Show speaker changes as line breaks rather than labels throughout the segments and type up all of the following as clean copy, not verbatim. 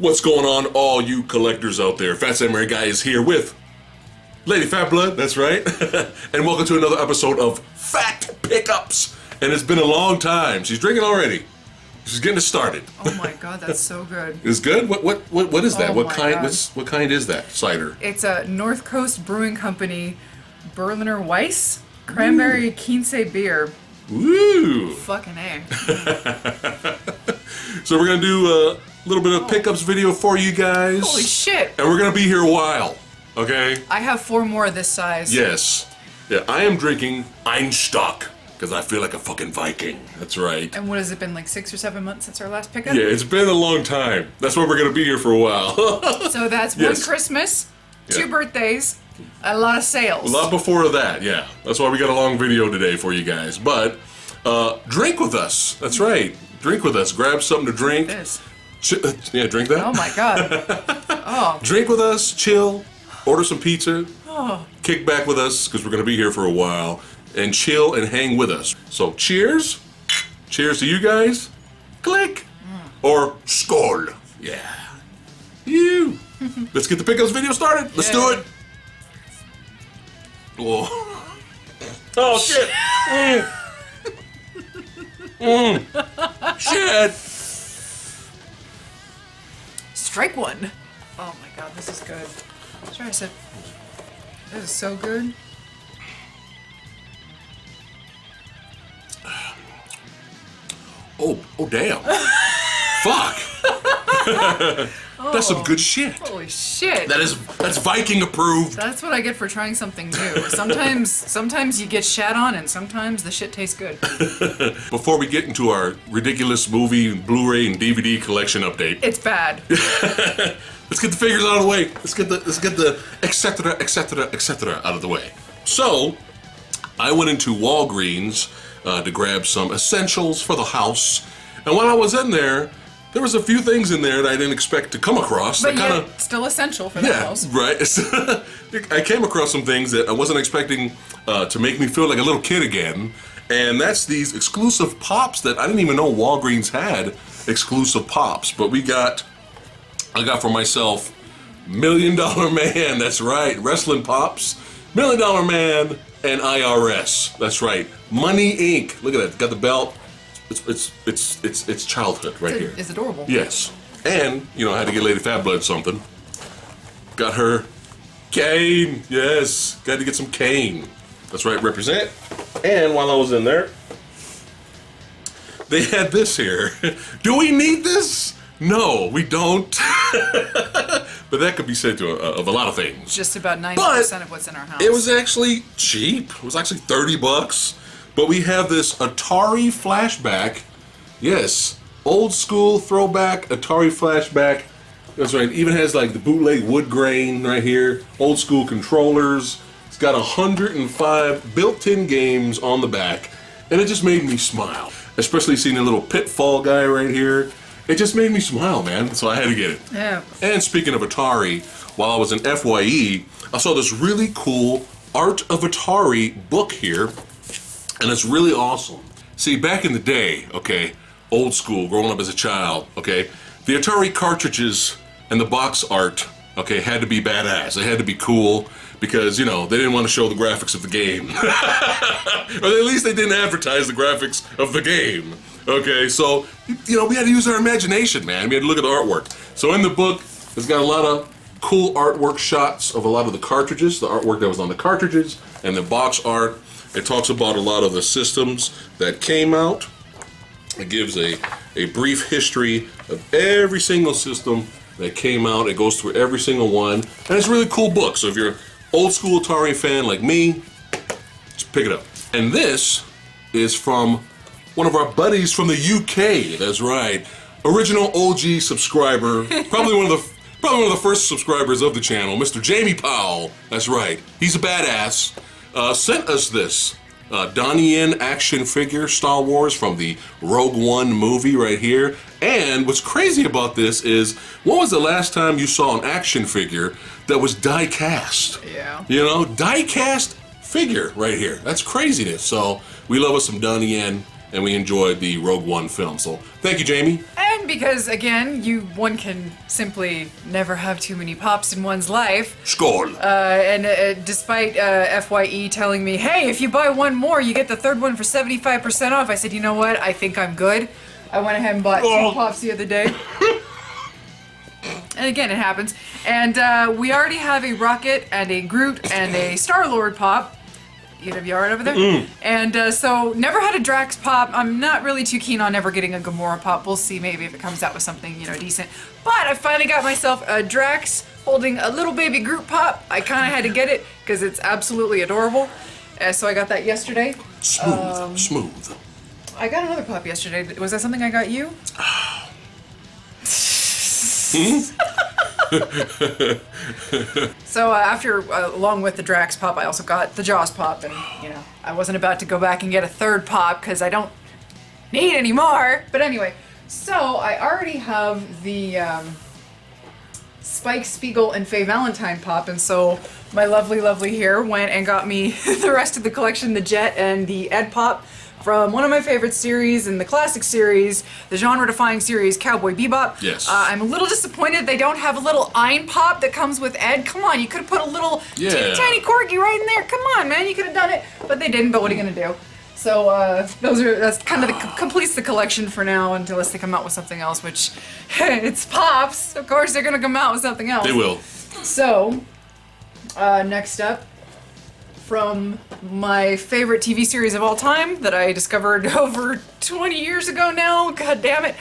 What's going on, all you collectors out there? Fat Samurai Guy is here with Lady Fat Blood, that's right. And welcome to another episode of Fat Pickups. And it's been a long time. She's drinking already. She's getting it started.
Oh my god, that's so good.
It's good? What is that?
Oh
What
my
kind
God.
what kind is that cider?
It's a North Coast Brewing Company Berliner Weiss Cranberry Quince beer.
Woo!
Fucking A.
So we're gonna do a little bit of pickups video for you guys.
Holy shit.
And we're gonna be here a while, okay?
I have 4 more of this size.
Yes. Yeah, I am drinking Einstock, because I feel like a fucking Viking. That's right.
And what has it been, like 6 or 7 months since our last pickup?
Yeah, it's been a long time. That's why we're gonna be here for a while.
So that's
Yes.
1 Christmas, 2
Yeah.
birthdays, a lot of sales.
A lot before that, yeah. That's why we got a long video today for you guys. But drink with us. That's right. Drink with us. Grab something to drink.
This.
Yeah, drink that.
Oh my god. Oh.
Drink with us, chill, order some pizza,
Oh.
kick back with us, because we're going to be here for a while, and chill and hang with us. So cheers. Cheers to you guys. Click. Or skål. Yeah. You. Let's get the pickups video started. Let's do
Yeah.
it. Whoa. Oh, shit. Shit.
Strike 1. Oh my god, this is good. Sure, I said. This is so good.
Oh damn. Fuck. That's some good shit.
Holy shit.
That's Viking approved.
That's what I get for trying something new. Sometimes you get shat on, and sometimes the shit tastes good.
Before we get into our ridiculous movie, Blu-Ray, and DVD collection update,
It's bad.
let's get the figures out of the way. Let's get the etc. out of the way. So, I went into Walgreens to grab some essentials for the house, and while I was in there was a few things in there that I didn't expect to come across.
But
that
yet, still essential for the house.
right. I came across some things that I wasn't expecting to make me feel like a little kid again, and that's these exclusive pops that I didn't even know Walgreens had exclusive pops. But I got for myself $1 Million Man. That's right, wrestling pops, $1 Million Man, and IRS. That's right, Money Inc. Look at that. Got the belt. It's childhood right here.
It's adorable.
Yes. And, I had to get Lady Fat Blood something. Got her cane. Yes. Got to get some cane. That's right, represent. And while I was in there, they had this here. Do we need this? No, we don't. But that could be said of a lot of things.
Just about 90% of what's in our house.
It was actually cheap. It was actually $30. But we have this Atari flashback. Yes, old school throwback Atari flashback. That's right. It even has like the bootleg wood grain right here. Old school controllers. It's got 105 built-in games on the back, and it just made me smile. Especially seeing the little pitfall guy right here. It just made me smile, man. So I had to get it.
Yeah.
And speaking of Atari, while I was in FYE, I saw this really cool Art of Atari book here. And it's really awesome. See, back in the day, okay, old school, growing up as a child, okay, the Atari cartridges and the box art, okay, had to be badass. They had to be cool because, they didn't want to show the graphics of the game. Or at least they didn't advertise the graphics of the game. Okay, so, we had to use our imagination, man. We had to look at the artwork. So in the book, it's got a lot of cool artwork shots of a lot of the cartridges, the artwork that was on the cartridges, and the box art. It talks about a lot of the systems that came out. It gives a brief history of every single system that came out. It goes through every single one. And it's a really cool book. So if you're an old school Atari fan like me, just pick it up. And this is from one of our buddies from the UK. That's right. Original OG subscriber. Probably one of the first subscribers of the channel, Mr. Jamie Powell. That's right. He's a badass. Sent us this Donnie Yen action figure, Star Wars, from the Rogue One movie right here. And what's crazy about this is, when was the last time you saw an action figure that was die cast?
Yeah.
Die cast figure right here. That's craziness. So we love us some Donnie Yen, and we enjoyed the Rogue One film. So thank you, Jamie.
And fun because, again, one can simply never have too many pops in one's life.
Skål!
And despite FYE telling me, hey, if you buy one more, you get the third one for 75% off, I said, you know what? I think I'm good. I went ahead and bought 2 pops the other day. And again, it happens. And we already have a Rocket and a Groot and a Star-Lord pop. You have your art over there? And so, never had a Drax pop. I'm not really too keen on ever getting a Gamora pop. We'll see maybe if it comes out with something, decent. But I finally got myself a Drax holding a little baby Groot pop. I kind of had to get it because it's absolutely adorable. So I got that yesterday.
Smooth.
I got another pop yesterday. Was that something I got you? So after, along with the Drax pop, I also got the Jaws pop, and I wasn't about to go back and get a third pop because I don't need any more. But anyway, so I already have the Spike Spiegel and Faye Valentine pop, and so my lovely here went and got me the rest of the collection, the Jet and the Ed pop, from one of my favorite series in the classic series, the genre-defying series Cowboy Bebop.
Yes.
I'm a little disappointed they don't have a little Ein pop that comes with Ed. Come on, you could have put a little teeny tiny corgi right in there. Come on, man, you could have done it. But they didn't, but what are you gonna do? So that's kind of completes the collection for now, unless they come out with something else, which, it's pops. Of course they're gonna come out with something else.
They will.
So, next up, from my favorite TV series of all time that I discovered over 20 years ago now. God damn it.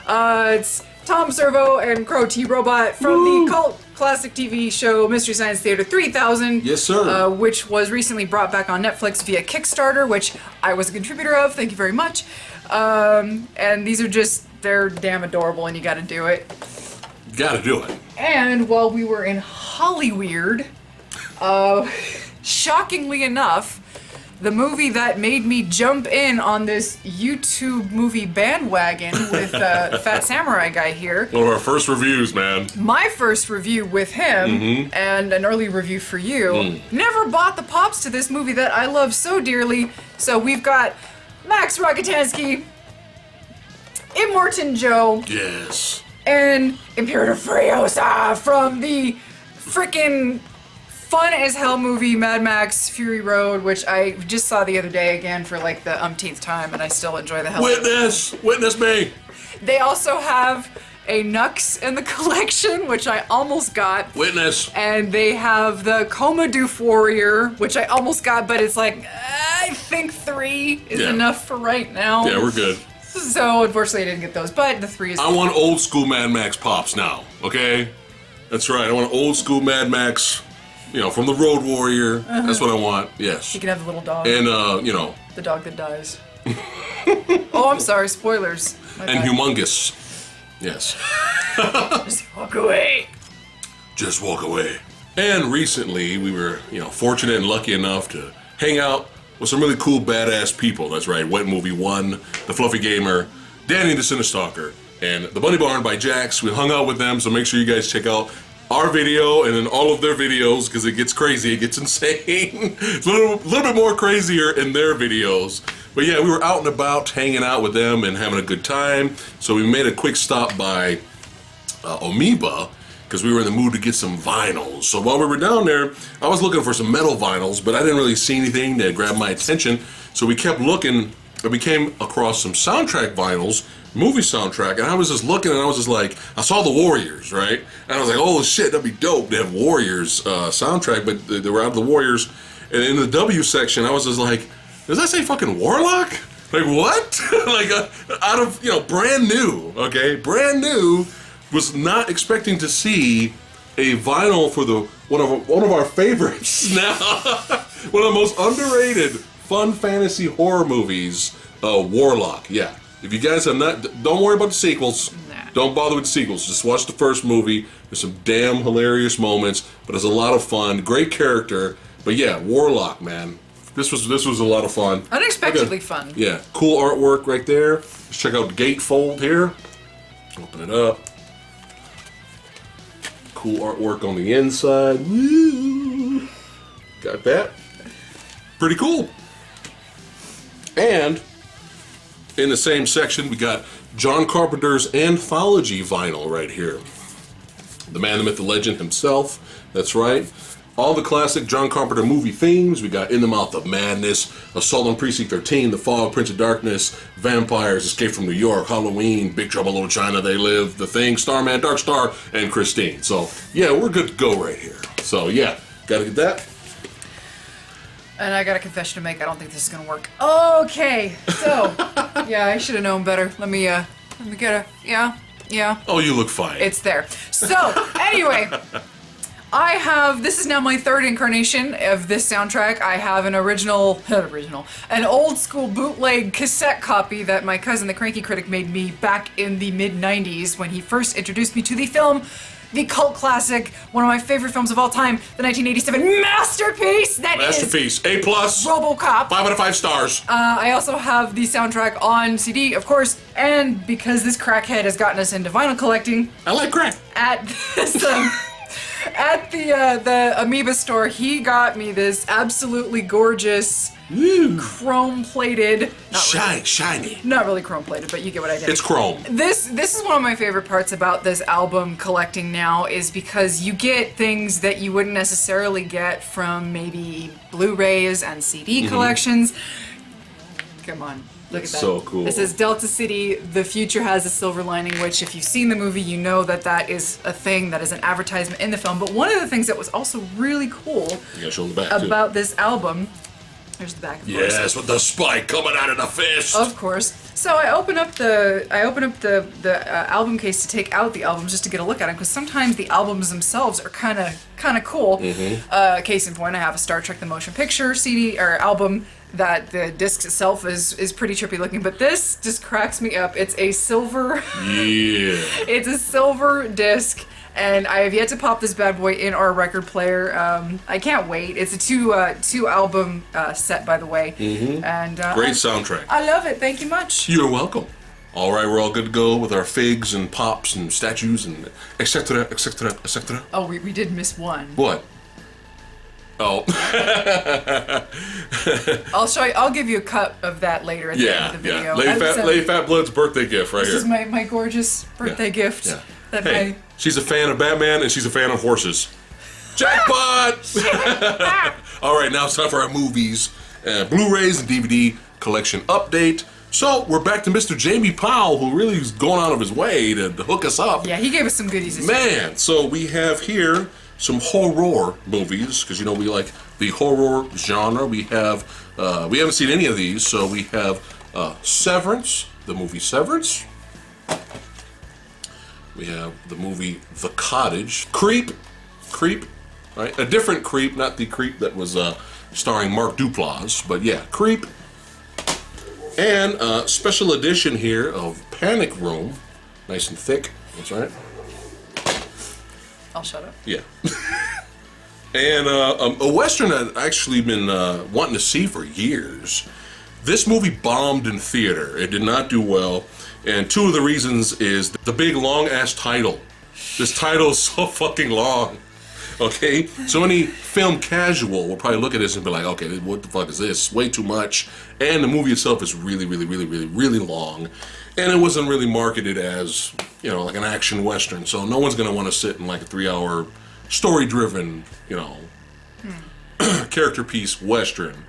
It's Tom Servo and Crow T. Robot from the cult classic TV show Mystery Science Theater 3000.
Yes, sir.
Which was recently brought back on Netflix via Kickstarter, which I was a contributor of. Thank you very much. And these are they're damn adorable, and you gotta do it.
Gotta do it.
And while we were in Hollyweird, shockingly enough, the movie that made me jump in on this YouTube movie bandwagon with Fat Samurai guy here.
One of our first reviews, man.
My first review with him, and an early review for you. Never bought the pops to this movie that I love so dearly. So we've got Max Rockatansky, Immortan Joe,
Yes.
and Imperator Furiosa from the frickin' fun as hell movie Mad Max Fury Road, which I just saw the other day again for like the umpteenth time, and I still enjoy the hell out of it.
Witness me.
They also have a Nux in the collection, which I almost got.
Witness.
And they have the Coma Doof Warrior, which I almost got, but it's like, I think 3 is enough for right now.
Yeah, we're good.
So unfortunately I didn't get those, but the 3 is
I want old school Mad Max pops now, okay? That's right, I want old school Mad Max, from the Road Warrior. That's what I want, yes.
You can have the little dog.
And,
the dog that dies. Oh, I'm sorry, spoilers. My
and
bad.
Humongous. Yes.
Just walk away.
Just walk away. And recently, we were, fortunate and lucky enough to hang out with some really cool, badass people. That's right, Wet Movie 1, The Fluffy Gamer, Danny the Cinestalker, and The Bunny Barn by Jax. We hung out with them, so make sure you guys check out our video and then all of their videos, because it gets crazy, it gets insane. It's a little bit more crazier in their videos. But yeah, we were out and about hanging out with them and having a good time. So we made a quick stop by Amoeba, because we were in the mood to get some vinyls. So while we were down there, I was looking for some metal vinyls, but I didn't really see anything that grabbed my attention. So we kept looking, and we came across some soundtrack vinyls, movie soundtrack, and I was just looking, and I was just like, I saw the Warriors, right? And I was like, oh shit, that'd be dope to have Warriors soundtrack, but they were out of the Warriors. And in the W section, I was just like, does that say fucking Warlock? Like, what? Like, out of, brand new, okay? Brand new, was not expecting to see a vinyl for one of our favorites now. One of the most underrated fun fantasy horror movies, Warlock, yeah. If you guys have not, don't worry about the sequels.
Nah.
Don't bother with the sequels. Just watch the first movie. There's some damn hilarious moments, but it's a lot of fun. Great character. But yeah, Warlock, man. This was a lot of fun.
Unexpectedly fun.
Yeah, cool artwork right there. Let's check out the gatefold here. Open it up. Cool artwork on the inside. Woo! Got that. Pretty cool. And in the same section, we got John Carpenter's anthology vinyl right here. The man, the myth, the legend himself. That's right. All the classic John Carpenter movie themes. We got In the Mouth of Madness, Assault on Precinct 13, The Fog, Prince of Darkness, Vampires, Escape from New York, Halloween, Big Trouble in Little China, They Live, The Thing, Starman, Dark Star, and Christine. So, yeah, we're good to go right here. So, yeah, gotta get that.
And I got a confession to make. I don't think this is gonna work. Okay, so yeah, I should have known better. Let me get a yeah.
Oh, you look fine.
It's there. So anyway, this is now my third incarnation of this soundtrack. I have an an old school bootleg cassette copy that my cousin, the Cranky Critic, made me back in the mid-90s when he first introduced me to the film. The cult classic, one of my favorite films of all time, the 1987 masterpiece
Masterpiece.
is
A+.
RoboCop.
5 out of 5 stars.
I also have the soundtrack on CD, of course, and because this crackhead has gotten us into vinyl collecting.
I like crack.
At this, at the Amoeba store, he got me this absolutely gorgeous, chrome-plated.
Shiny.
Not really chrome-plated, but you get what I did.
It's chrome.
This is one of my favorite parts about this album collecting now, is because you get things that you wouldn't necessarily get from maybe Blu-rays and CD collections. Come on. Look at that.
So cool.
It says Delta City, the future has a silver lining, which if you've seen the movie, you know that is a thing, that is an advertisement in the film. But one of the things that was also really cool
You gotta show them the back,
about this album, there's the back, of course.
Yes, with the spike coming out of the fist.
Of course. So I open up the album case to take out the albums just to get a look at them, because sometimes the albums themselves are kind of cool. Case in point, I have a Star Trek: The Motion Picture CD or album that the disc itself is pretty trippy looking, but this just cracks me up. It's a silver.
Yeah.
It's a silver disc. And I have yet to pop this bad boy in our record player. I can't wait. It's a two album set, by the way. And
Great soundtrack.
I love it. Thank you much.
You're welcome. All right, we're all good to go with our figs and pops and statues and etc. etc. etc.
Oh, we did miss one.
What? Oh.
I'll show you. I'll give you a cut of that later at the end of the video.
Lady Fat Blood's birthday gift right
This
here.
is my gorgeous birthday gift.
Yeah.
That
Hey, she's a fan of Batman and she's a fan of horses. Jackpot! All right, now it's time for our movies, Blu-rays and DVD collection update. So we're back to Mr. Jamie Powell, who really is going out of his way to hook us up.
Yeah, he gave us some goodies this year.
Man, so we have here some horror movies, because you know we like the horror genre. We have, we haven't seen any of these, so we have Severance, the movie Severance. We have the movie The Cottage. Creep, right? A different Creep, not the Creep that was starring Mark Duplass, but yeah, Creep. And a special edition here of Panic Room, nice and thick, that's right.
I'll shut up.
Yeah. And a Western I've actually been wanting to see for years. This movie bombed in theater. It did not do well. And two of the reasons is the big long-ass title. This title is so fucking long. Okay? So any film casual will probably look at this and be like, okay, what the fuck is this? Way too much. And the movie itself is really, really, really, really, really long. And it wasn't really marketed as, you know, like an action Western. So no one's going to want to sit in like a 3-hour story-driven, you know, character piece Western.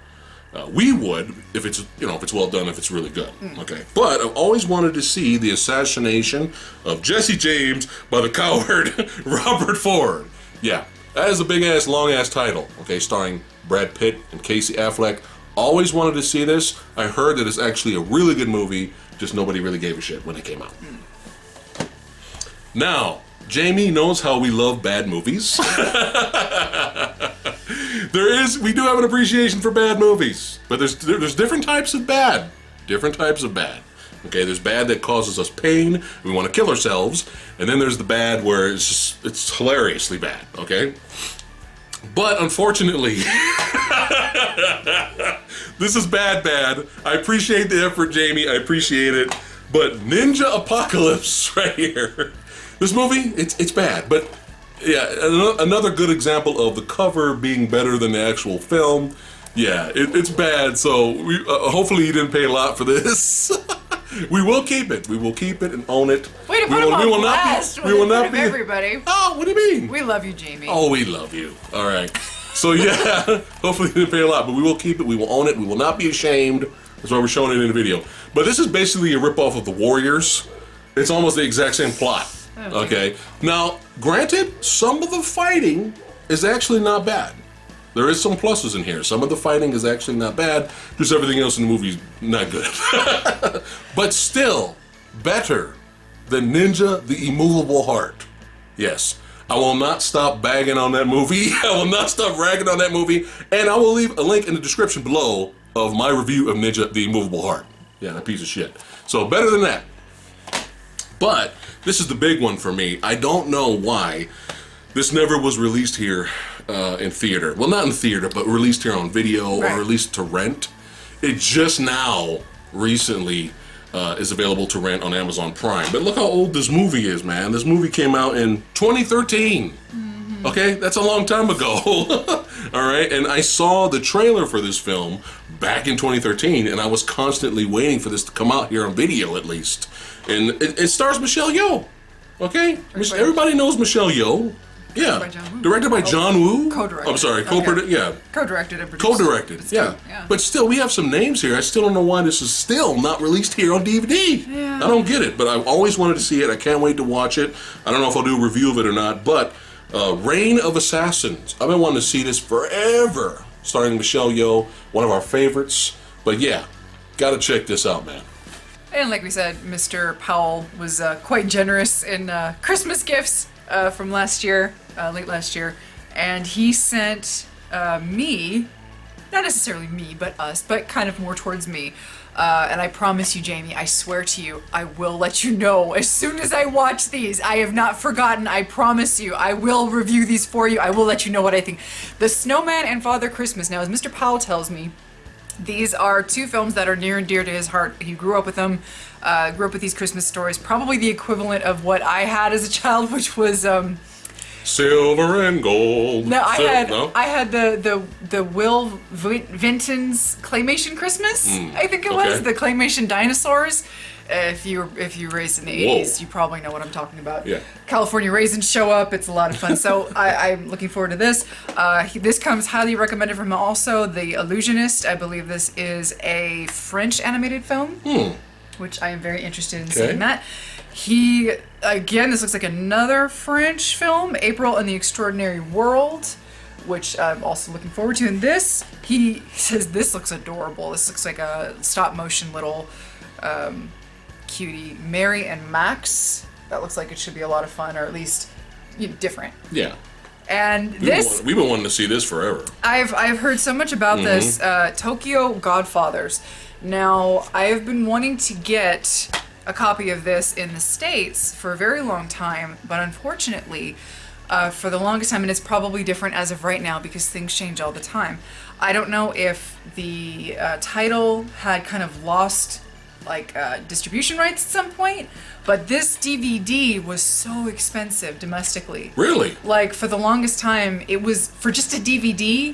We would if it's, you know, if it's well done, if it's really good. Okay, but I've always wanted to see the assassination of Jesse James by the coward Robert Ford. Yeah, that is a big ass, long ass title. Okay, starring Brad Pitt and Casey Affleck. Always wanted to see this. I heard that it's actually a really good movie. Just nobody really gave a shit when it came out. Now, Jamie knows how we love bad movies. We do have an appreciation for bad movies, but there's different types of bad. Different types of bad. Okay, there's bad that causes us pain, we want to kill ourselves, and then there's the bad where it's hilariously bad, okay? But unfortunately, this is bad. I appreciate the effort, Jamie, I appreciate it, but Ninja Apocalypse right here. This movie, it's bad, but yeah, another good example of the cover being better than the actual film. Yeah, it's bad, so hopefully you didn't pay a lot for this. We will keep it. We will keep it and own it.
Way to
we
put him on
will
blast
not be. We will not be.
Everybody.
Oh, what do you mean?
We love you, Jamie.
Oh, we love you. All right. So yeah, hopefully they didn't pay a lot, but we will keep it. We will own it. We will not be ashamed. That's why we're showing it in the video. But this is basically a ripoff of The Warriors. It's almost the exact same plot.
Oh,
Okay. Now, granted, some of the fighting is actually not bad. There is some pluses in here. Some of the fighting is actually not bad. Just everything else in the movie is not good. But still, better than Ninja the Immovable Heart. Yes. I will not stop bagging on that movie. I will not stop ragging on that movie. And I will leave a link in the description below of my review of Ninja the Immovable Heart. Yeah, that piece of shit. So better than that. But this is the big one for me. I don't know why this never was released here in theater. Well, not in theater, but released here on video or released to rent. It just now, recently, is available to rent on Amazon Prime. But look how old this movie is, man. This movie came out in 2013. Okay, that's a long time ago. All right, and I saw the trailer for this film back in 2013, and I was constantly waiting for this to come out here on video, at least. And it stars Michelle Yeoh. Okay, everybody knows Michelle Yeoh. Yeah, directed by John Woo.
Co-directed.
I'm sorry, yeah.
Co-directed and produced.
Co-directed, yeah. But still, we have some names here. I still don't know why this is still not released here on DVD.
Yeah.
I don't get it, but I've always wanted to see it. I can't wait to watch it. I don't know if I'll do a review of it or not, but Reign of Assassins. I've been wanting to see this forever. Starring Michelle Yeoh, one of our favorites. But yeah, gotta check this out, man.
And like we said, Mr. Powell was quite generous in Christmas gifts from last year, late last year. And he sent me, not necessarily me, but us, but kind of more towards me. And I promise you, Jamie, I swear to you, I will let you know as soon as I watch these. I have not forgotten, I promise you. I will review these for you. I will let you know what I think. The Snowman and Father Christmas. Now, as Mr. Powell tells me, these are two films that are near and dear to his heart. He grew up with them, grew up with these Christmas stories, probably the equivalent of what I had as a child, which was
Silver and Gold.
No, I had the Will Vinton's Claymation Christmas. I think it was the Claymation dinosaurs. If you raised in the 80s, you probably know what I'm talking about.
Yeah.
California raisins show up. It's a lot of fun. So I'm looking forward to this. This comes highly recommended from also The Illusionist. I believe this is a French animated film, which I am very interested in seeing that. This looks like another French film, April in the Extraordinary World, which I'm also looking forward to. And this, he says, this looks adorable. This looks like a stop motion little cutie. Mary and Max. That looks like it should be a lot of fun, or at least different.
Yeah.
And
we've been wanting to see this forever.
I've heard so much about this. Tokyo Godfathers. Now, I have been wanting to get a copy of this in the States for a very long time, but unfortunately, for the longest time, and it's probably different as of right now because things change all the time. I don't know if the title had kind of lost distribution rights at some point, but this DVD was so expensive domestically.
Really?
Like, for the longest time, it was, for just a DVD,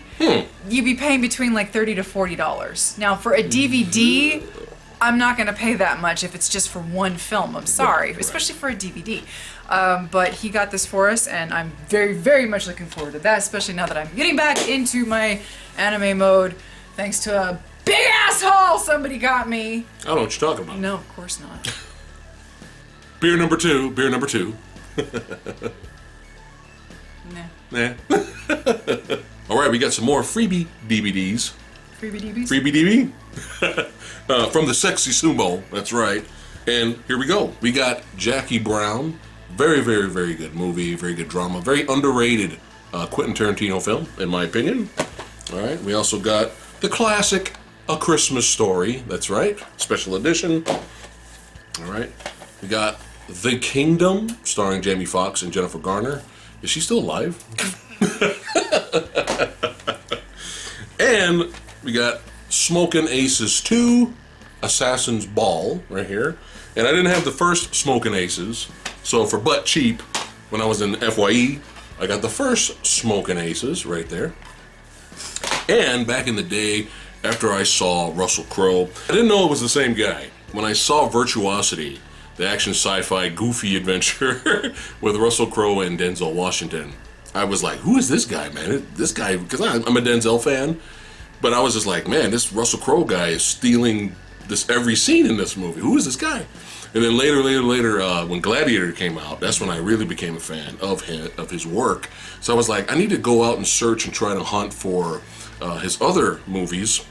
you'd be paying between like $30 to $40. Now, for a DVD, I'm not going to pay that much if it's just for one film. I'm sorry, especially for a DVD. But he got this for us, and I'm very, very much looking forward to that, especially now that I'm getting back into my anime mode, thanks to a big asshole somebody got me.
I don't know what you're talking about.
No, of course not.
Beer number two. Nah. All right, we got some more Freebie DVDs.
Freebie DVDs?
Freebie DV? From the Sexy Sumo, that's right. And here we go. We got Jackie Brown. Very, very, very good movie, very good drama, very underrated Quentin Tarantino film, in my opinion. All right, we also got the classic A Christmas Story, that's right, special edition. All right, we got The Kingdom, starring Jamie Foxx and Jennifer Garner. Is she still alive? And we got Smokin' Aces 2, Assassin's Ball, right here. And I didn't have the first Smokin' Aces, so for butt cheap, when I was in FYE, I got the first Smokin' Aces right there. And back in the day, after I saw Russell Crowe, I didn't know it was the same guy. when I saw Virtuosity, the action sci-fi goofy adventure with Russell Crowe and Denzel Washington, I was like, who is this guy, man? This guy, because I'm a Denzel fan, but I was just like, man, this Russell Crowe guy is stealing this every scene in this movie. Who is this guy? And then later, when Gladiator came out, that's when I really became a fan of his work. So I was like, I need to go out and search and try to hunt for his other movies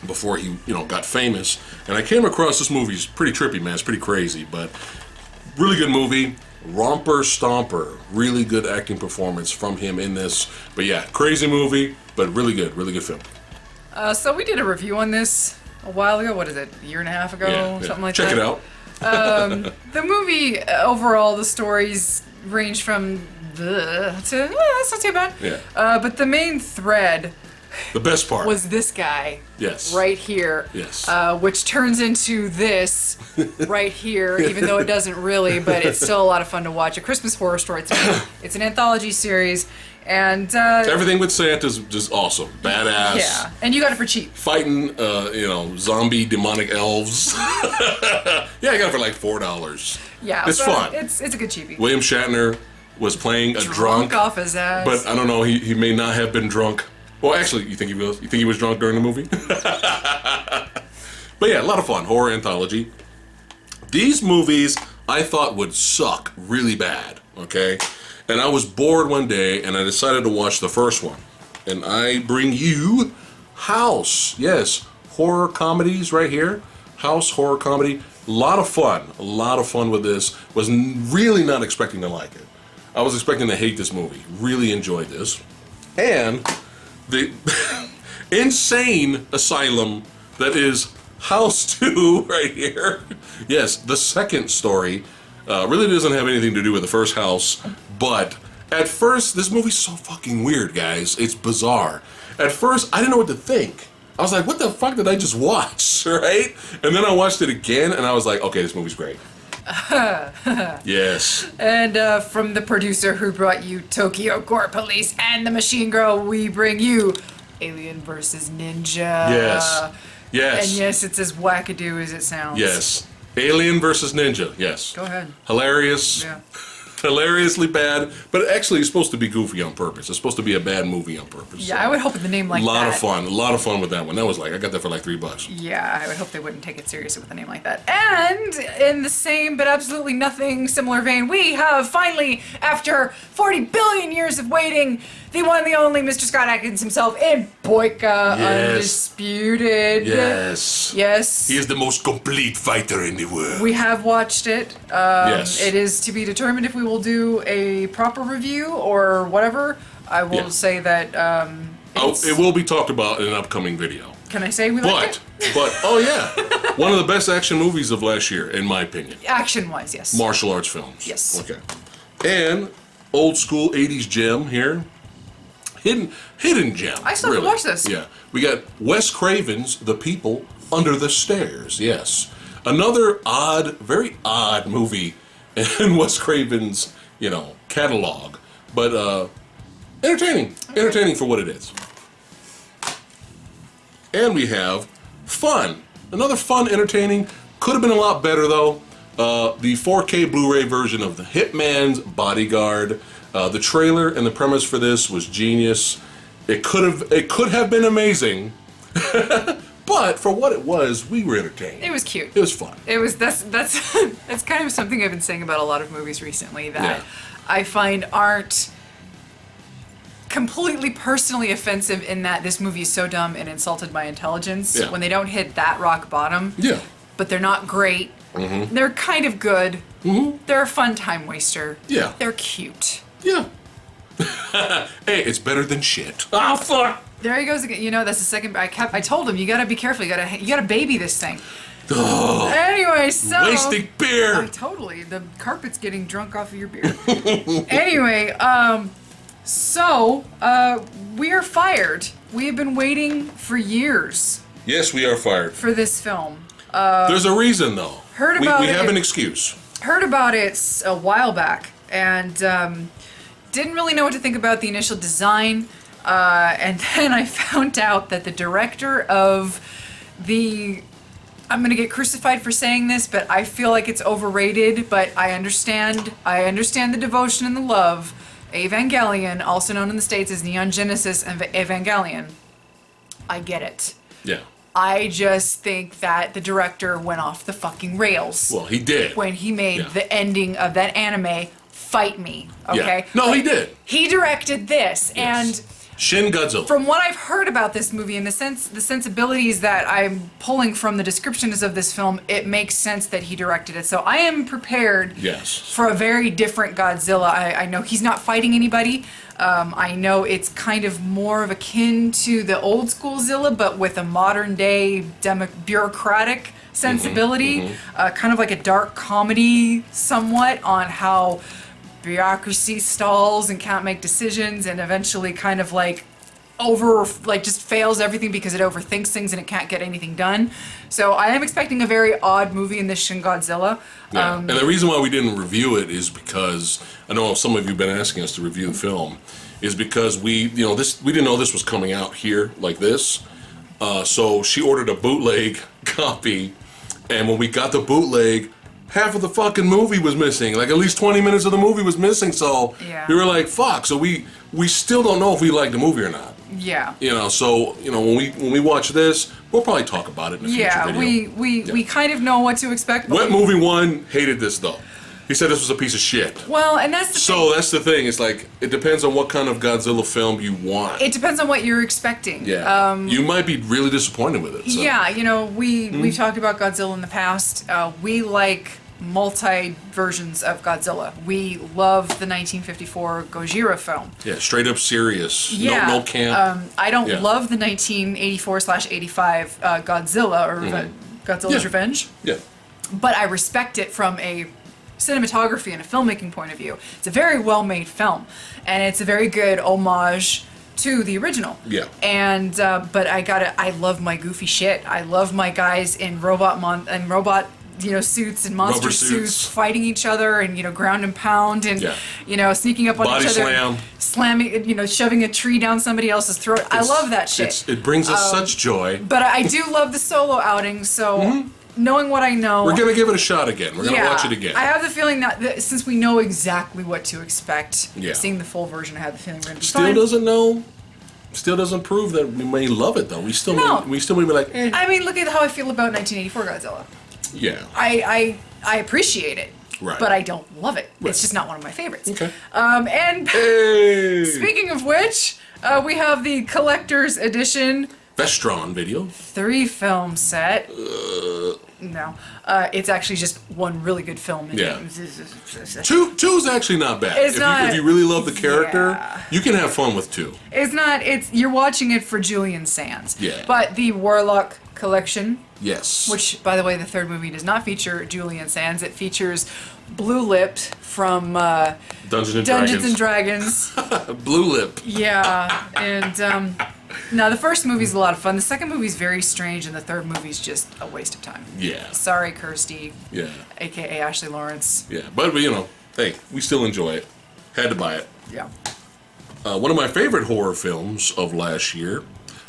before he, got famous. And I came across this movie. It's pretty trippy, man. It's pretty crazy, but really good movie. Romper Stomper. Really good acting performance from him in this. But yeah, crazy movie, but really good film.
So we did a review on this a while ago. What is it? A year and a half ago?
Yeah.
Something like
Check
that.
it out.
The movie, overall, the stories range from that's not too bad.
Yeah.
But the main thread
The best part
was this guy.
Yes.
Right here.
Yes.
Which turns into this right here, even though it doesn't really, but it's still a lot of fun to watch. A Christmas Horror Story. It's an anthology series. And
everything with Santa's just awesome. Badass.
Yeah. And you got it for cheap.
Fighting, zombie demonic elves. Yeah, I got it for like $4.
Yeah.
It's fun.
It's a good cheapie.
William Shatner was playing a drunk
off his ass.
But I don't know, he may not have been drunk. Well, actually, you think he was? You think he was drunk during the movie? But yeah, a lot of fun. Horror anthology. These movies I thought would suck really bad, okay? And I was bored one day, and I decided to watch the first one. And I bring you House. Yes, horror comedies right here. House horror comedy. A lot of fun with this. Was really not expecting to like it. I was expecting to hate this movie. Really enjoyed this. And the insane asylum that is House 2 right here. Yes, the second story really doesn't have anything to do with the first House, but at first, this movie's so fucking weird, guys. It's bizarre. At first, I didn't know what to think. I was like, what the fuck did I just watch, right? And then I watched it again, and I was like, okay, this movie's great. Yes.
And from the producer who brought you Tokyo Gore Police and The Machine Girl, we bring you Alien vs. Ninja.
Yes. Yes.
And yes, it's as wackadoo as it sounds.
Yes. Alien vs. Ninja. Yes.
Go ahead.
Hilarious.
Yeah.
Hilariously bad, but actually it's supposed to be goofy on purpose. It's supposed to be a bad movie on purpose.
Yeah, I would hope with the name like that.
A lot of fun with that one. That was like, I got that for like $3.
Yeah, I would hope they wouldn't take it seriously with a name like that. And in the same but absolutely nothing similar vein, we have finally, after 40 billion years of waiting, the one and the only Mr. Scott Adkins himself in Boyka Undisputed.
Yes.
Yes.
He is the most complete fighter in the world.
We have watched it.
Yes.
It is to be determined if we will do a proper review or whatever. I will say that
it will be talked about in an upcoming video.
Can I say we like it?
But, oh yeah. One of the best action movies of last year, in my opinion.
Action-wise, yes.
Martial arts films.
Yes.
Okay. And old school 80s gem here. Hidden gem.
I still have to watch this.
Yeah. We got Wes Craven's The People Under the Stairs. Yes. Another very odd movie in Wes Craven's, catalog. But entertaining. Okay. Entertaining for what it is. And we have Fun. Another fun, entertaining. Could have been a lot better though. The 4K Blu-ray version of The Hitman's Bodyguard. The trailer and the premise for this was genius. It could have been amazing, but for what it was, we were entertained.
It was cute.
It was fun.
It was that's kind of something I've been saying about a lot of movies recently that I find aren't completely personally offensive in that this movie is so dumb and insulted my intelligence when they don't hit that rock bottom.
Yeah.
But they're not great. Mm-hmm. They're kind of good. Mm-hmm. They're a fun time waster.
Yeah.
They're cute.
Yeah. Hey, it's better than shit. Oh fuck.
There he goes again. That's the second. I told him you gotta be careful. You gotta baby this thing.
Oh,
anyway, so
wasting beer.
Totally. The carpet's getting drunk off of your beer. Anyway, so we're fired. We have been waiting for years.
Yes, we are fired
for this film.
There's a reason though.
Heard about it.
We have an excuse.
Heard about it a while back and didn't really know what to think about the initial design. And then I found out that the director of the I'm gonna get crucified for saying this, but I feel like it's overrated. But I understand the devotion and the love. Evangelion, also known in the States as Neon Genesis and Evangelion. I get it.
Yeah.
I just think that the director went off the fucking rails.
Well, he did.
When he made the ending of that anime, Fight Me, okay?
Yeah. No, he did.
He directed this, and
Shin Godzilla.
from what I've heard about this movie and the sensibilities that I'm pulling from the descriptions of this film, it makes sense that he directed it. So I am prepared for a very different Godzilla. I know he's not fighting anybody. I know it's kind of more of akin to the old school Zilla, but with a modern day bureaucratic sensibility, kind of like a dark comedy somewhat on how bureaucracy stalls and can't make decisions and eventually kind of like just fails everything because it overthinks things and it can't get anything done. So I am expecting a very odd movie in this Shin Godzilla.
And the reason why we didn't review it is because I know some of you have been asking us to review the film, is because we didn't know this was coming out here like this. So she ordered a bootleg copy, and when we got the bootleg, half of the fucking movie was missing. Like at least 20 minutes of the movie was missing. So we were like, fuck. So we still don't know if we like the movie or not.
Yeah.
So when we watch this, we'll probably talk about it in a future video.
We kind of know what to expect.
Wet Movie 1 hated this though. He said this was a piece of shit.
Well, and that's the thing.
That's the thing. It's like, it depends on what kind of Godzilla film you want.
It depends on what you're expecting.
Yeah. You might be really disappointed with it. So.
Yeah, we've talked about Godzilla in the past. We like multi versions of Godzilla. We love the 1954 Gojira film.
Yeah, straight up serious.
Yeah.
No camp.
I don't love the 1984/85 Godzilla or Godzilla's Revenge.
Yeah.
But I respect it from a cinematography and a filmmaking point of view. It's a very well-made film, and it's a very good homage to the original.
Yeah.
And but I love my goofy shit. I love my guys in robot suits and monster suits fighting each other and ground and pound and sneaking up on
Body
each other,
slam.
slamming, shoving a tree down somebody else's throat. I love that shit.
It brings us such joy.
But I do love the solo outing, so knowing what I know,
we're gonna give it a shot again. We're gonna watch it again.
I have the feeling that since we know exactly what to expect, seeing the full version, I have the feeling we're gonna be fine.
Still doesn't prove that we may love it though. We still may be like.
I mean, look at how I feel about 1984 Godzilla.
Yeah.
I appreciate it.
Right.
But I don't love it. Right. It's just not one of my favorites.
Okay.
And speaking of which, we have the collector's edition
Vestron video.
3-film set. No. It's actually just one really good film.
Yeah. Two's actually not bad. If you really love the character, you can have fun with 2.
You're watching it for Julian Sands.
Yeah.
But the Warlock collection.
Yes.
Which, by the way, the third movie does not feature Julian Sands. It features Blue Lipped from Dungeons and Dragons.
Blue Lip.
Yeah. And now the first movie's a lot of fun. The second movie's very strange, and the third movie's just a waste of time.
Yeah.
Sorry, Kirsty.
Yeah.
AKA Ashley Lawrence.
Yeah. But hey, we still enjoy it. Had to buy it.
Yeah.
One of my favorite horror films of last year,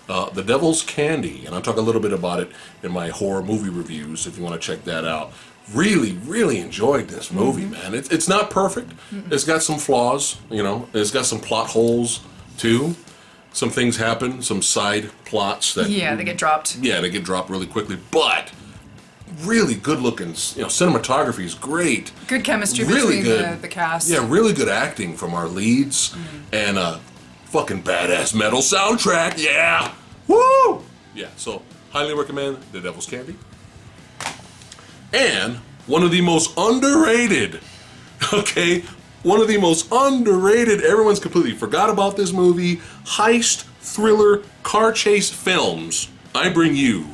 The Devil's Candy, and I'll talk a little bit about it in my horror movie reviews if you want to check that out. Really, really enjoyed this movie, man. It's not perfect. It's got some flaws, It's got some plot holes, too. Some things happen, some side plots that...
Yeah, they get dropped.
Yeah, they get dropped really quickly, but really good looking, cinematography is great.
Good chemistry
really
between
good,
the cast.
Yeah, really good acting from our leads, and a fucking badass metal soundtrack, yeah! Woo! Yeah, so highly recommend The Devil's Candy. And one of the most underrated, everyone's completely forgot about this movie, heist, thriller, car chase films. I bring you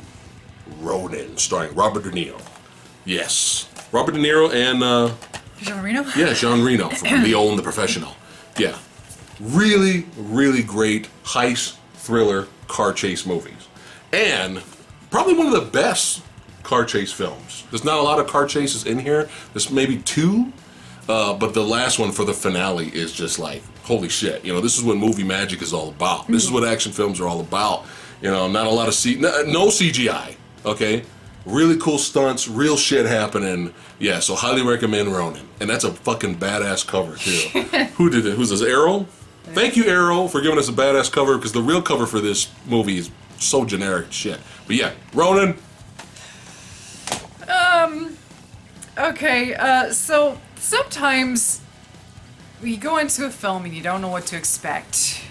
Ronin, starring Robert De Niro. Yes. Robert De Niro and...
Jean Reno?
Yeah, Jean Reno from Leo and the Professional. Yeah. Really, really great heist, thriller, car chase movies. And probably one of the best car chase films. There's not a lot of car chases in here. There's maybe 2. But the last one for the finale is just like, holy shit. This is what movie magic is all about. This is what action films are all about. Not a lot of no CGI, okay? really cool stunts, real shit happening. Yeah, so highly recommend Ronin. And that's a fucking badass cover, too. Who did it? Who's this, Arrow? Thank you, Arrow, for giving us a badass cover, because the real cover for this movie is so generic shit. But yeah, Ronin.
Okay, so sometimes you go into a film and you don't know what to expect.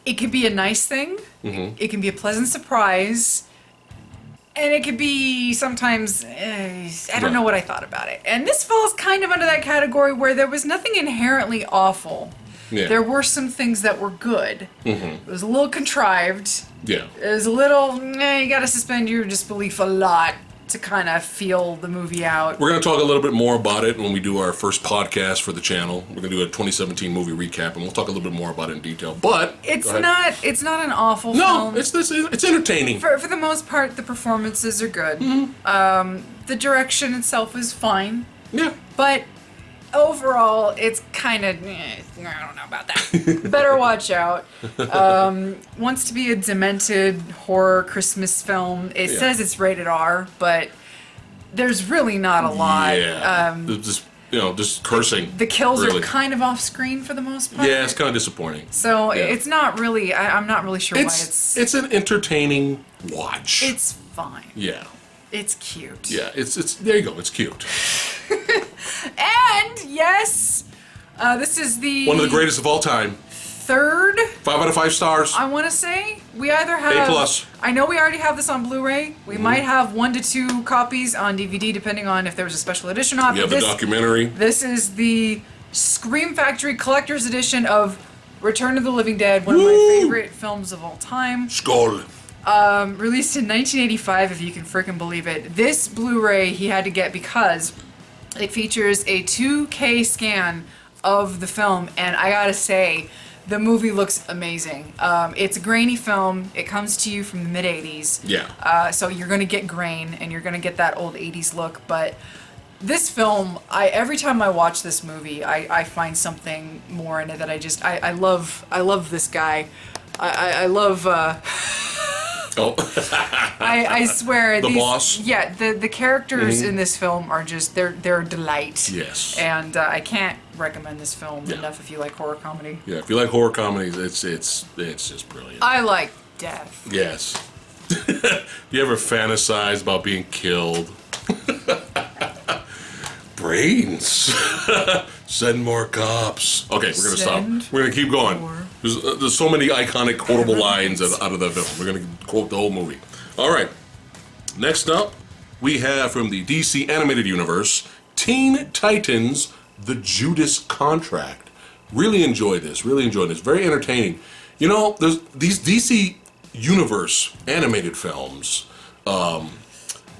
It could be a nice thing. Mm-hmm. It can be a pleasant surprise. And it could be sometimes, I don't know what I thought about it. And this falls kind of under that category where there was nothing inherently awful. Yeah. There were some things that were good. Mm-hmm. It was a little contrived.
Yeah.
It was a little, you gotta suspend your disbelief a lot to kind of feel the movie out.
We're going to talk a little bit more about it when we do our first podcast for the channel. We're going to do a 2017 movie recap, and we'll talk a little bit more about it in detail. But
it's not an awful film.
No, it's entertaining.
For the most part, the performances are good. Mm-hmm. The direction itself is fine.
Yeah.
But overall, it's kind of, I don't know about that. Better watch out. Wants to be a demented horror Christmas film. It says it's rated R, but there's really not a lot.
Yeah. Just cursing.
The kills are kind of off screen for the most part.
Yeah, it's kind of disappointing.
So it's not really, I'm not really sure why it's...
It's an entertaining watch.
It's fine.
Yeah.
It's cute.
Yeah, it's there you go, it's cute.
And yes, this is
one of the greatest of all time.
Third.
5 out of 5 stars.
I want to say we either have
A+.
I know we already have this on Blu-ray. We might have 1 to 2 copies on DVD, depending on if there was a special edition on.
We have the documentary.
This is the Scream Factory Collector's Edition of Return of the Living Dead, one of my favorite films of all time.
Skull.
Released in 1985, if you can freaking believe it. This Blu-ray he had to get because it features a 2K scan of the film, and I gotta say, the movie looks amazing. It's a grainy film. It comes to you from the mid-'80s.
Yeah.
So you're gonna get grain, and you're gonna get that old 80s look, but this film, every time I watch this movie, I find something more in it that I love this guy. I love...
Oh.
I swear.
The boss?
Yeah, the characters in this film are just, they're a delight.
Yes.
And I can't recommend this film enough if you like horror comedy.
Yeah, if you like horror comedies, it's just brilliant.
I like death.
Yes. You ever fantasize about being killed? Brains. Send more cops. Okay, we're gonna stop. We're gonna keep going. There's so many iconic quotable lines out of that film. We're gonna quote the whole movie. All right. Next up, we have from the DC animated universe, Teen Titans: The Judas Contract. Really enjoyed this. Really enjoyed this. Very entertaining. You know, there's these DC universe animated films. A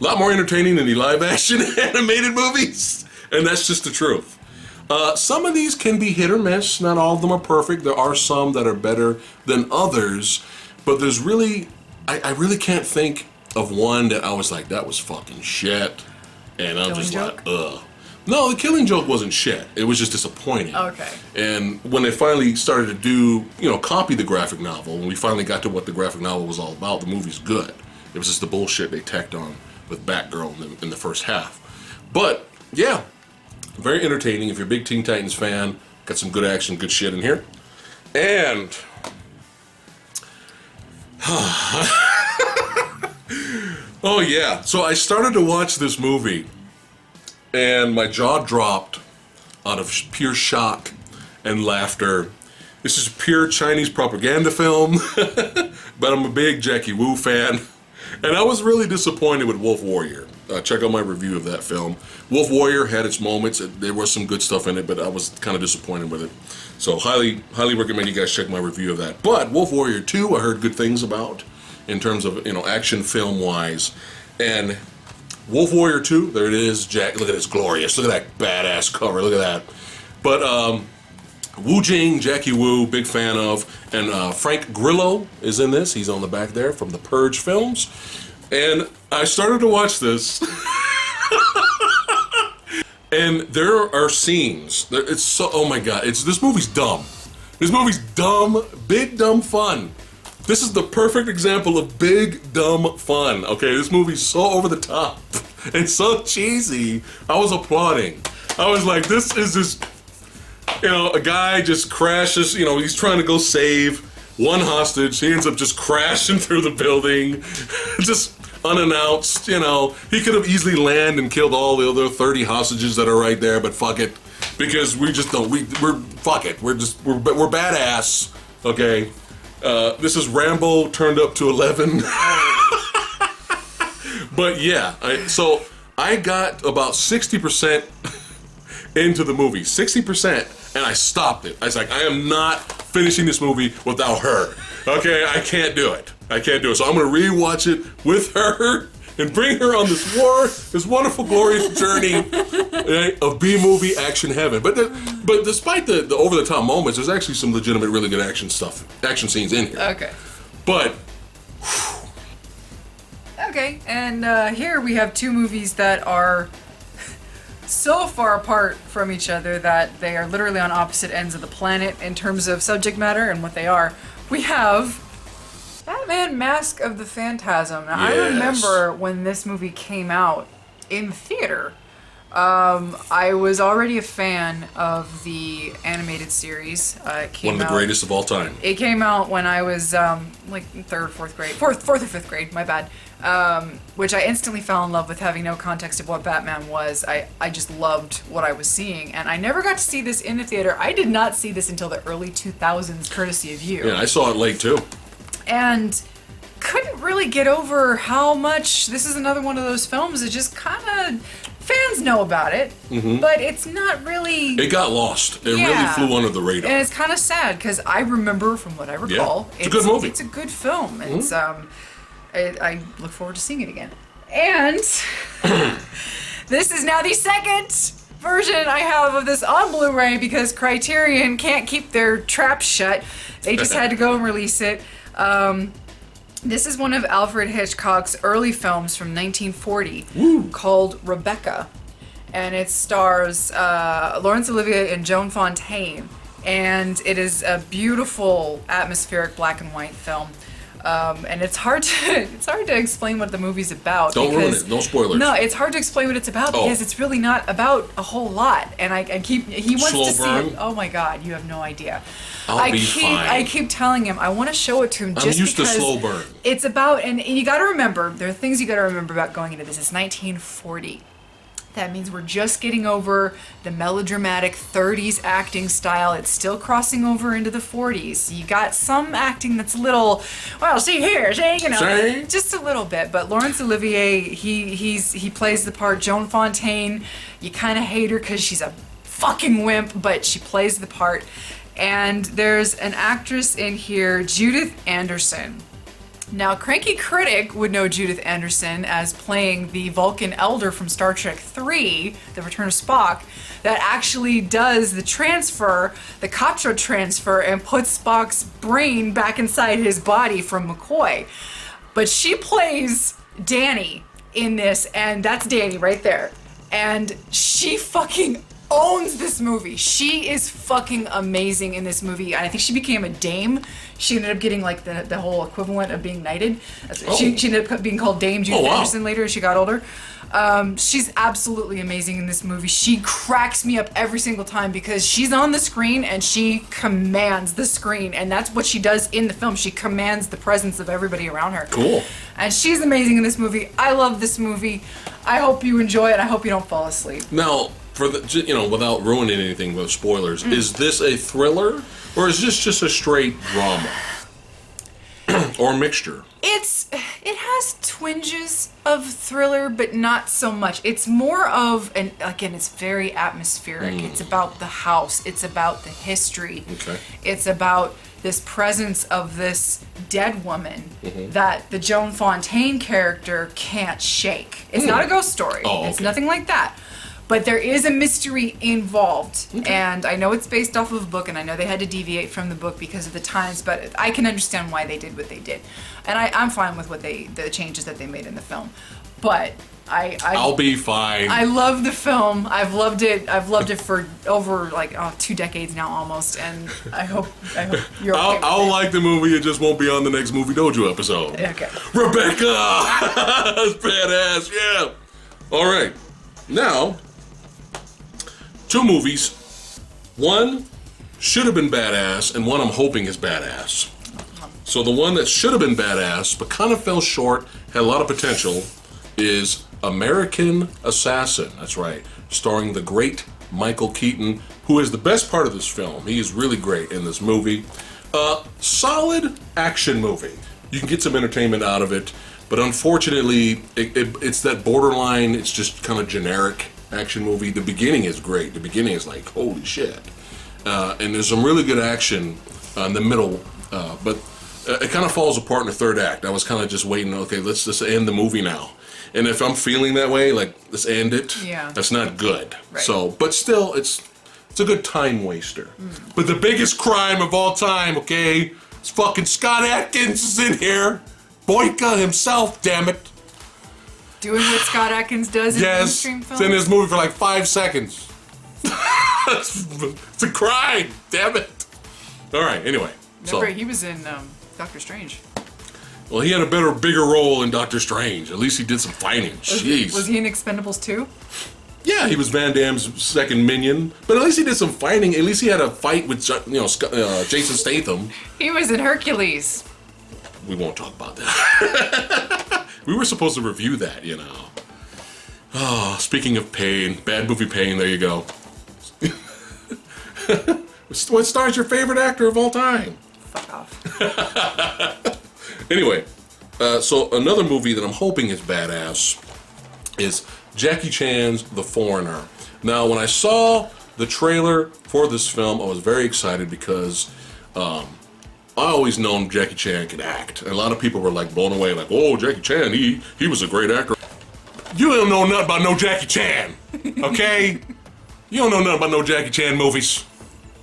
lot more entertaining than the live-action animated movies, and that's just the truth. Some of these can be hit or miss. Not all of them are perfect. There are some that are better than others, but there's really, I really can't think of one that I was like, that was fucking shit, and I'm just like, ugh. No, The Killing Joke wasn't shit. It was just disappointing.
Okay.
And when they finally started to do, copy the graphic novel, when we finally got to what the graphic novel was all about, the movie's good. It was just the bullshit they tacked on with Batgirl in the first half. But, yeah, very entertaining. If you're a big Teen Titans fan, got some good action, good shit in here. And... oh, yeah. So I started to watch this movie, and my jaw dropped out of pure shock and laughter. This is a pure Chinese propaganda film, but I'm a big Jackie Wu fan. And I was really disappointed with Wolf Warrior. Check out my review of that film. Wolf Warrior had its moments. There was some good stuff in it, but I was kind of disappointed with it. So highly recommend you guys check my review of that. But Wolf Warrior 2, I heard good things about in terms of, action film-wise. And Wolf Warrior 2, there it is. Jack, look at this glorious. Look at that badass cover. Look at that. But Wu Jing, Jackie Wu, big fan of. And Frank Grillo is in this. He's on the back there from the Purge films. And I started to watch this. And there are scenes. It's so, oh my God. This movie's dumb. This movie's dumb, big dumb fun. This is the perfect example of big, dumb fun, okay? This movie's so over the top and so cheesy. I was applauding. I was like, this is just, a guy just crashes, he's trying to go save one hostage. He ends up just crashing through the building, just unannounced, He could have easily landed and killed all the other 30 hostages that are right there, but fuck it. Because we just don't, fuck it. We're badass, okay? This is Rambo turned up to 11. But yeah, so I got about 60% into the movie. 60%, and I stopped it. I was like, I am not finishing this movie without her. Okay, I can't do it. So I'm gonna rewatch it with her and bring her on this wonderful, glorious journey of B-movie action heaven. But despite the over-the-top moments, there's actually some legitimate, really good action scenes in here.
Okay.
But,
okay, and here we have two movies that are so far apart from each other that they are literally on opposite ends of the planet in terms of subject matter and what they are. We have Batman Mask of the Phantasm. Now,
Yes.
I remember when this movie came out in theater. I was already a fan of the animated series. It came
one of the greatest of all time.
It came out when I was like fourth or fifth grade, my bad. Which I instantly fell in love with, having no context of what Batman was. I just loved what I was seeing, and I never got to see this in the theater. I did not see this until the early 2000s, courtesy of you.
Yeah, I saw it late too.
And couldn't really get over how much this is another one of those films that just kind of fans know about it, but it's not really.
It got lost. It really flew under the radar.
And it's kind of sad because I remember, from what I recall,
it's a good movie.
It's a good film. It's I look forward to seeing it again. And this is now the second version I have of this on Blu-ray because Criterion can't keep their trap shut. They just had to go and release it. This is one of Alfred Hitchcock's early films from 1940 called Rebecca. And it stars Laurence Olivier and Joan Fontaine. And it is a beautiful, atmospheric black and white film. And it's hard to explain what the movie's about.
Don't ruin it. No spoilers.
No, it's hard to explain what it's about because it's really not about a whole lot. And he wants
Slow
to see
burn?
it. Oh my God, you have no idea.
I'll be fine.
I keep telling him I want to show it to him just
I'm used
because
to slow burn.
it's about, and you got to remember, there are things you got to remember about going into this. It's 1940. That means we're just getting over the melodramatic 30s acting style. It's still crossing over into the 40s. You got some acting that's a little, well, see, just a little bit. But Laurence Olivier, he plays the part. Joan Fontaine, you kind of hate her because she's a fucking wimp, but she plays the part. And there's an actress in here, Judith Anderson. Now, Cranky Critic would know Judith Anderson as playing the Vulcan Elder from Star Trek III, The Return of Spock, that actually does the transfer, the Katra transfer, and puts Spock's brain back inside his body from McCoy. But she plays Danny in this, and that's Danny right there. And she fucking owns this movie. She is fucking amazing in this movie. I think she became a dame. She ended up getting like the whole equivalent of being knighted. She ended up being called Dame Judith Anderson later as she got older. She's absolutely amazing in this movie. She cracks me up every single time because she's on the screen and she commands the screen, and that's what she does in the film. She commands the presence of everybody around her.
Cool.
And she's amazing in this movie. I love this movie. I hope you enjoy it. I hope you don't fall asleep.
Now, without ruining anything with spoilers, is this a thriller or is this just a straight drama or mixture?
It has twinges of thriller, but not so much. It's more of it's very atmospheric. It's about the house. It's about the history.
Okay.
It's about this presence of this dead woman that the Joan Fontaine character can't shake. It's not a ghost story.
Oh, okay.
It's nothing like that. But there is a mystery involved, and I know it's based off of a book, and I know they had to deviate from the book because of the times, but I can understand why they did what they did. And I'm fine with the changes that they made in the film. But I'll
be fine.
I love the film. I've loved it. I've loved it for over 2 decades now almost, and I hope you're okay with
I'll
it.
like the movie. It just won't be on the next Movie Dojo episode.
Okay.
Rebecca, that's badass. Yeah. All right. Now, 2 movies. One should have been badass, and one I'm hoping is badass. So the one that should have been badass, but kind of fell short, had a lot of potential, is American Assassin. That's right. Starring the great Michael Keaton, who is the best part of this film. He is really great in this movie. Solid action movie. You can get some entertainment out of it, but unfortunately, it's that borderline, it's just kind of generic action movie. The beginning is great. The beginning is like, holy shit. And there's some really good action in the middle, but it kind of falls apart in the third act. I was kind of just waiting, okay, let's just end the movie now. And if I'm feeling that way, like, let's end it, that's not good.
Right.
So, but still, it's a good time waster. But the biggest crime of all time, okay, is fucking Scott Adkins is in here. Boyka himself, damn it.
Doing what Scott Adkins does in mainstream films?
It's in this movie for like 5 seconds. It's a crime, damn it. All right, anyway.
Remember, he was in Doctor Strange.
Well, he had a bigger role in Doctor Strange. At least he did some fighting. Jeez.
Was he in Expendables 2?
Yeah, he was Van Damme's second minion. But at least he did some fighting. At least he had a fight with Jason Statham.
He was in Hercules.
We won't talk about that. We were supposed to review that, you know. Oh, speaking of pain, bad movie pain, there you go. What stars your favorite actor of all time?
Fuck off.
Anyway, so another movie that I'm hoping is badass is Jackie Chan's The Foreigner. Now, when I saw the trailer for this film, I was very excited because I always known Jackie Chan could act. And a lot of people were like blown away, like, oh, Jackie Chan, he was a great actor. You don't know nothing about no Jackie Chan, okay? You don't know nothing about no Jackie Chan movies,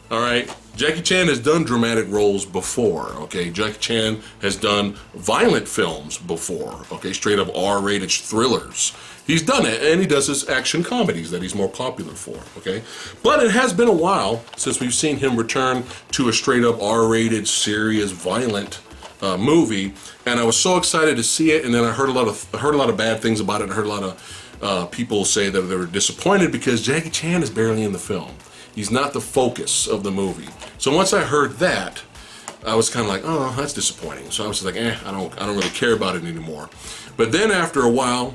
all right? Jackie Chan has done dramatic roles before, okay? Jackie Chan has done violent films before, okay? Straight up R-rated thrillers. He's done it, and he does his action comedies that he's more popular for, okay? But it has been a while since we've seen him return to a straight up R-rated, serious, violent movie, and I was so excited to see it, and then I heard a lot of bad things about it. I heard a lot of people say that they were disappointed because Jackie Chan is barely in the film. He's not the focus of the movie. So once I heard that, I was kind of like, oh, that's disappointing. So I was just like, I don't really care about it anymore. But then after a while,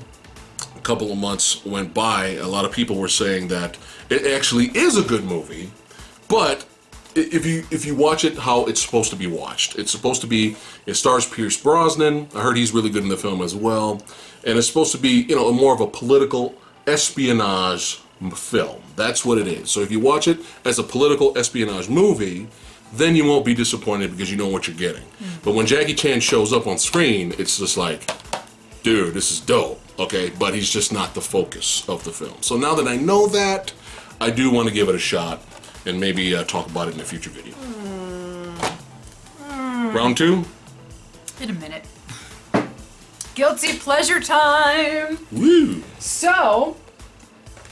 a couple of months went by, a lot of people were saying that it actually is a good movie, but if you watch it how it's supposed to be watched, it's supposed to be, it stars Pierce Brosnan. I heard he's really good in the film as well, and it's supposed to be, more of a political espionage film. That's what it is. So if you watch it as a political espionage movie, then you won't be disappointed because you know what you're getting. But when Jackie Chan shows up on screen, it's just like, dude, this is dope, okay? But he's just not the focus of the film. So now that I know that, I do want to give it a shot and maybe talk about it in a future video. Round 2?
In a minute. Guilty pleasure time!
Woo!
So,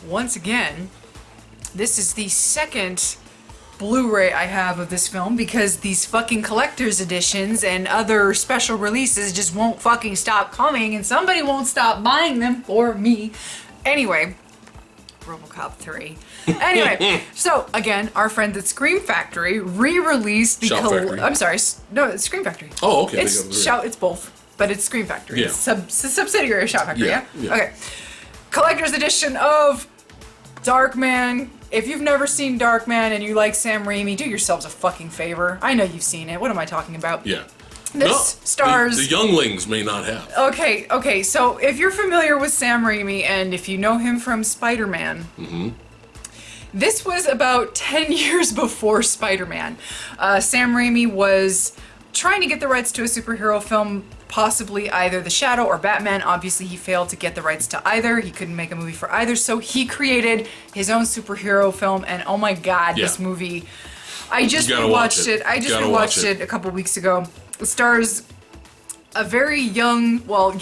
once again, this is the second Blu-ray I have of this film because these fucking collector's editions and other special releases just won't fucking stop coming and somebody won't stop buying them for me. Anyway, RoboCop 3. Anyway, so again, our friends at Scream Factory re-released the I'm sorry, no, it's Scream Factory.
Oh, okay.
It's both, but it's Scream Factory.
Yeah.
It's a subsidiary of Shout Factory, yeah?
Yeah.
Okay. Collector's edition of Darkman. If you've never seen Darkman and you like Sam Raimi, do yourselves a fucking favor. I know you've seen it. What am I talking about?
Yeah.
This stars...
The younglings may not have.
Okay, so if you're familiar with Sam Raimi and if you know him from Spider-Man, this was about 10 years before Spider-Man. Sam Raimi was trying to get the rights to a superhero film possibly either The Shadow or Batman. Obviously, he failed to get the rights to either. He couldn't make a movie for either, so he created his own superhero film, and oh my god, this movie... I just rewatched it. I just rewatched it a couple weeks ago. It stars a very young, well,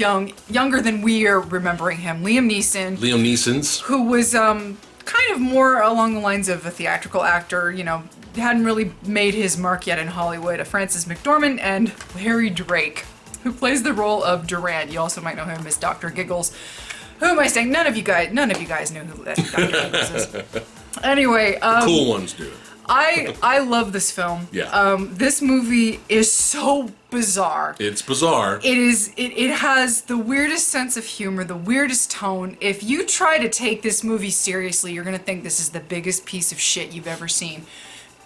younger than we are remembering him, Liam Neeson.
Liam Neeson's.
Who was kind of more along the lines of a theatrical actor, you know, hadn't really made his mark yet in Hollywood. Frances McDormand and Larry Drake, who plays the role of Durant. You also might know him as Dr. Giggles. Who am I saying? None of you guys knew who that Dr. Giggles is. Anyway,
the cool ones do.
I love this film.
Yeah.
This movie is so bizarre.
It's bizarre.
It has the weirdest sense of humor, the weirdest tone. If you try to take this movie seriously, you're gonna think this is the biggest piece of shit you've ever seen.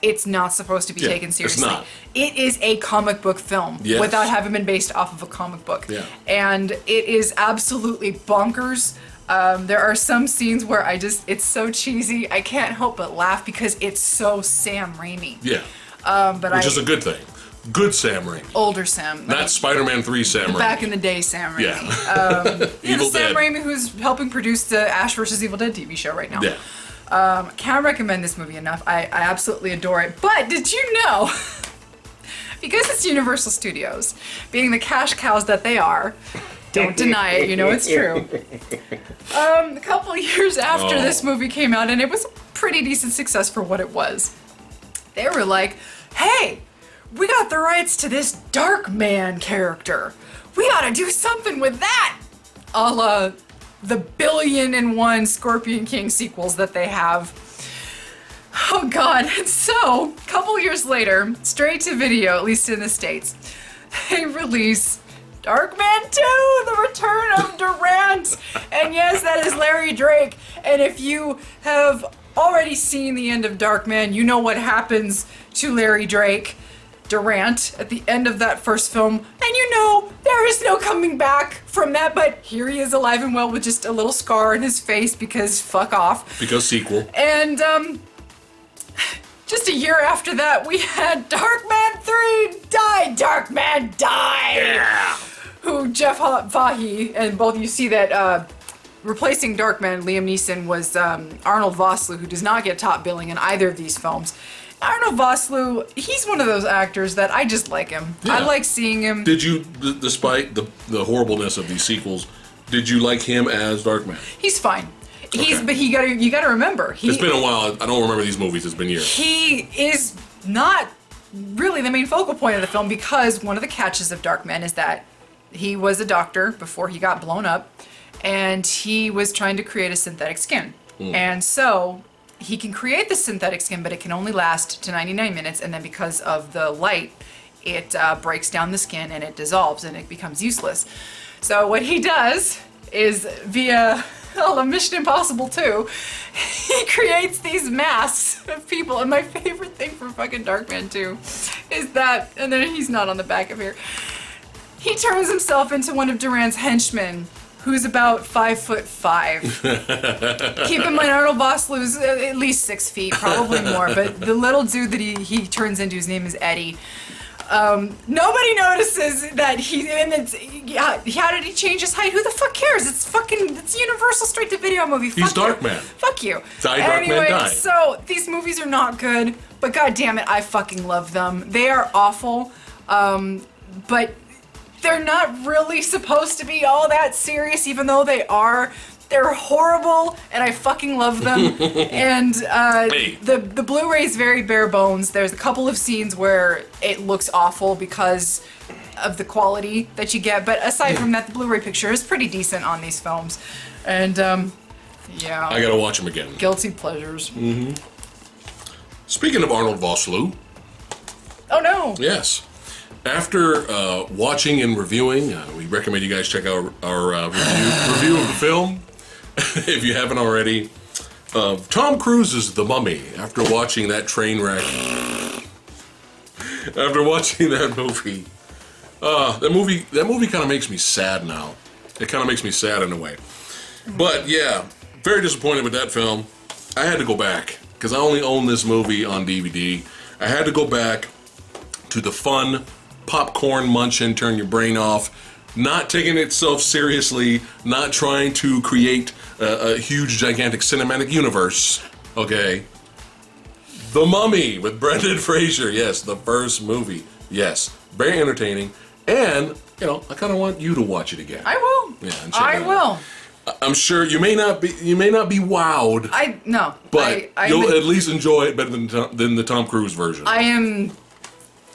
It's not supposed to be taken seriously.
It's not.
It is a comic book film without having been based off of a comic book.
Yeah.
And it is absolutely bonkers. There are some scenes where it's so cheesy, I can't help but laugh because it's so Sam Raimi.
Yeah.
Which
is a good thing. Good Sam Raimi.
Older Sam.
Not Spider-Man 3 Sam Raimi.
Back in the day Sam Raimi.
Yeah.
Evil Sam Raimi, who's helping produce the Ash vs. Evil Dead TV show right now.
Yeah.
Can't recommend this movie enough. I absolutely adore it. But did you know, because it's Universal Studios, being the cash cows that they are, don't deny it, you know it's true. A couple years after this movie came out, and it was a pretty decent success for what it was, they were like, hey, we got the rights to this Darkman character. We gotta do something with that. A la the 1,000,000,001 Scorpion King sequels that they have. Oh god, and so, a couple years later, straight to video, at least in the States, they release Darkman 2, The Return of Durant. And yes, that is Larry Drake. And if you have already seen the end of Darkman, you know what happens to Larry Drake, Durant, at the end of that first film. And you know, there is no coming back from that, but here he is alive and well with just a little scar on his face because fuck off.
Because sequel.
And, just a year after that, we had Darkman 3 Die! Darkman Die!
Yeah!
Who Jeff Fahey, and both you see that replacing Darkman, Liam Neeson, was Arnold Vosloo, who does not get top billing in either of these films. Arnold Vosloo, he's one of those actors that I just like him. Yeah. I like seeing him.
Did you, despite the horribleness of these sequels, did you like him as Darkman?
He's fine. But you gotta remember.
It's been a while. I don't remember these movies. It's been years.
He is not really the main focal point of the film because one of the catches of Darkman is that he was a doctor before he got blown up, and he was trying to create a synthetic skin. And so he can create the synthetic skin, but it can only last to 99 minutes, and then because of the light, it breaks down the skin and it dissolves and it becomes useless. So what he does is via Mission Impossible 2, he creates these masks of people, and my favorite thing from fucking Darkman 2 is that, and then he's not on the back of here, he turns himself into one of Durant's henchmen, who's about 5'5". Keep in mind, Arnold Vosloo's at least 6 feet, probably more, but the little dude that he turns into, his name is Eddie. Nobody notices that how did he change his height? Who the fuck cares? It's Universal straight-to-video movie.
He's Darkman.
Fuck you.
Anyway, die.
So these movies are not good, but god damn it, I fucking love them. They are awful, but they're not really supposed to be all that serious, even though they are. They're horrible, and I fucking love them. And the Blu-ray is very bare bones. There's a couple of scenes where it looks awful because of the quality that you get. But aside from that, the Blu-ray picture is pretty decent on these films. And, yeah.
I gotta watch them again.
Guilty pleasures.
Mm-hmm. Speaking of Arnold Vosloo.
Oh, no.
Yes. After watching and reviewing, we recommend you guys check out our review of the film. If you haven't already, Tom Cruise's The Mummy. After watching that train wreck, after watching that movie kind of makes me sad now. It kind of makes me sad in a way. But yeah, very disappointed with that film. I had to go back because I only own this movie on DVD. I had to go back to the fun, popcorn munching, turn your brain off not taking itself seriously, not trying to create a huge, gigantic cinematic universe. Okay. The Mummy with Brendan Fraser. Yes, the first movie. Yes, very entertaining. And, you know, I kind of want you to watch it again.
I will.
Yeah, and check
I
it out.
will.
I'm sure you may not be wowed.
No.
But you'll at least enjoy it better than the Tom Cruise version.
I am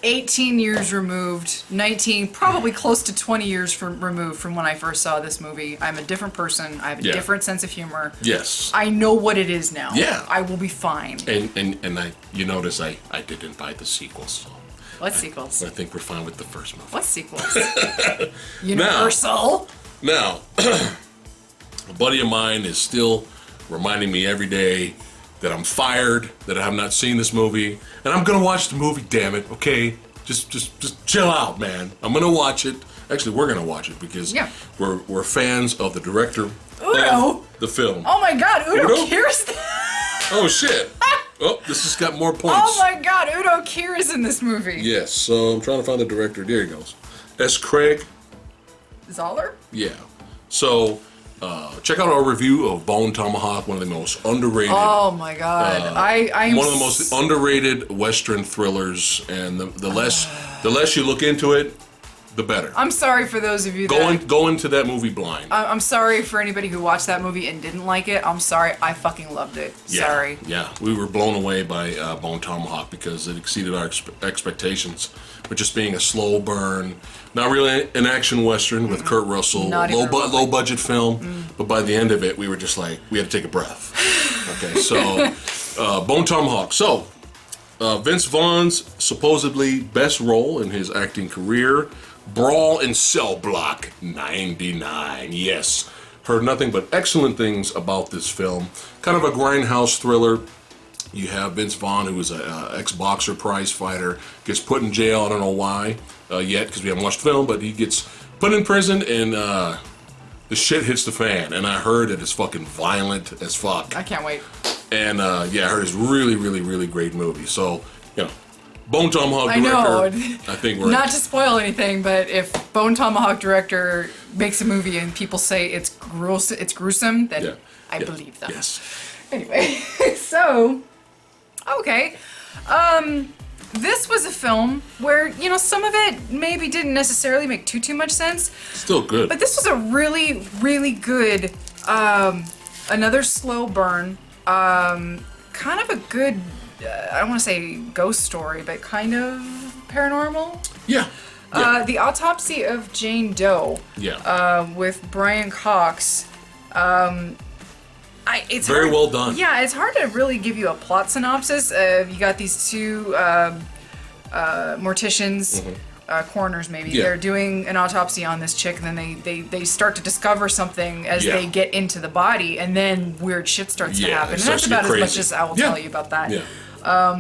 18 years removed, 19, probably close to 20 years removed from when I first saw this movie. I'm a different person. I have a different sense of humor.
Yes.
I know what it is now.
Yeah.
I will be fine.
And you notice I didn't buy the sequels. So
What sequels?
I think we're fine with the first movie.
What sequels? Universal?
Now, a buddy of mine is still reminding me every day that I'm fired, that I have not seen this movie, and I'm gonna watch the movie. Damn it, okay? Just chill out, man. I'm gonna watch it. Actually, we're gonna watch it because we're fans of the director
Udo?
of the film.
Oh my God, Udo
Udo?
Kier's.
Oh shit! Oh, this has got more points.
Oh my God, Udo Kier is in this movie.
Yes. So I'm trying to find the director. There he goes. S. Craig.
Zoller?
Yeah. So, check out our review of Bone Tomahawk, one of the most underrated.
Oh my God, I'm
one of the most underrated Western thrillers, and the less you look into it, the better.
I'm sorry for those of you
Go into that movie blind.
I'm sorry for anybody who watched that movie and didn't like it. I'm sorry. I fucking loved it.
Yeah,
Sorry.
Yeah, we were blown away by Bone Tomahawk because it exceeded our expectations. But just being a slow burn, not really an action western with Kurt Russell, low budget film. But by the end of it, we were just like, we had to take a breath. Okay, so Bone Tomahawk. So Vince Vaughn's supposedly best role in his acting career. Brawl in Cell Block 99. Yes. Heard nothing but excellent things about this film. Kind of a grindhouse thriller. You have Vince Vaughn, who is an ex-boxer prize fighter, gets put in jail. I don't know why yet, because we haven't watched the film, but he gets put in prison, and the shit hits the fan. And I heard it is fucking violent as fuck.
I can't wait.
And I heard it's really, really, really great movie. So, you know, Bone Tomahawk director.
I know.
I think we're
not to spoil anything, but if Bone Tomahawk director makes a movie and people say it's gruesome, then I believe them.
Yes.
Anyway, so okay, this was a film where some of it maybe didn't necessarily make too much sense.
Still good.
But this was a really, really good, another slow burn, kind of a good. I don't want to say ghost story, but kind of paranormal.
Yeah.
The Autopsy of Jane Doe.
Yeah.
With Brian Cox. It's
very
hard,
well done.
Yeah, it's hard to really give you a plot synopsis. You got these two morticians, coroners maybe.
Yeah.
They're doing an autopsy on this chick, and then they start to discover something as they get into the body, and then weird shit starts to happen. And that's about as much as I will tell you about that.
Yeah.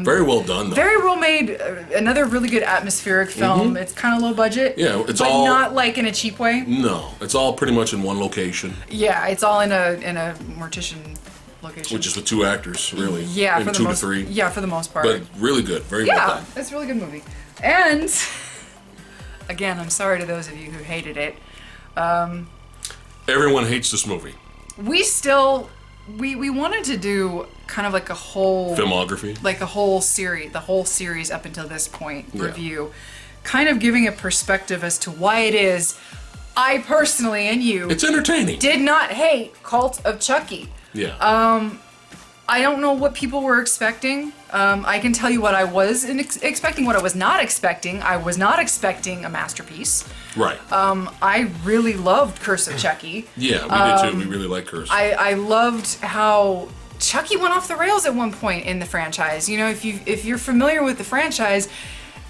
Very well done, though.
Very well made. Another really good atmospheric film. It's kind of low budget.
Yeah, it's
but
all
not like in a cheap way.
No, it's all pretty much in one location.
Yeah, it's all in a mortician location.
Which is with two actors, really.
Yeah,
maybe
for the
two
most,
to three.
Yeah, for the most part.
But really good. Very well done.
Yeah, it's a really good movie. And again, I'm sorry to those of you who hated it.
Everyone hates this movie.
We wanted to do kind of like a whole
filmography,
like the whole series up until this point review, kind of giving a perspective as to why it is I personally and you
it's entertaining
did not hate Cult of Chucky.
Yeah.
I don't know what people were expecting. I can tell you what I was expecting, what I was not expecting. I was not expecting a masterpiece.
Right.
I really loved Curse of Chucky.
Yeah, we did too. We really like Curse.
I loved how Chucky went off the rails at one point in the franchise. If you're familiar with the franchise,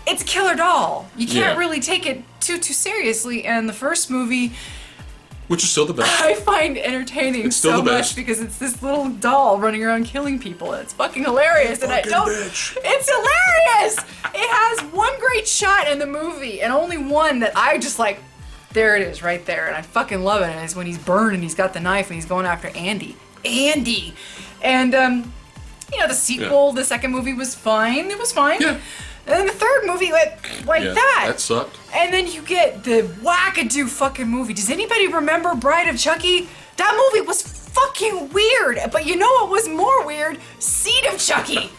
it's Killer Doll. You can't really take it too seriously. And the first movie,
which is still the best,
I find entertaining so much because it's this little doll running around killing people, and it's fucking hilarious. And
bitch.
It's hilarious. It has one great shot in the movie, and only one that I just like. There it is, right there, and I fucking love it. And it's when he's burned and he's got the knife and he's going after Andy. And the sequel, the second movie was fine. It was fine.
Yeah.
And then the third movie went like that.
That sucked.
And then you get the wackadoo fucking movie. Does anybody remember Bride of Chucky? That movie was fucking weird. But you know what was more weird? Seed of Chucky.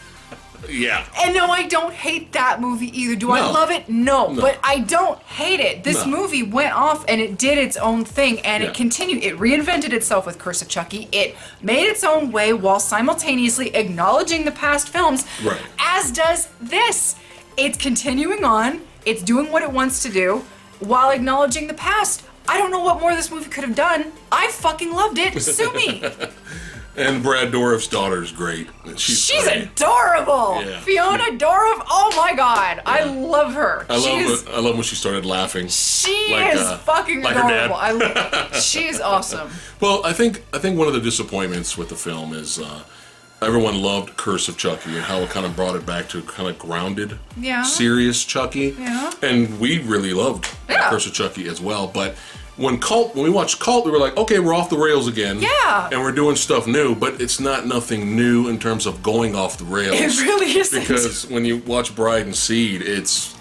Yeah.
And no, I don't hate that movie either. Do I love it? No. But I don't hate it. This movie went off and it did its own thing and it continued. It reinvented itself with Curse of Chucky. It made its own way while simultaneously acknowledging the past films.
Right.
As does this. It's continuing on. It's doing what it wants to do while acknowledging the past. I don't know what more this movie could have done. I fucking loved it. Sue me.
And Brad Dourif's daughter's great. She's great.
Adorable. Yeah. Fiona Dourif. Oh my god, I love her.
I love when she started laughing.
She is fucking adorable.
Her dad.
She is awesome.
Well, I think one of the disappointments with the film is everyone loved Curse of Chucky and how it kind of brought it back to kind of grounded, serious Chucky. Yeah. And we really loved Curse of Chucky as well, but. When we watched Cult, we were like, okay, we're off the rails again.
Yeah.
And we're doing stuff new, but it's nothing new in terms of going off the rails.
It really isn't.
Because when you watch Bride and Seed, it's,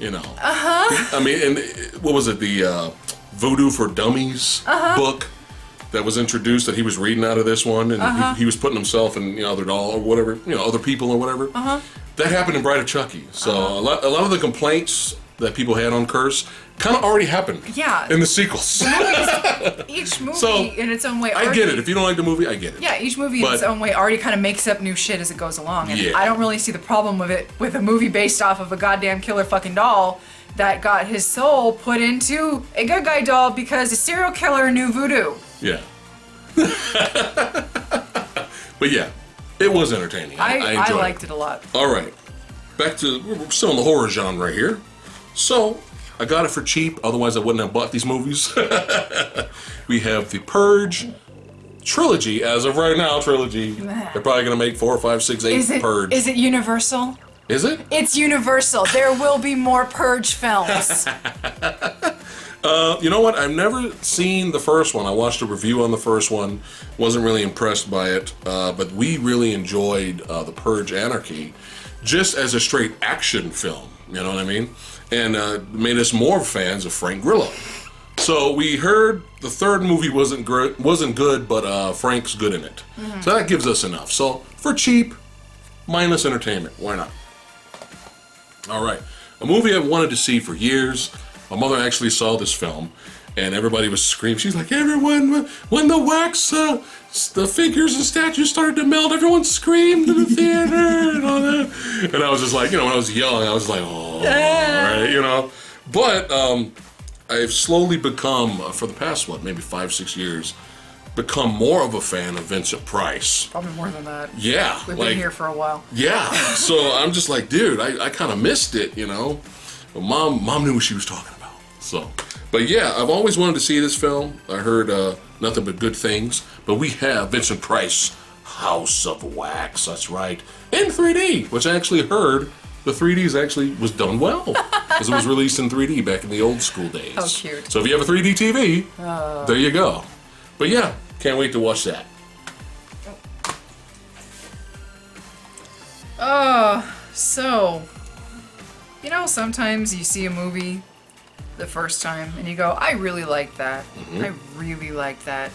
I mean, and what was it, the Voodoo for Dummies book that was introduced that he was reading out of this one, and he was putting himself in, other doll or whatever, other people or whatever. That happened in Bride of Chucky. So a lot of the complaints that people had on Curse kind of already happened in the sequels.
Each movie in its own way
I get it. If you don't like the movie, I get it.
Yeah, each movie in its own way already kind of makes up new shit as it goes along. And I don't really see the problem with a movie based off of a goddamn killer fucking doll that got his soul put into a good guy doll because a serial killer knew voodoo.
Yeah. But yeah, it was entertaining. I enjoyed it.
I liked it a lot.
All right. Back to, we're still in the horror genre here. So, I got it for cheap, otherwise I wouldn't have bought these movies. We have the Purge Trilogy, as of right now, Trilogy. They're probably going to make 4, 5, 6, 8 Purge.
Is it Universal?
Is it?
It's Universal. There will be more Purge films.
You know what? I've never seen the first one. I watched a review on the first one. Wasn't really impressed by it. But we really enjoyed The Purge Anarchy just as a straight action film. You know what I mean? And made us more fans of Frank Grillo. So we heard the third movie wasn't good, but Frank's good in it. So that gives us enough. So for cheap, mindless entertainment, why not? All right, a movie I've wanted to see for years. My mother actually saw this film, and everybody was screaming. She's like, everyone, when the wax, the figures and statues started to melt, everyone screamed in the theater and all that. And I was just like, when I was young, I was like, oh, right, But I've slowly become, for the past, maybe 5, 6 years, become more of a fan of Vincent Price.
Probably more than that.
Yeah.
We've been here for a while.
Yeah. So I'm just like, dude, I kind of missed it, But mom knew what she was talking about. So, but yeah, I've always wanted to see this film. I heard nothing but good things. But we have Vincent Price, House of Wax, that's right, in 3D, which I actually heard the 3Ds actually was done well. Because it was released in 3D back in the old school days.
How cute.
So if you have a 3D TV, there you go. But yeah, can't wait to watch that.
So, sometimes you see a movie the first time and you go, I really like that. I really like that.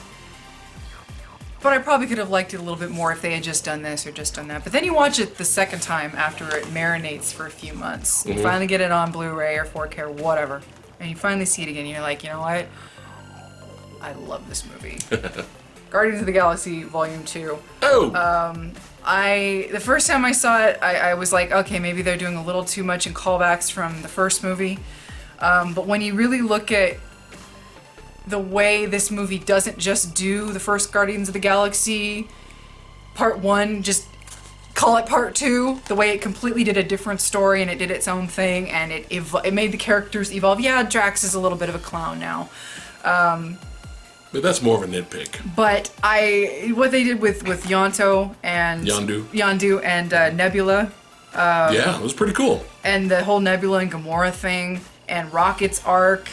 But I probably could have liked it a little bit more if they had just done this or just done that. But then you watch it the second time after it marinates for a few months. You finally get it on Blu-ray or 4K or whatever. And you finally see it again and you're like, you know what? I love this movie. Guardians of the Galaxy Volume 2.
Oh!
The first time I saw it, I was like, okay, maybe they're doing a little too much in callbacks from the first movie. But when you really look at the way this movie doesn't just do the first Guardians of the Galaxy Part 1, just call it Part 2, the way it completely did a different story and it did its own thing and it made the characters evolve. Yeah, Drax is a little bit of a clown now.
But that's more of a nitpick.
But what they did with Yondu and Nebula.
Yeah, it was pretty cool.
And the whole Nebula and Gamora thing, and Rocket's arc,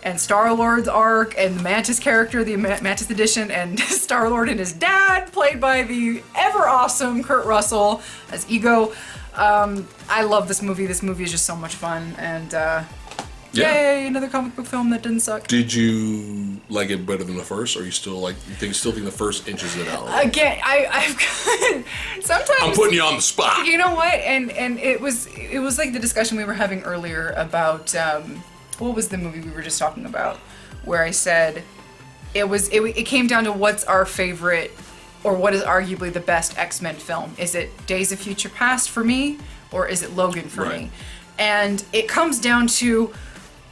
and Star-Lord's arc, and the Mantis character, the Mantis edition, and Star-Lord and his dad, played by the ever awesome Kurt Russell as Ego. I love this movie. This movie is just so much fun, and yay, another comic book film that didn't suck.
Did you like it better than the first, or you still still think the first inches it out?
Again, I've sometimes
I'm putting you on the spot.
You know what? And it was like the discussion we were having earlier about what was the movie we were just talking about, where I said it came down to what's our favorite, or what is arguably the best X-Men film. Is it Days of Future Past for me, or is it Logan for me? And it comes down to,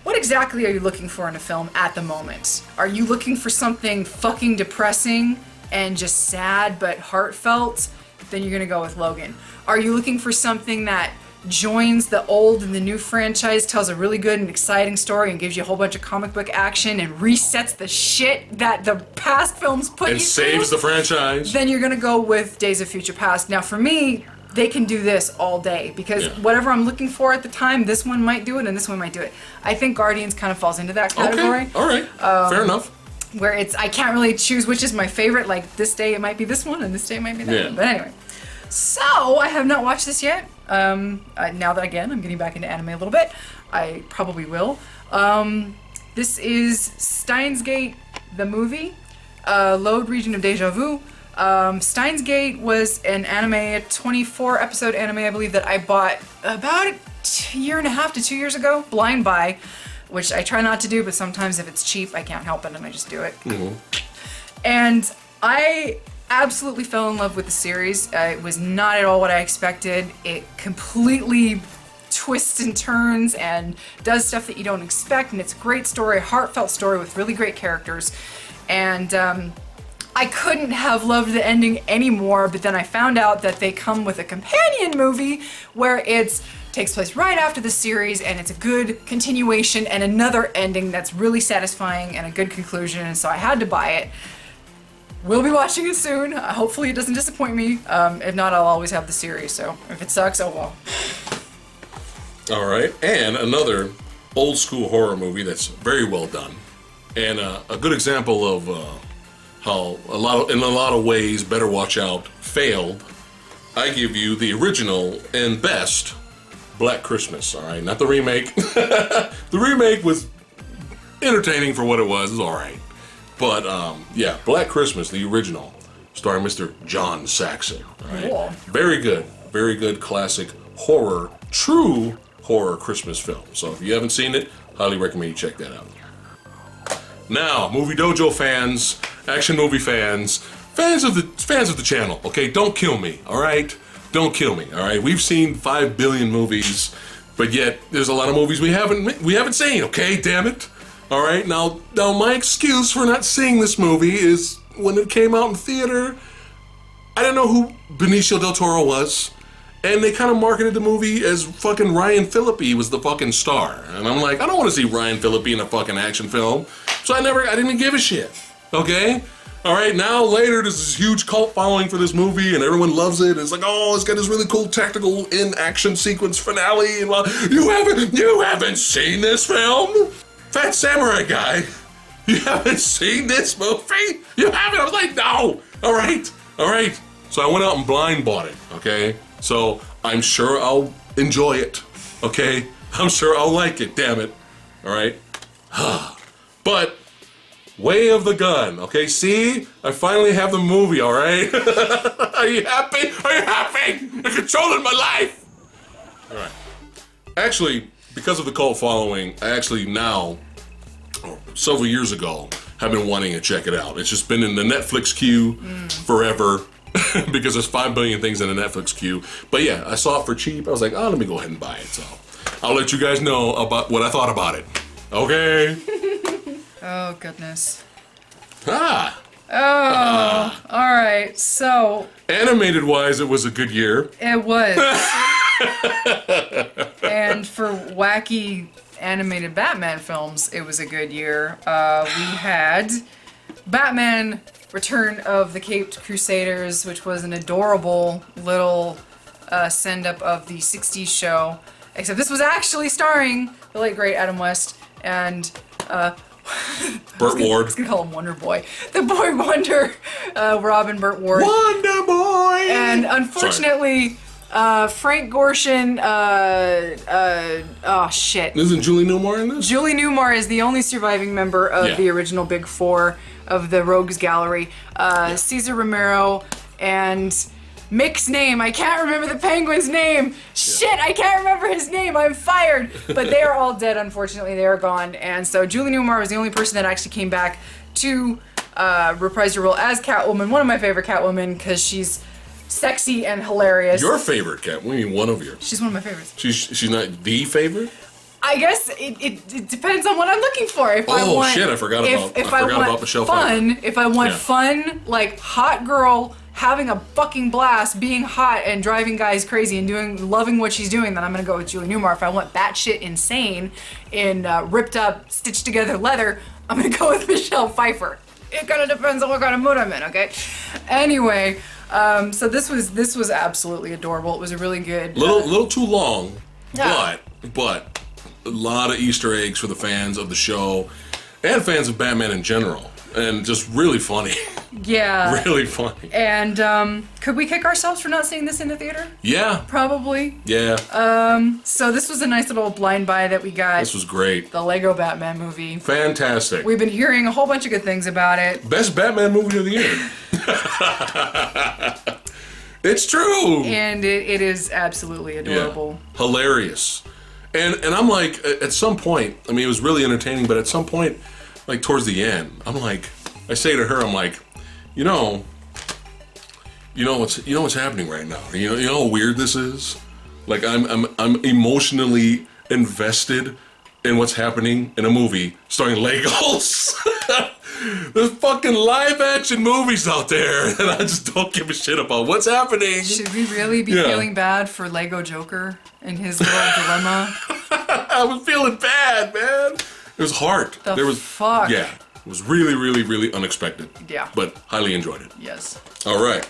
what exactly are you looking for in a film at the moment? Are you looking for something fucking depressing and just sad but heartfelt? Then you're gonna go with Logan. Are you looking for something that joins the old and the new franchise, tells a really good and exciting story, and gives you a whole bunch of comic book action and resets the shit that the past films put you through?
And saves the franchise?
Then you're gonna go with Days of Future Past. Now for me, they can do this all day, because whatever I'm looking for at the time, this one might do it and this one might do it. I think Guardians kind of falls into that category.
Okay, all right, fair enough.
Where I can't really choose which is my favorite. Like, this day it might be this one and this day it might be that one. But anyway, so I have not watched this yet. Now that, again, I'm getting back into anime a little bit, I probably will. This is Steins Gate, the movie, Load Region of Deja Vu. Steins Gate was an anime, a 24 episode anime, I believe, that I bought about a year and a half to 2 years ago, blind buy, which I try not to do, but sometimes if it's cheap, I can't help it and I just do it.
Mm-hmm.
And I absolutely fell in love with the series. It was not at all what I expected. It completely twists and turns and does stuff that you don't expect, and it's a great story, a heartfelt story with really great characters. And I couldn't have loved the ending anymore, but then I found out that they come with a companion movie where it takes place right after the series, and it's a good continuation and another ending that's really satisfying and a good conclusion, and so I had to buy it. We'll be watching it soon. Hopefully it doesn't disappoint me. If not, I'll always have the series, so if it sucks, oh well.
All right, and another old school horror movie that's very well done, and a good example of how in a lot of ways Better Watch Out failed. I give you the original and best Black Christmas. All right, not the remake. The remake was entertaining for what it was. It was all right, but yeah, Black Christmas, the original, starring Mr. John Saxon. All right,
cool.
Very good classic horror, true horror Christmas film. So if you haven't seen it, highly recommend you check that out. Now, Movie Dojo fans, action movie fans of the channel, okay, don't kill me, all right? Don't kill me, all right? We've seen 5 billion movies, but yet there's a lot of movies we haven't seen, okay? Damn it. All right? Now my excuse for not seeing this movie is when it came out in theater, I didn't know who Benicio del Toro was. And they kind of marketed the movie as fucking Ryan Phillippe was the fucking star. And I'm like, I don't want to see Ryan Phillippe in a fucking action film. So I didn't give a shit. Okay? Alright, now later there's this huge cult following for this movie and everyone loves it. It's like, oh, it's got this really cool tactical in-action sequence finale. And well, you haven't seen this film? Fat Samurai Guy, you haven't seen this movie? You haven't? I was like, no. Alright. So I went out and blind bought it, okay? So I'm sure I'll enjoy it, okay? I'm sure I'll like it, damn it. All right? But Way of the Gun, okay? See? I finally have the movie, all right? Are you happy? Are you happy? You're controlling my life! All right. Actually, because of the cult following, I actually now, several years ago, have been wanting to check it out. It's just been in the Netflix queue forever. Because there's 5 billion things in the Netflix queue. But yeah, I saw it for cheap. I was like, oh, let me go ahead and buy it. So I'll let you guys know about what I thought about it. Okay?
Oh, goodness.
Ah.
All right. So,
animated wise, it was a good year.
It was. And for wacky animated Batman films, it was a good year. We had Batman Return of the Caped Crusaders, which was an adorable little send-up of the 60s show. Except this was actually starring the late, great Adam West and
Burt Ward.
I was gonna call him Wonder Boy. The Boy Wonder, Robin Burt Ward.
Wonder Boy!
And unfortunately, Frank Gorshin, oh shit.
Isn't Julie Newmar in this?
Julie Newmar is the only surviving member of the original Big Four of the Rogues Gallery. Cesar Romero and Mick's name. I can't remember the penguin's name. Shit, I can't remember his name. I'm fired. But they are all dead, unfortunately. They are gone. And so Julie Newmar was the only person that actually came back to reprise her role as Catwoman. One of my favorite Catwoman because she's sexy and hilarious.
Your favorite Cat? What do you mean one of yours?
She's one of my favorites.
She's not the favorite?
I guess it depends on what I'm looking for. If I want,
shit! I forgot about Michelle
fun.
Pfeiffer.
If I want fun, like hot girl having a fucking blast, being hot and driving guys crazy and loving what she's doing, then I'm gonna go with Julie Newmar. If I want batshit insane in ripped up, stitched together leather, I'm gonna go with Michelle Pfeiffer. It kind of depends on what kind of mood I'm in. Okay. Anyway. So this was absolutely adorable. It was a really good.
Little too long, but a lot of Easter eggs for the fans of the show and fans of Batman in general, and just really funny.
Yeah.
Really funny.
And could we kick ourselves for not seeing this in the theater?
Yeah.
Probably.
Yeah.
So this was a nice little blind buy that we got.
This was great.
The Lego Batman movie.
Fantastic.
We've been hearing a whole bunch of good things about it.
Best Batman movie of the year. It's true.
And it is absolutely adorable.
Yeah. Hilarious. And I'm like, at some point, I mean, it was really entertaining, but at some point, like towards the end, I'm like, I say to her, I'm like, you know what's happening right now. You know how weird this is. Like I'm emotionally invested in what's happening in a movie starring Legos. There's fucking live action movies out there and I just don't give a shit about what's happening.
Should we really be feeling bad for Lego Joker and his little dilemma?
I was feeling bad, man. It was hard.
Fuck?
Yeah. It was really, really, really unexpected.
Yeah.
But highly enjoyed it.
Yes.
All right.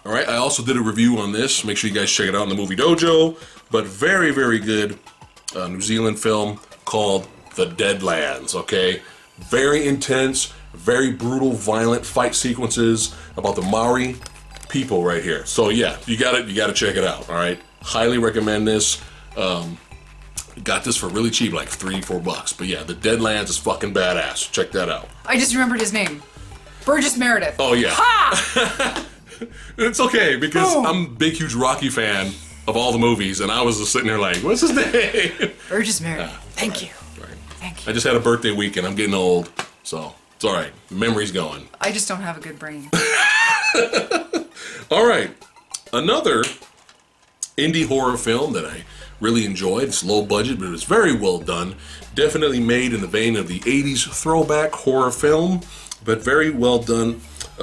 I also did a review on this. Make sure you guys check it out in the Movie Dojo. But very, very good New Zealand film called The Deadlands, okay? Very intense, very brutal, violent fight sequences about the Maori people right here. So yeah, you gotta check it out, all right? Highly recommend this. Got this for really cheap, like $3-4. But yeah, The Deadlands is fucking badass. Check that out.
I just remembered his name. Burgess Meredith.
Oh yeah.
Ha!
It's okay, because
Boom.
I'm a big, huge Rocky fan of all the movies, and I was just sitting there like, what's his name?
Burgess Meredith. Thank you.
Right.
Thank you.
I just had a birthday weekend. I'm getting old, so it's all right. Memory's going.
I just don't have a good brain.
All right. Another indie horror film that I really enjoyed. It's low budget, but it was very well done. Definitely made in the vein of the 80s throwback horror film, but very well done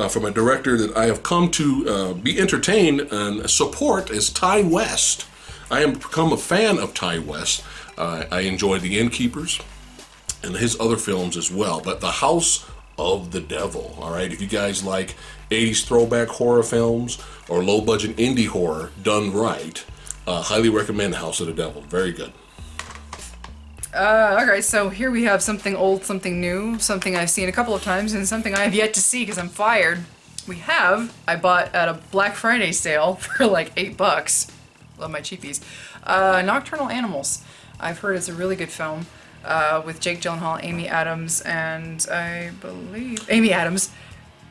from a director that I have come to be entertained and support is Ty West. I am become a fan of Ty West. I enjoy The Innkeepers and his other films as well, but The House of the Devil, all right? If you guys like 80s throwback horror films or low-budget indie horror done right, highly recommend The House of the Devil. Very good.
Okay, so here we have something old, something new, something I've seen a couple of times, and something I have yet to see because I'm fired. I bought at a Black Friday sale for like $8. Love my cheapies. Nocturnal Animals. I've heard it's a really good film with Jake Gyllenhaal, Amy Adams, and I believe... Amy Adams.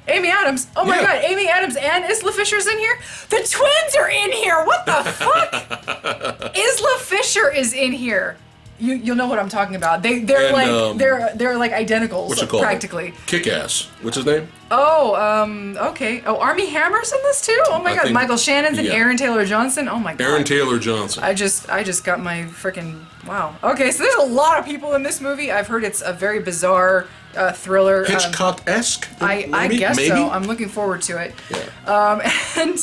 Oh my god, Amy Adams and Isla Fisher's in here? The twins are in here! What the fuck? Isla Fisher is in here. You'll know what I'm talking about. They're like identicals,
what's it called?
practically.
Kick-Ass. What's his name?
Okay. Oh, Armie Hammer's in this too? Oh my god. Michael Shannon's and Aaron Taylor Johnson. Oh my god.
Aaron Taylor Johnson.
I just got my freaking wow. Okay, so there's a lot of people in this movie. I've heard it's a very bizarre thriller.
Hitchcock-esque?
I guess
maybe?
so. I'm looking forward to it.
Yeah.
And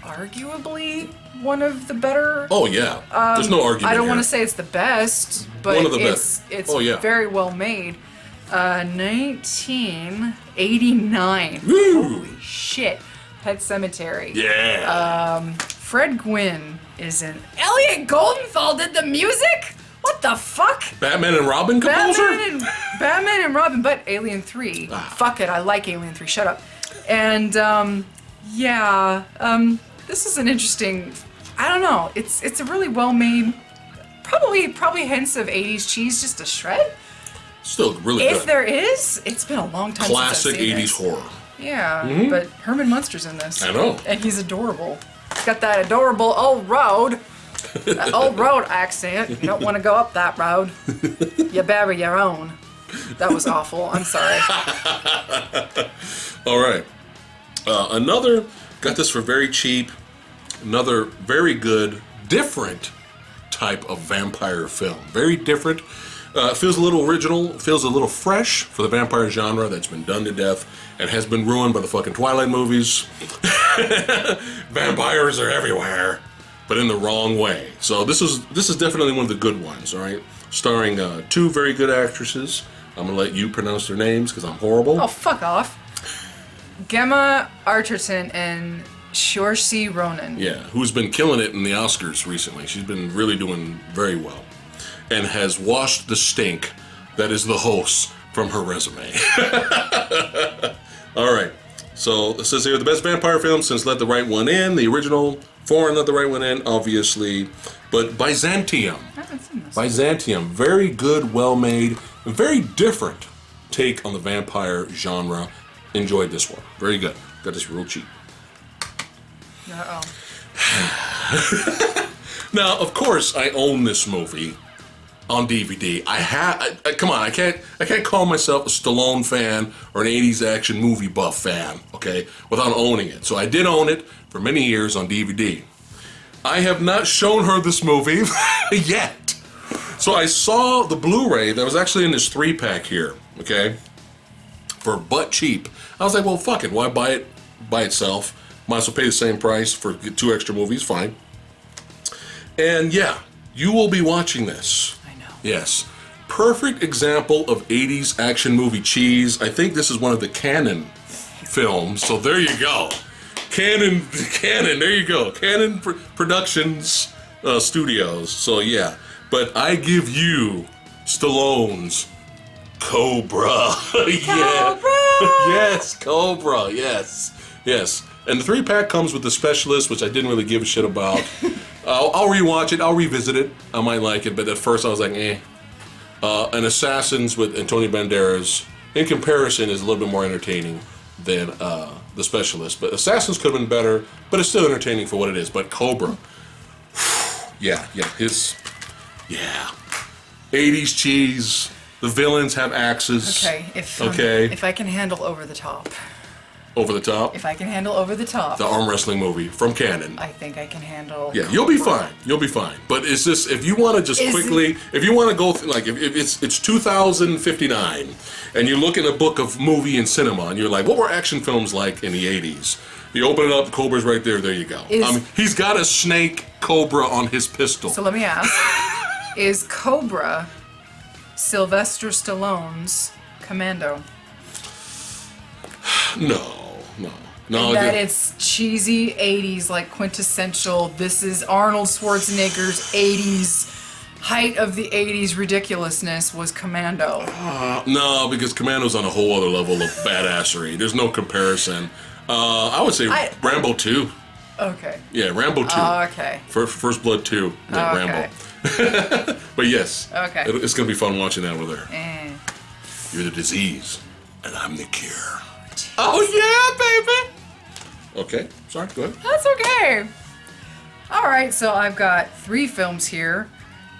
arguably one of the better.
Oh yeah, there's no argument.
I don't
want
to say it's the best, but
one of the
it's very well made. 1989.
Woo!
Holy shit. Pet Sematary.
Yeah.
Fred Gwynn is in. Elliot Goldenthal did the music? What the fuck?
Batman and Robin composer?
Batman and Robin, but Alien 3. Fuck it, I like Alien 3. Shut up. And this is an interesting. I don't know. It's a really well made. Probably hints of 80s cheese, just a shred.
Still really good.
If there is, it's been a long time
Classic
since I've seen
80s horror.
Yeah, but Herman Munster's in this.
I know.
And he's adorable. He's got that adorable old road accent. You don't want to go up that road. You bury your own. That was awful. I'm sorry.
All right. Another, got this for very cheap. Another very good, different type of vampire film. Very different. Feels a little original, feels a little fresh for the vampire genre that's been done to death and has been ruined by the fucking Twilight movies. Vampires are everywhere, but in the wrong way. So this is definitely one of the good ones, all right? Starring two very good actresses. I'm gonna let you pronounce their names because I'm horrible.
Oh, fuck off. Gemma Arterton and Saoirse Ronan.
Yeah, who's been killing it in the Oscars recently. She's been really doing very well. And has washed the stink that is the host from her resume. All right. So it says here, the best vampire film since Let the Right One In. The original foreign Let the Right One In, obviously. But Byzantium.
I haven't seen this.
Byzantium. Very good, well-made, very different take on the vampire genre. Enjoyed this one. Very good. Got this real cheap.
Uh-oh.
Now, of course, I own this movie on DVD. Come on, I can't call myself a Stallone fan or an 80s action movie buff fan, okay, without owning it. So I did own it for many years on DVD. I have not shown her this movie yet. So I saw the Blu-ray that was actually in this 3-pack here, okay, for butt cheap. I was like, well, fuck it, why buy it by itself? Might as well pay the same price for 2 extra movies, fine. And yeah, you will be watching this. Yes. Perfect example of 80s action movie cheese. I think this is one of the Cannon films. So there you go. Cannon, there you go. Cannon Productions Studios. So yeah. But I give you Stallone's Cobra. Yeah.
Cobra!
Yes, Cobra. Yes. Yes. And the 3-pack comes with the specialist, which I didn't really give a shit about. I'll rewatch it. I'll revisit it. I might like it, but at first I was like, eh. And Assassins with Antonio Banderas, in comparison, is a little bit more entertaining than the specialist. But Assassins could have been better, but it's still entertaining for what it is. But Cobra, yeah. 80s cheese. The villains have axes.
Okay, if I can handle over the top.
Over the top?
If I can handle over the top.
The arm wrestling movie from Cannon.
I think I can handle.
Yeah, you'll be fine. You'll be fine. But it's just, if you want to just quickly, if you want to go through, like, if it's 2059, and you look in a book of movie and cinema, and you're like, what were action films like in the 80s? You open it up, Cobra's right there. There you go. He's got a snake cobra on his pistol.
So let me ask: is Cobra Sylvester Stallone's Commando?
No.
And that it's cheesy 80s, like quintessential. This is Arnold Schwarzenegger's 80s, height of the 80s ridiculousness was Commando.
No, because Commando's on a whole other level of badassery. There's no comparison. I would say Rambo 2.
Okay.
Yeah, Rambo 2.
Okay.
First Blood 2.
Okay.
Rambo. But yes.
Okay.
It's going to be fun watching that with her.
Eh.
You're the disease, and I'm the cure. Oh, yeah, baby! Okay, sorry, go ahead.
That's okay. All right, so I've got 3 films here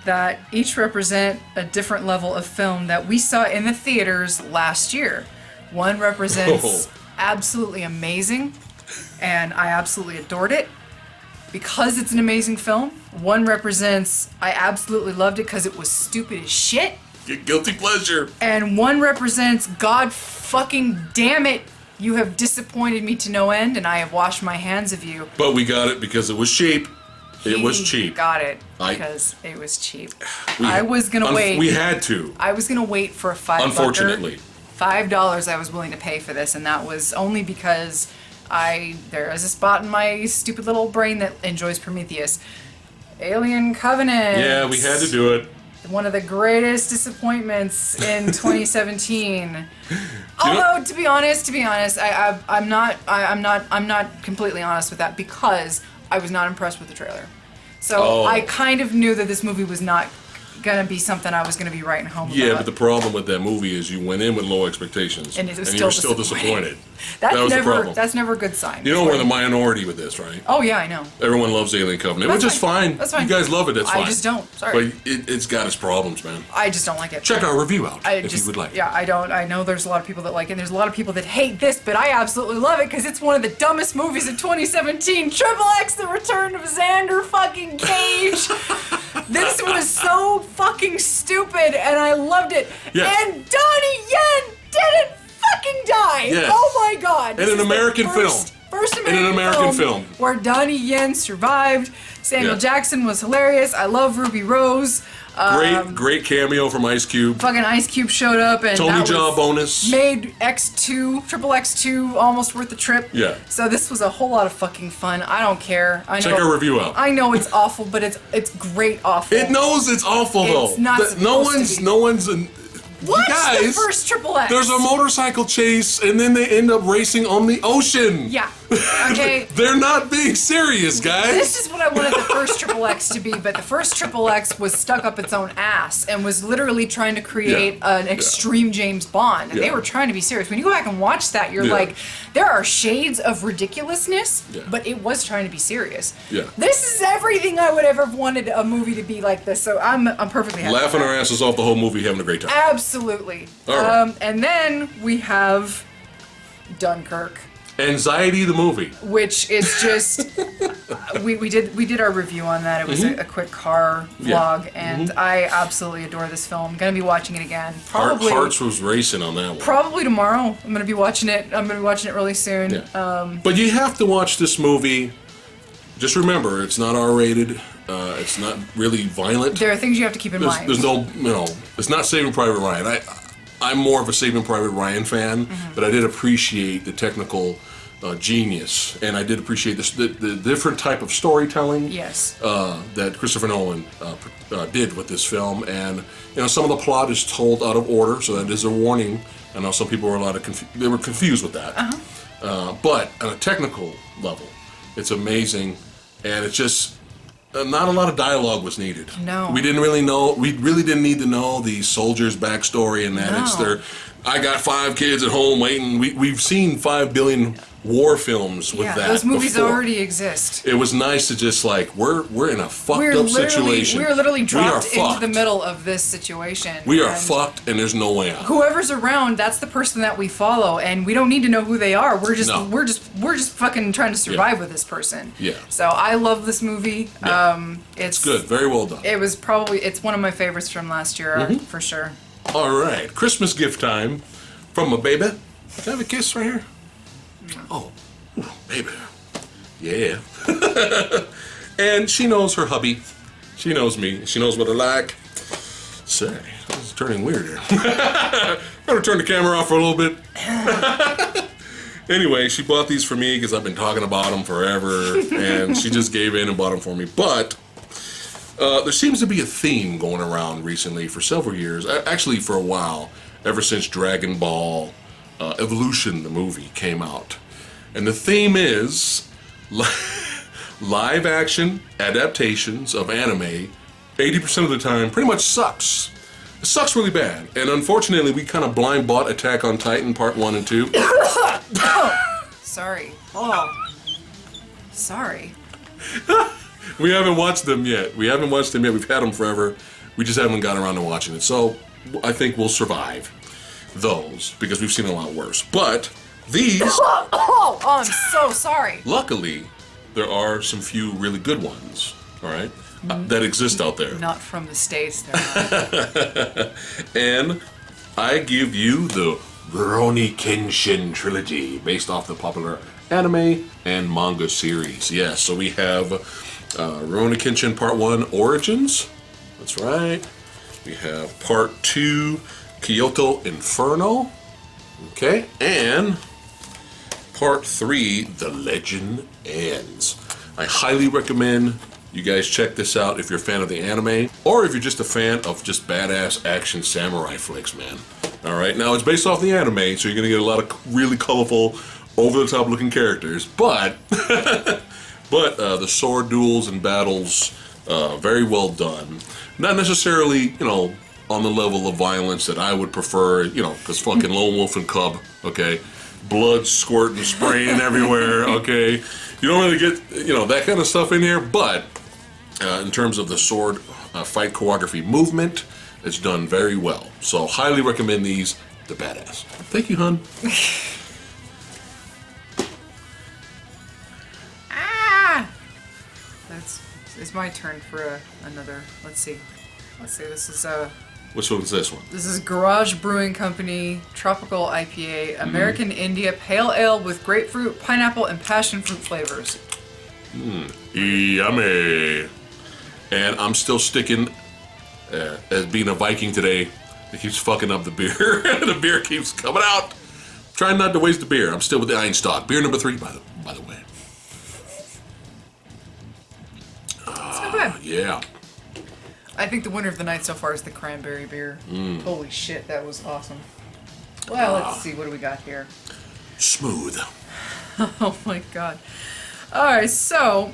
that each represent a different level of film that we saw in the theaters last year. One represents absolutely amazing, and I absolutely adored it because it's an amazing film. One represents I absolutely loved it because it was stupid as shit.
Guilty pleasure.
And one represents God fucking damn it, you have disappointed me to no end, and I have washed my hands of you.
But we got it because it was cheap. It was cheap.
Got it because it was cheap. I was gonna wait.
We had to.
I was gonna wait for a $5.
Unfortunately.
$5 I was willing to pay for this, and that was only because there is a spot in my stupid little brain that enjoys Prometheus. Alien Covenant.
Yeah, we had to do it.
one of the greatest disappointments in 2017. Although, to be honest, I'm not completely honest with that because I was not impressed with the trailer. So I kind of knew that this movie was not gonna be something I was gonna be writing home about.
Yeah, but the problem with that movie is you went in with low expectations
and
you were still disappointed.
That was
the problem.
That's never a good sign.
You know we're the minority with this, right?
Oh yeah, I know.
Everyone loves Alien Covenant, which is fine.
That's fine.
You guys love it, that's fine.
I just don't. Sorry.
But it's got its problems, man.
I just don't like it.
Check our review out if you would like.
Yeah, I don't. I know there's a lot of people that like it. And there's a lot of people that hate this, but I absolutely love it because it's one of the dumbest movies of 2017. Triple X: The Return of Xander fucking Cage. This was so fucking stupid, and I loved it.
Yes.
And Donnie Yen didn't fucking die.
Yes.
Oh my god.
In an American film.
First American
film
where Donnie Yen survived. Samuel Jackson was hilarious. I love Ruby Rose.
Great cameo from Ice Cube.
Fucking Ice Cube showed up and
Tony Jaa bonus.
Made Triple X2 almost worth the trip.
Yeah.
So this was a whole lot of fucking fun. I don't care.
Check our review out.
I know it's awful, but it's great awful.
It knows it's awful though.
It's not supposed to be.
No one's
Watch
guys,
the first Triple X.
There's a motorcycle chase, and then they end up racing on the ocean.
Yeah. Okay.
They're not being serious, guys.
This is what I wanted the first Triple X to be, but the first Triple X was stuck up its own ass and was literally trying to create an extreme James Bond. And they were trying to be serious. When you go back and watch that, you're like, there are shades of ridiculousness, but it was trying to be serious.
Yeah.
This is everything I would ever have wanted a movie to be like this, so I'm perfectly happy.
Laughing our asses off the whole movie, having a great time.
Absolutely.
All right.
And then we have Dunkirk.
Anxiety the movie,
which is just we did our review on that. It was a quick car vlog, and I absolutely adore this film. I'm gonna be watching it again. Probably
Hearts was racing on that one.
Probably tomorrow. I'm gonna be watching it. I'm gonna be watching it really soon.
Yeah. But you have to watch this movie. Just remember, it's not R-rated. It's not really violent.
There are things you have to keep in mind.
There's no, it's not Saving Private Ryan. I'm more of a Saving Private Ryan fan, but I did appreciate the technical genius, and I did appreciate the different type of storytelling that Christopher Nolan did with this film. And some of the plot is told out of order, so that is a warning. I know some people were they were confused with that. But on a technical level, it's amazing, and it's just not a lot of dialogue was needed.
No.
We didn't really know. We really didn't need to know the soldier's backstory and that it's their. I got 5 kids at home waiting. We've seen 5 billion war films with that.
Those movies
before.
already exist.
It was nice to just we're in a fucked up situation.
We're literally dropped into the middle of this situation.
We are fucked, and there's no way out.
Whoever's around, that's the person that we follow, and we don't need to know who they are. We're just fucking trying to survive with this person.
Yeah.
So I love this movie.
Yeah.
It's
good, very well done.
It's one of my favorites from last year for sure.
All right, Christmas gift time from my baby. Can I have a kiss right here? Oh, baby. Yeah. And she knows her hubby. She knows me. She knows what I like. Say, this is turning weird here. I'm going to turn the camera off for a little bit. Anyway, she bought these for me because I've been talking about them forever. And she just gave in and bought them for me. But there seems to be a theme going around recently for several years. Actually, for a while. Ever since Dragon Ball Evolution, the movie, came out. And the theme is live action adaptations of anime 80% of the time pretty much sucks. It sucks really bad. And unfortunately, we kind of blind bought Attack on Titan Part 1 and 2.
Sorry. Oh. Sorry.
We haven't watched them yet. We've had them forever. We just haven't gotten around to watching it. So I think we'll survive those because we've seen a lot worse. But these...
Oh, I'm so sorry.
Luckily, there are some few really good ones, all right, that exist out there.
Not from the States, they're not.
And I give you the Rurouni Kenshin trilogy based off the popular anime and manga series. Yes, so we have Rurouni Kenshin Part 1 Origins. That's right. We have Part 2 Kyoto Inferno. Okay, and Part 3 The Legend Ends. I highly recommend You guys check this out if you're a fan of the anime, or if you're just a fan of just badass action samurai flicks, man. All right, now it's based off the anime, so you're gonna get a lot of really colorful, over-the-top looking characters, but the sword duels and battles, very well done. Not necessarily, on the level of violence that I would prefer, because fucking Lone Wolf and Cub, okay? Blood squirting, spraying everywhere, okay? You don't really get, that kind of stuff in here, but in terms of the sword fight choreography movement, it's done very well. So highly recommend these. They're badass. Thank you, hun.
It's my turn for another. Let's see. This is
Which one's this one?
This is Garage Brewing Company Tropical IPA, American India Pale Ale with grapefruit, pineapple, and passion fruit flavors.
Yummy. And I'm still sticking as being a Viking today. It keeps fucking up the beer. The beer keeps coming out. Trying not to waste the beer. I'm still with the Einstock. Beer number 3, by the way.
It's not bad.
Yeah.
I think the winner of the night so far is the cranberry beer. Holy shit, that was awesome. Well, let's see. What do we got here?
Smooth.
Oh my god. Alright, so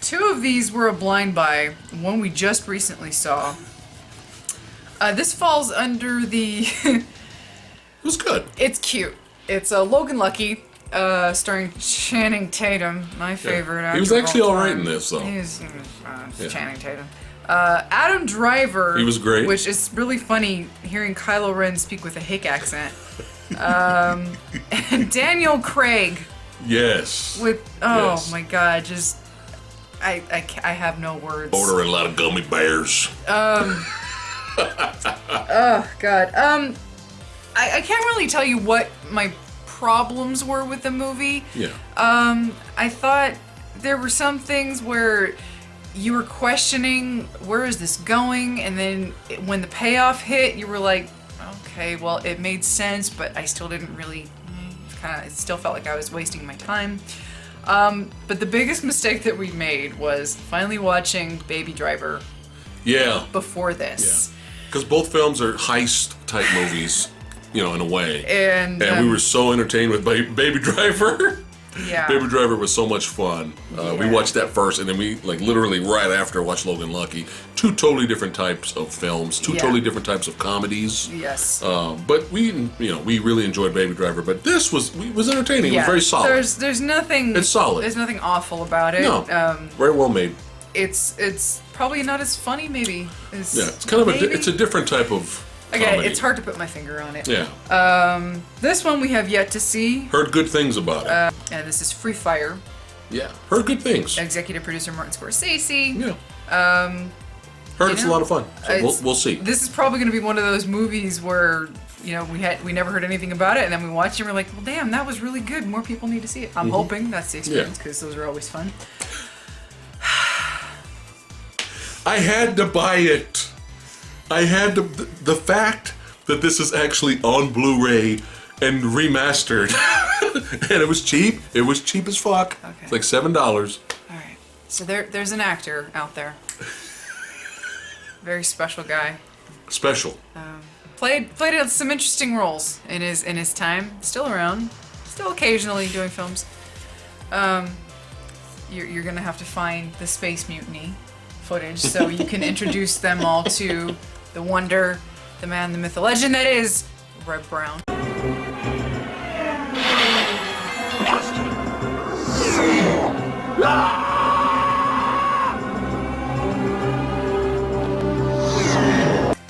2 of these were a blind buy. One we just recently saw. This falls under the...
It was good.
It's cute. It's Logan Lucky, starring Channing Tatum, my favorite actor.
He was actually alright in this, though.
He's Channing Tatum. Adam Driver.
He was great.
Which is really funny hearing Kylo Ren speak with a hick accent. And Daniel Craig.
Yes.
With my god, just I have no words.
Ordering a lot of gummy bears.
Oh god. I can't really tell you what my problems were with the movie.
Yeah.
I thought there were some things where you were questioning where is this going, and then when the payoff hit, you were like, okay, well, it made sense, but I still didn't really. It still felt like I was wasting my time. But the biggest mistake that we made was finally watching Baby Driver.
Yeah.
Before this.
Because both films are heist type movies, in a way.
And
we were so entertained with Baby Driver.
Yeah.
Baby Driver was so much fun. We watched that first, and then we literally right after watched Logan Lucky. 2 totally different types of films, 2 totally different types of comedies.
Yes.
But we really enjoyed Baby Driver. But this was entertaining. It was very solid.
There's nothing.
It's solid.
There's nothing awful about it.
No. Very well made.
It's probably not as funny, maybe.
It's kind of it's a different type of.
Again,
comedy.
it's hard to put my finger on it.
Yeah.
This one we have yet to see.
Heard good things about it.
And this is Free Fire.
Yeah. Heard good things.
Executive producer Martin Scorsese.
Yeah. Heard it's a lot of fun. So we'll see.
This is probably going to be one of those movies where we never heard anything about it, and then we watched it and we're like, well, damn, that was really good. More people need to see it. I'm hoping that's the experience, because those are always fun.
I had to buy it. I had to. The fact that this is actually on Blu-ray and remastered, and it was cheap. It was cheap as fuck.
Okay.
It's like $7.
All right. So there's an actor out there. Very special guy.
Special.
Played some interesting roles in his time. Still around. Still occasionally doing films. You're gonna have to find the Space Mutiny footage so you can introduce them all to the wonder, the man, the myth, the legend that is Red Brown.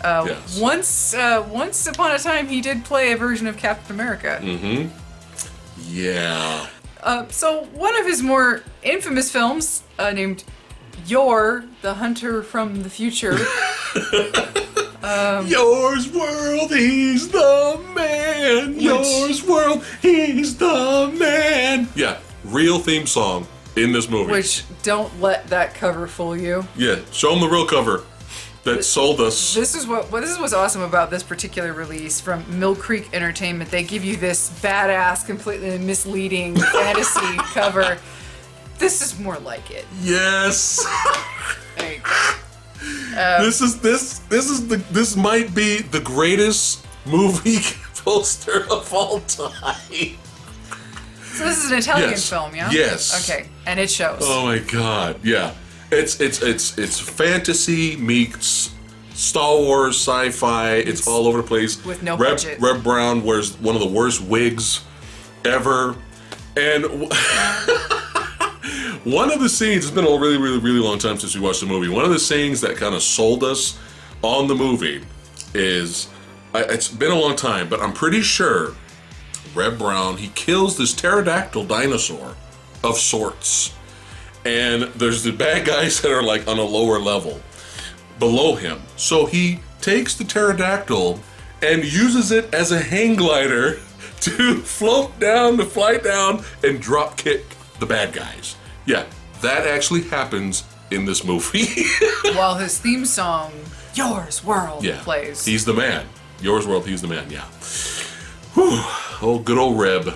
Yes.
Once upon a time, he did play a version of Captain America.
Mm-hmm. Yeah.
So one of his more infamous films, named Yor, the Hunter from the Future.
Yours world, he's the man. Yours world, he's the man. Yeah, real theme song in this movie.
Which, don't let that cover fool you.
Yeah, show them the real cover that sold us.
This is what's awesome about this particular release from Mill Creek Entertainment. They give you this badass, completely misleading fantasy cover. This is more like it.
Yes.
There you go.
This might be the greatest movie poster of all time.
So this is an Italian
Yes.
film, yeah?
Yes.
Okay, and it shows.
Oh my God, yeah. It's fantasy meets Star Wars, sci-fi. It's all over the place.
With no budget.
Reb Brown wears one of the worst wigs ever, and one of the scenes. It's been a really, really, really long time since we watched the movie. One of the scenes that kind of sold us on the movie is it's been a long time, but I'm pretty sure Reb Brown, he kills this pterodactyl dinosaur of sorts. And there's the bad guys that are like on a lower level below him. So he takes the pterodactyl and uses it as a hang glider to float down, to fly down, and drop kick the bad guys. Yeah, that actually happens in this movie.
While his theme song, Yours World, plays.
He's the man. Yours World, he's the man, yeah. Whew. Oh, good old Reb.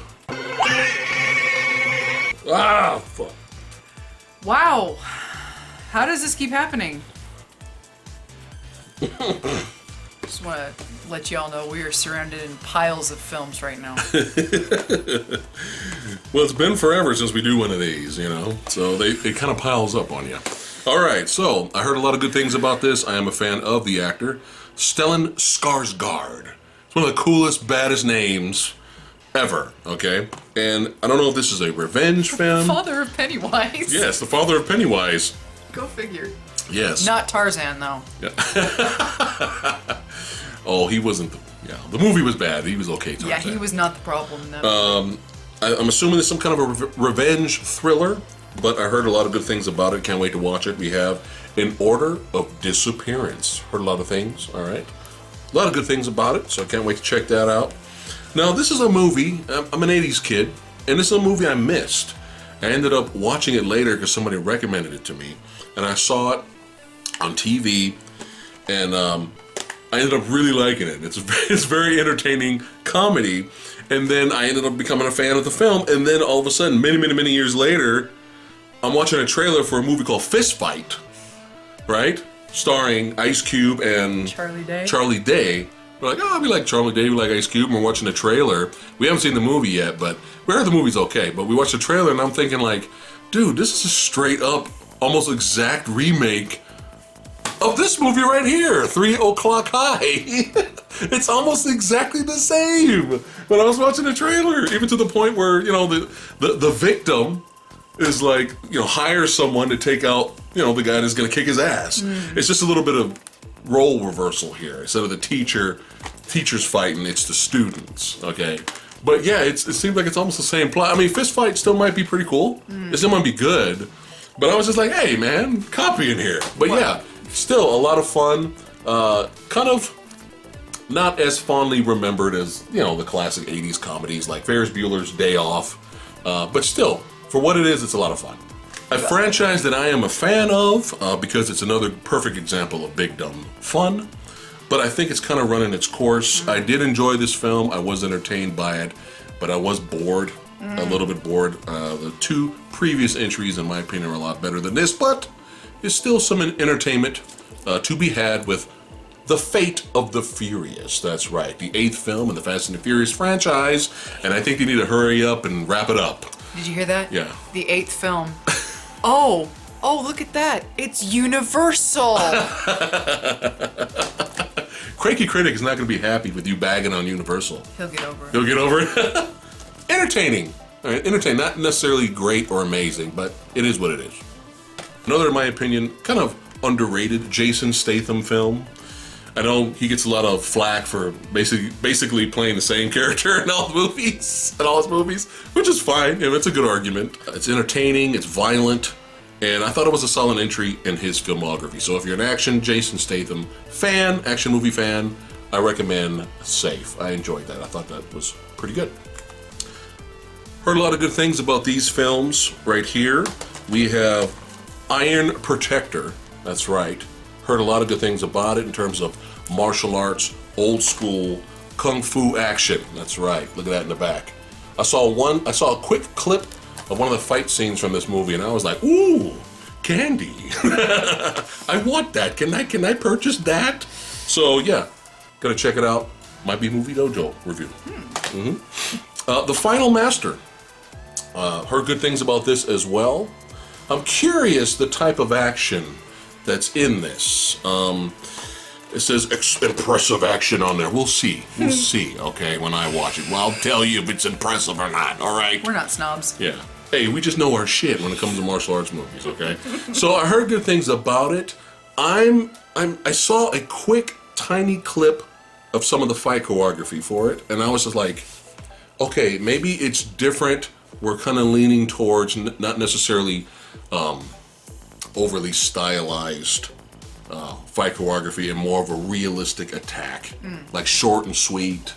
Ah, fuck.
Wow. How does this keep happening? Just want to let y'all know we are surrounded in piles of films right now.
Well, it's been forever since we do one of these, you know, so it kind of piles up on you. All right, so I heard a lot of good things about this. I am a fan of the actor, Stellan Skarsgård. It's one of the coolest, baddest names ever, okay? And I don't know if this is a revenge film.
Father of Pennywise.
Yes, the father of Pennywise.
Go figure.
Yes.
Not Tarzan, though.
Yeah. Oh, he wasn't. The movie was bad. He was okay. Tarzan.
Yeah, he was not the problem, though.
I'm assuming it's some kind of a revenge thriller, but I heard a lot of good things about it. Can't wait to watch it. We have In Order of Disappearance. Heard a lot of things, all right? A lot of good things about it, so I can't wait to check that out. Now, this is a movie, I'm an 80s kid, and this is a movie I missed. I ended up watching it later because somebody recommended it to me, and I saw it on TV, and I ended up really liking it. It's very entertaining comedy, and then I ended up becoming a fan of the film, and then all of a sudden, many, many, many years later, I'm watching a trailer for a movie called Fist Fight, right? Starring Ice Cube and Charlie Day. We're like, oh, we like Charlie Day, we like Ice Cube, and we're watching the trailer. We haven't seen the movie yet, but we heard the movie's okay. But we watched the trailer, and I'm thinking like, dude, this is a straight up, almost exact remake of this movie right here, 3 O'Clock High. It's almost exactly the same. When I was watching the trailer, even to the point where, you know, the victim is like, you know, hires someone to take out, you know, the guy that's gonna kick his ass. It's just a little bit of role reversal here. Instead of the teachers fighting, it's the students, okay? But yeah, it seems like it's almost the same plot. I mean, Fist Fight still might be pretty cool. It still might be good. But I was just like, hey man, copy in here. But yeah, still a lot of fun. Kind of not as fondly remembered as, you know, the classic 80s comedies like Ferris Bueller's Day Off. But still, for what it is, it's a lot of fun. A franchise that I am a fan of because it's another perfect example of big dumb fun, but I think it's kind of running its course. I did enjoy this film. I was entertained by it, but I was bored, a little bit bored. The two previous entries, in my opinion, are a lot better than this, but there's still some entertainment to be had with The Fate of the Furious. That's right, the 8th film in the Fast and the Furious franchise, and I think they need to hurry up and wrap it up.
Did you hear that?
Yeah.
The 8th film. Oh, look at that. It's Universal.
Cranky Critic is not going to be happy with you bagging on Universal.
He'll get over it.
He'll get over it. Entertaining. All right, entertaining. Not necessarily great or amazing, but it is what it is. Another, in my opinion, kind of underrated Jason Statham film. I know he gets a lot of flack for basically playing the same character in all the movies, which is fine. You know, it's a good argument. It's entertaining, it's violent, and I thought it was a solid entry in his filmography. So if you're an action Jason Statham fan, action movie fan, I recommend Safe. I enjoyed that. I thought that was pretty good. Heard a lot of good things about these films right here. We have Iron Protector. That's right. Heard a lot of good things about it in terms of martial arts, old school, kung fu action. That's right. Look at that in the back. I saw a quick clip of one of the fight scenes from this movie, and I was like, ooh, candy. I want that. Can I purchase that? So yeah, gotta check it out. Might be Movie Dojo review. The Final Master. Heard good things about this as well. I'm curious the type of action that's in this. It says impressive action on there. We'll see. We'll see, okay, when I watch it. Well, I'll tell you if it's impressive or not, all right?
We're not snobs.
Yeah. Hey, we just know our shit when it comes to martial arts movies, okay? So I heard good things about it. I saw a quick, tiny clip of some of the fight choreography for it, and I was just like, okay, maybe it's different. We're kind of leaning towards not necessarily overly stylized fight choreography and more of a realistic attack, like short and sweet,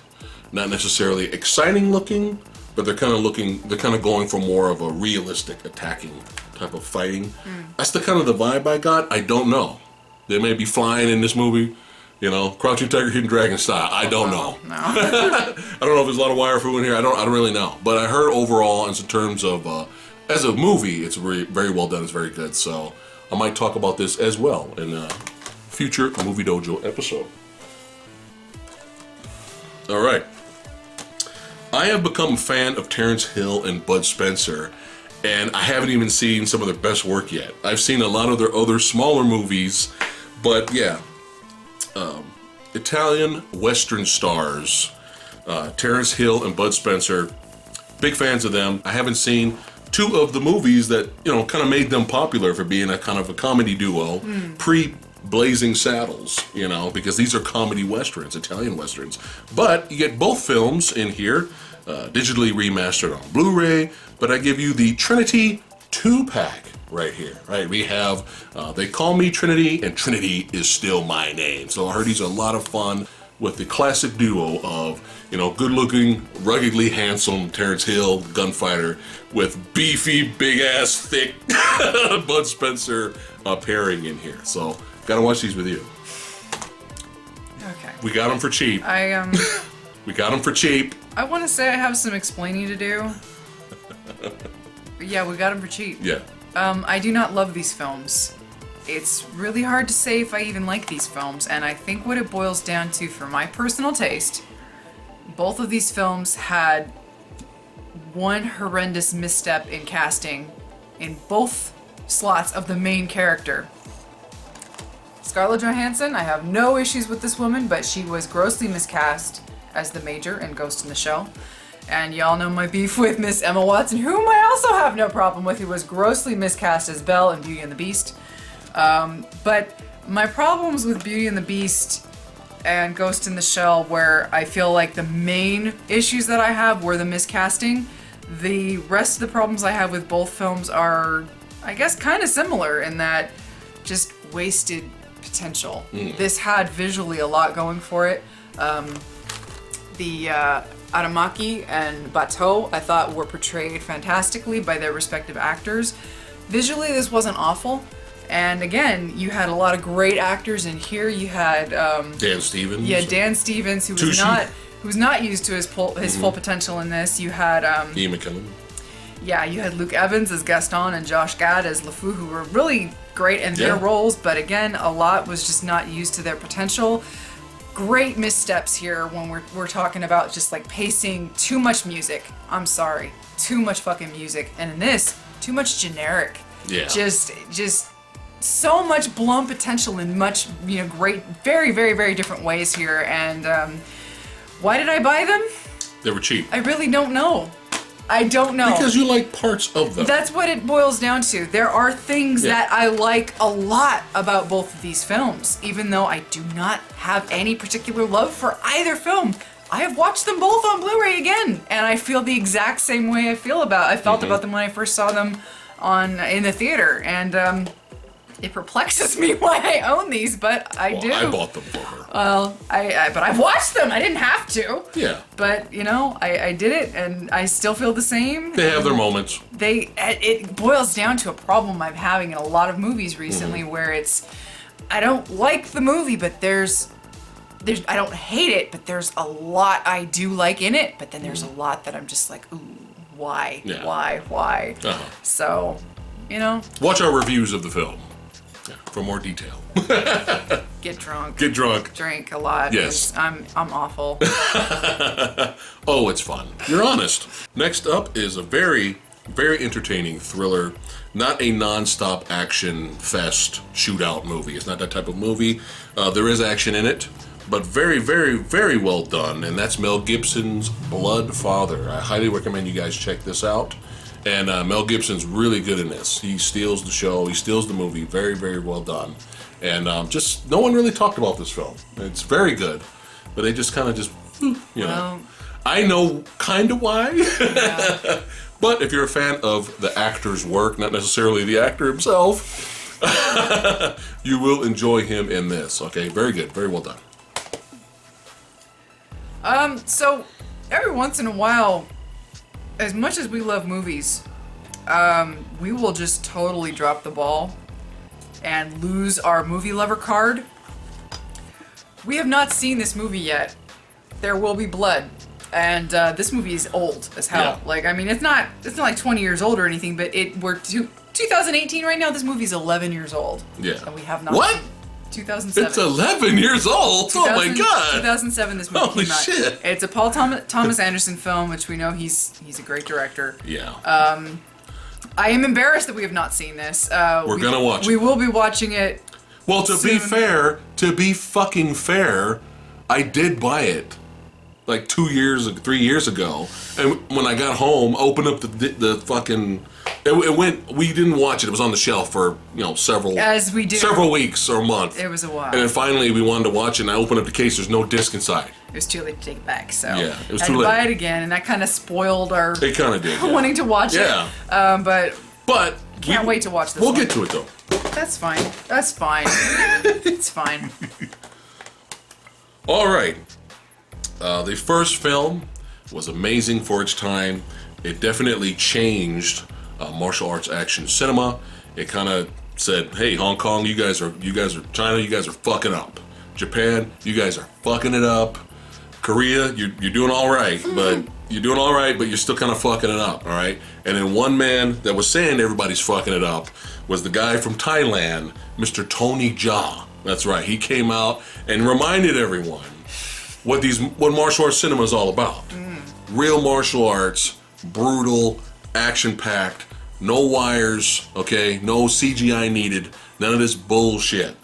not necessarily exciting looking, but they're kind of going for more of a realistic attacking type of fighting. That's the kind of the vibe I got. I don't know. They may be flying in this movie, you know, Crouching Tiger, Hidden Dragon style. I don't know.
No.
I don't know if there's a lot of wire fu in here. I don't really know. But I heard overall, in terms of as a movie, it's very well done. It's very good. So I might talk about this as well in a future Movie Dojo episode. All right. I have become a fan of Terrence Hill and Bud Spencer, and I haven't even seen some of their best work yet. I've seen a lot of their other smaller movies, but yeah. Italian Western stars, Terrence Hill and Bud Spencer, big fans of them. I haven't seen two of the movies that, you know, kind of made them popular for being a kind of a comedy duo, pre-Blazing Saddles, you know, because these are comedy westerns, Italian westerns. But you get both films in here, digitally remastered on Blu-ray, but I give you the Trinity 2-pack right here, right? We have, they call me Trinity, and Trinity is still my name. So I heard these are a lot of fun with the classic duo of, you know, good-looking, ruggedly handsome Terrence Hill, gunfighter, with beefy, big-ass, thick Bud Spencer pairing in here. So, gotta watch these with you.
Okay.
We got them for cheap. We got them for cheap.
I want to say I have some explaining to do. But yeah, we got them for cheap.
Yeah.
I do not love these films. It's really hard to say if I even like these films, and I think what it boils down to, for my personal taste, both of these films had one horrendous misstep in casting in both slots of the main character. Scarlett Johansson, I have no issues with this woman, but she was grossly miscast as the Major in Ghost in the Shell. And y'all know my beef with Miss Emma Watson, whom I also have no problem with, who was grossly miscast as Belle in Beauty and the Beast. But my problems with Beauty and the Beast and Ghost in the Shell, where I feel like the main issues that I have were the miscasting, the rest of the problems I have with both films are, I guess, kind of similar in that just wasted potential. This had visually a lot going for it. The Aramaki and Bateau, I thought, were portrayed fantastically by their respective actors. Visually, this wasn't awful. And again, you had a lot of great actors in here. You had
Dan Stevens.
Yeah, Dan Stevens, who was not used to his full potential in this. You had
Ian McKellen.
Yeah, you had Luke Evans as Gaston and Josh Gad as LeFou, who were really great in their roles, but again, a lot was just not used to their potential. Great missteps here when we're talking about just like pacing, too much music. I'm sorry, too much fucking music. And in this, too much generic.
Yeah.
Just so much blown potential in much, great, very, very, very different ways here. And why did I buy them?
They were cheap.
I really don't know. I don't know.
Because you like parts of them.
That's what it boils down to. There are things that I like a lot about both of these films, even though I do not have any particular love for either film. I have watched them both on Blu-ray again, and I feel the exact same way I felt about them when I first saw them in the theater, and it perplexes me why I own these, but I do.
I bought them for her.
Well, but I've watched them. I didn't have to.
Yeah.
But I did it, and I still feel the same.
They have their moments.
It boils down to a problem I'm having in a lot of movies recently, where I don't like the movie, but there's I don't hate it, but there's a lot I do like in it, but then there's a lot that I'm just like, ooh, why?
Yeah.
Why? So, you know.
Watch our reviews of the film for more detail.
Get drunk.
Get drunk.
Drink a lot.
Yes.
'Cause I'm awful.
Oh, it's fun. You're honest. Next up is a very, very entertaining thriller. Not a non-stop action fest shootout movie. It's not that type of movie. There is action in it, but very, very, very well done. And that's Mel Gibson's Blood Father. I highly recommend you guys check this out. And Mel Gibson's really good in this. He steals the show. He steals the movie. Very, very well done. And just no one really talked about this film. It's very good, but they just kind of you know.
Well,
I know kind of why.
yeah.
But if you're a fan of the actor's work, not necessarily the actor himself, you will enjoy him in this. Okay, very good, very well done.
So every once in a while, as much as we love movies, we will just totally drop the ball and lose our movie lover card. We have not seen this movie yet. There Will Be Blood. And this movie is old as hell.
Yeah.
Like, I mean, it's not like 20 years old or anything, but we're 2018 right now. This movie's 11 years old.
Yeah.
And we have not.
What?
2007.
It's 11 years old. Oh my god.
2007. This movie
Holy
came out.
shit.
It's a Paul Thomas Anderson film, which we know he's a great director.
Yeah.
I am embarrassed that we have not seen this.
We're gonna watch
We
it.
will be watching it.
Well, to be
soon.
fucking fair, I did buy it like 3 years ago, and when I got home, opened up the fucking. It went. We didn't watch it. It was on the shelf for several.
As we do.
Several weeks or a month.
It was a while.
And then finally we wanted to watch it, and I opened up the case. There's no disc inside.
It was too late to take it back, so
Yeah, it was
I had
too
to
late.
buy it again, and that kind of spoiled our
It kind of did. Yeah.
wanting to watch
Yeah.
it. But
But
can't wait to watch this.
We'll
one.
get to it though.
That's fine. That's fine. It's fine.
All right. The first film was amazing for its time. It definitely changed martial arts action cinema. It kind of said, "Hey, Hong Kong, you guys are China, you guys are fucking up. Japan, you guys are fucking it up. Korea, you're doing all right, but you're still kind of fucking it up, all right?" And then one man that was saying everybody's fucking it up was the guy from Thailand, Mr. Tony Jaa. That's right. He came out and reminded everyone what martial arts cinema is all about. Real martial arts, brutal, action-packed, no wires, okay, no CGI needed, none of this bullshit.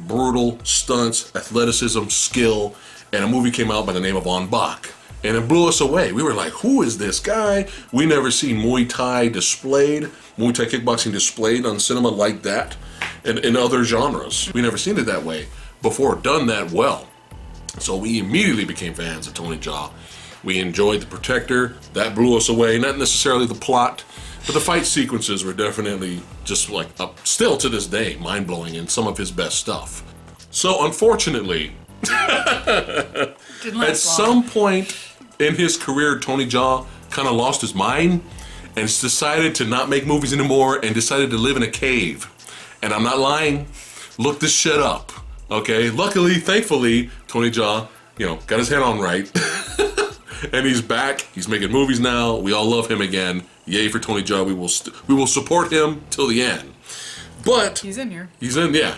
Brutal stunts, athleticism, skill, and a movie came out by the name of On Bak. And it blew us away. We were like, who is this guy? We never seen Muay Thai kickboxing displayed on cinema like that, and in other genres. We never seen it that way before, done that well. So we immediately became fans of Tony Jaa. We enjoyed The Protector. That blew us away. Not necessarily the plot, but the fight sequences were definitely just like, still to this day, mind-blowing and some of his best stuff. So unfortunately, at some point in his career, Tony Jaa kind of lost his mind and decided to not make movies anymore and decided to live in a cave. And I'm not lying. Look this shit up. Okay? Luckily, thankfully, Tony Jaa, got his head on right. And he's back. He's making movies now. We all love him again. Yay for Tony Jaa. We will support him till the end. But
He's in here.
He's in here.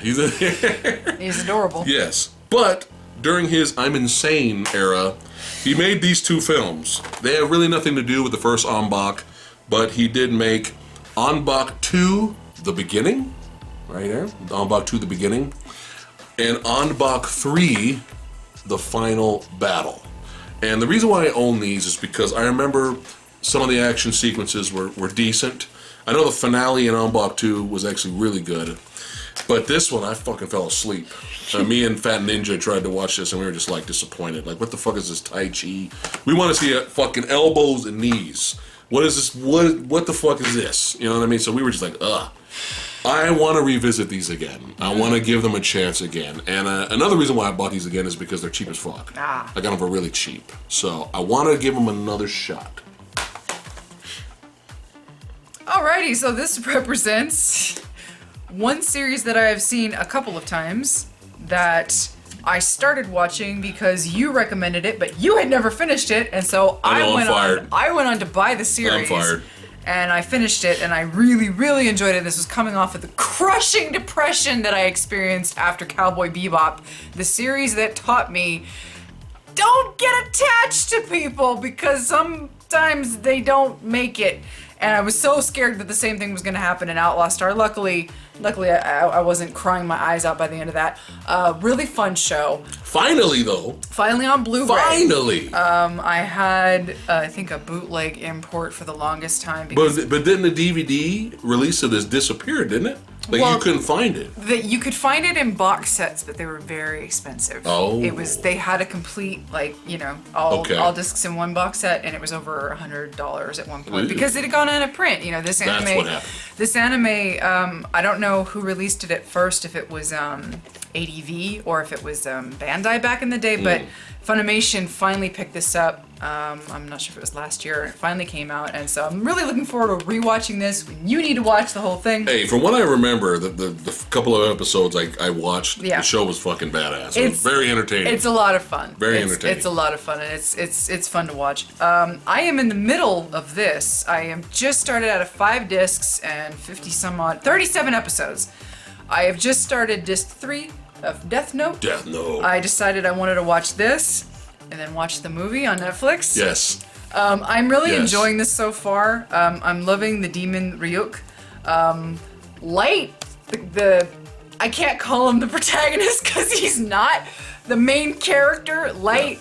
He's adorable.
Yes. But during his I'm Insane era, he made these two films. They have really nothing to do with the first On Bak, but he did make On Bak 2, The Beginning, right there, On Bak 2, The Beginning, and On Bak 3, The Final Battle. And the reason why I own these is because I remember some of the action sequences were decent. I know the finale in On Bak 2 was actually really good, but this one I fucking fell asleep. Me and Fat Ninja tried to watch this and we were just like disappointed. Like, what the fuck is this Tai Chi? We want to see fucking elbows and knees. What is this? What the fuck is this? You know what I mean? So we were just like, ugh. I want to revisit these again. I want to give them a chance again. And another reason why I bought these again is because they're cheap as fuck. I got them for really cheap. So I want to give them another shot.
Alrighty, so this represents one series that I have seen a couple of times that I started watching because you recommended it, but you had never finished it, and so I went on to buy the series.
I'm fired.
And I finished it, and I really, really enjoyed it. This was coming off of the crushing depression that I experienced after Cowboy Bebop, the series that taught me, don't get attached to people because sometimes they don't make it. And I was so scared that the same thing was going to happen in Outlaw Star. Luckily, I wasn't crying my eyes out by the end of that. Really fun show.
Finally, though.
Finally on Blu-ray.
Finally.
I had, I think, a bootleg import for the longest time. Because
But didn't the DVD release of this disappear, didn't it? Like, you couldn't find it.
You could find it in box sets, but they were very expensive.
Oh.
They had a complete, all discs in one box set, and it was over $100 at one point.
Ooh.
Because it had gone out of print. This anime.
That's what happened.
This anime, I don't know who released it at first, if it was ADV or if it was Bandai back in the day, but Funimation finally picked this up. I'm not sure if it was last year. It finally came out, and so I'm really looking forward to rewatching this. You need to watch the whole thing.
Hey, from what I remember, the couple of episodes I watched, the show was fucking badass. It was very entertaining.
It's a lot of fun.
Very entertaining.
It's a lot of fun, and it's fun to watch. I am in the middle of this. I am just started out of 5 discs and 37 episodes. I have just started disc 3 of Death Note.
Death Note.
I decided I wanted to watch this and then watch the movie on Netflix.
Yes.
I'm really enjoying this so far. I'm loving the demon Ryuk. Light, I can't call him the protagonist because he's not the main character. Light,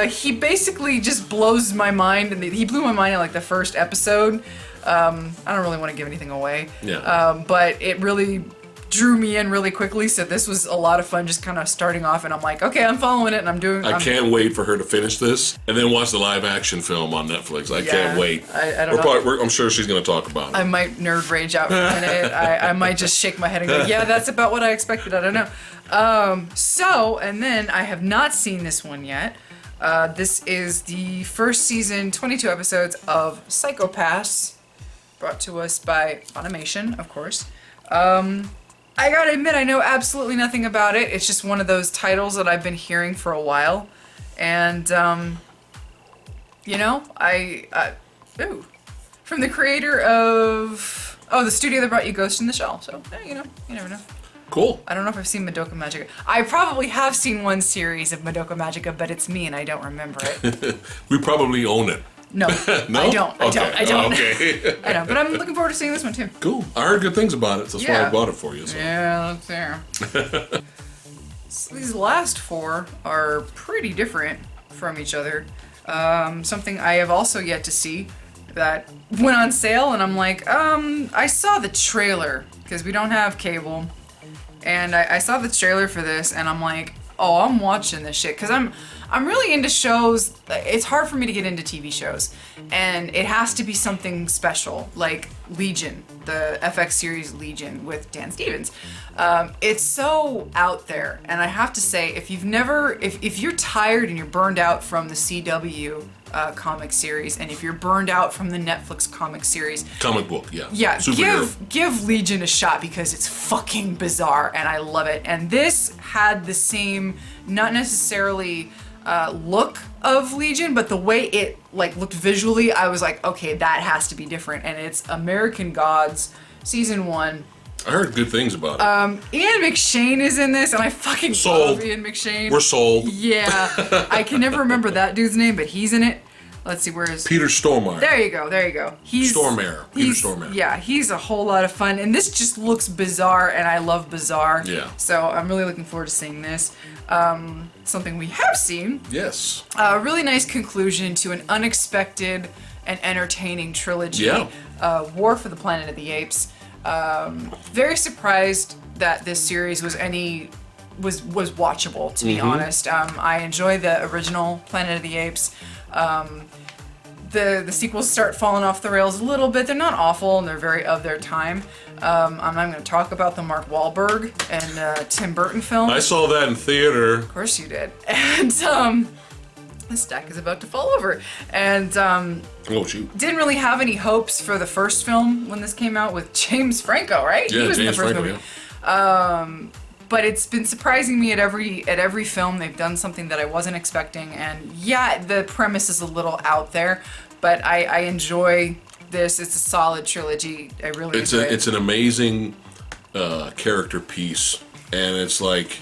he basically just blows my mind, and he blew my mind in like the first episode. I don't really want to give anything away.
Yeah.
But it really drew me in really quickly, so this was a lot of fun just kind of starting off, and I'm like, okay, I'm following it, and I can't
wait for her to finish this and then watch the live action film on Netflix. I can't wait.
I don't know.
I'm sure she's going to talk about it.
I might nerd rage out for a minute. I might just shake my head and go, yeah, that's about what I expected. I don't know. And then I have not seen this one yet. This is the first season, 22 episodes of Psycho-Pass, brought to us by Funimation, of course. I gotta admit, I know absolutely nothing about it. It's just one of those titles that I've been hearing for a while. And, from the creator of, the studio that brought you Ghost in the Shell. So, you never know.
Cool.
I don't know if I've seen Madoka Magica. I probably have seen one series of Madoka Magica, but it's me and I don't remember it.
We probably own it.
No,
no?
I don't.
Okay.
I know, but I'm looking forward to seeing this one too.
Cool. I heard good things about it, so that's why I bought it for you. So.
Yeah, that's there. So these last 4 are pretty different from each other. Something I have also yet to see that went on sale, and I'm like, I saw the trailer because we don't have cable, and I saw the trailer for this, and I'm like, oh, I'm watching this shit because I'm really into shows. It's hard for me to get into TV shows, and it has to be something special, like Legion, the FX series Legion with Dan Stevens. It's so out there, and I have to say, if you're tired and you're burned out from the CW comic series, and if you're burned out from the Netflix comic series,
comic book, yeah,
give Legion a shot because it's fucking bizarre, and I love it. And this had the same, not necessarily look of Legion, but the way it looked visually, I was like, okay, that has to be different. And it's American Gods season 1.
I heard good things about it.
Ian McShane is in this, and I fucking love Ian McShane.
We're sold.
Yeah, I can never remember that dude's name, but he's in it. Let's see, where is
Peter Stormare.
There you go. Peter Stormare. Yeah, he's a whole lot of fun, and this just looks bizarre, and I love bizarre.
Yeah.
So I'm really looking forward to seeing this. Something we have seen.
Yes.
A really nice conclusion to an unexpected and entertaining trilogy.
Yeah.
War for the Planet of the Apes. Very surprised that this series was watchable, to be honest. I enjoy the original Planet of the Apes. The sequels start falling off the rails a little bit. They're not awful, and they're very of their time. I'm not going to talk about the Mark Wahlberg and Tim Burton film.
I saw that in theater.
Of course you did. And the stack is about to fall over. And
oh shoot!
Didn't really have any hopes for the first film when this came out with James Franco, right?
Yeah,
he was
James
in the first
Franco.
movie.
Yeah.
but it's been surprising me at every film. They've done something that I wasn't expecting, and yeah, the premise is a little out there, but I enjoy this. It's a solid trilogy. I really enjoy it.
It's an amazing character piece, and it's like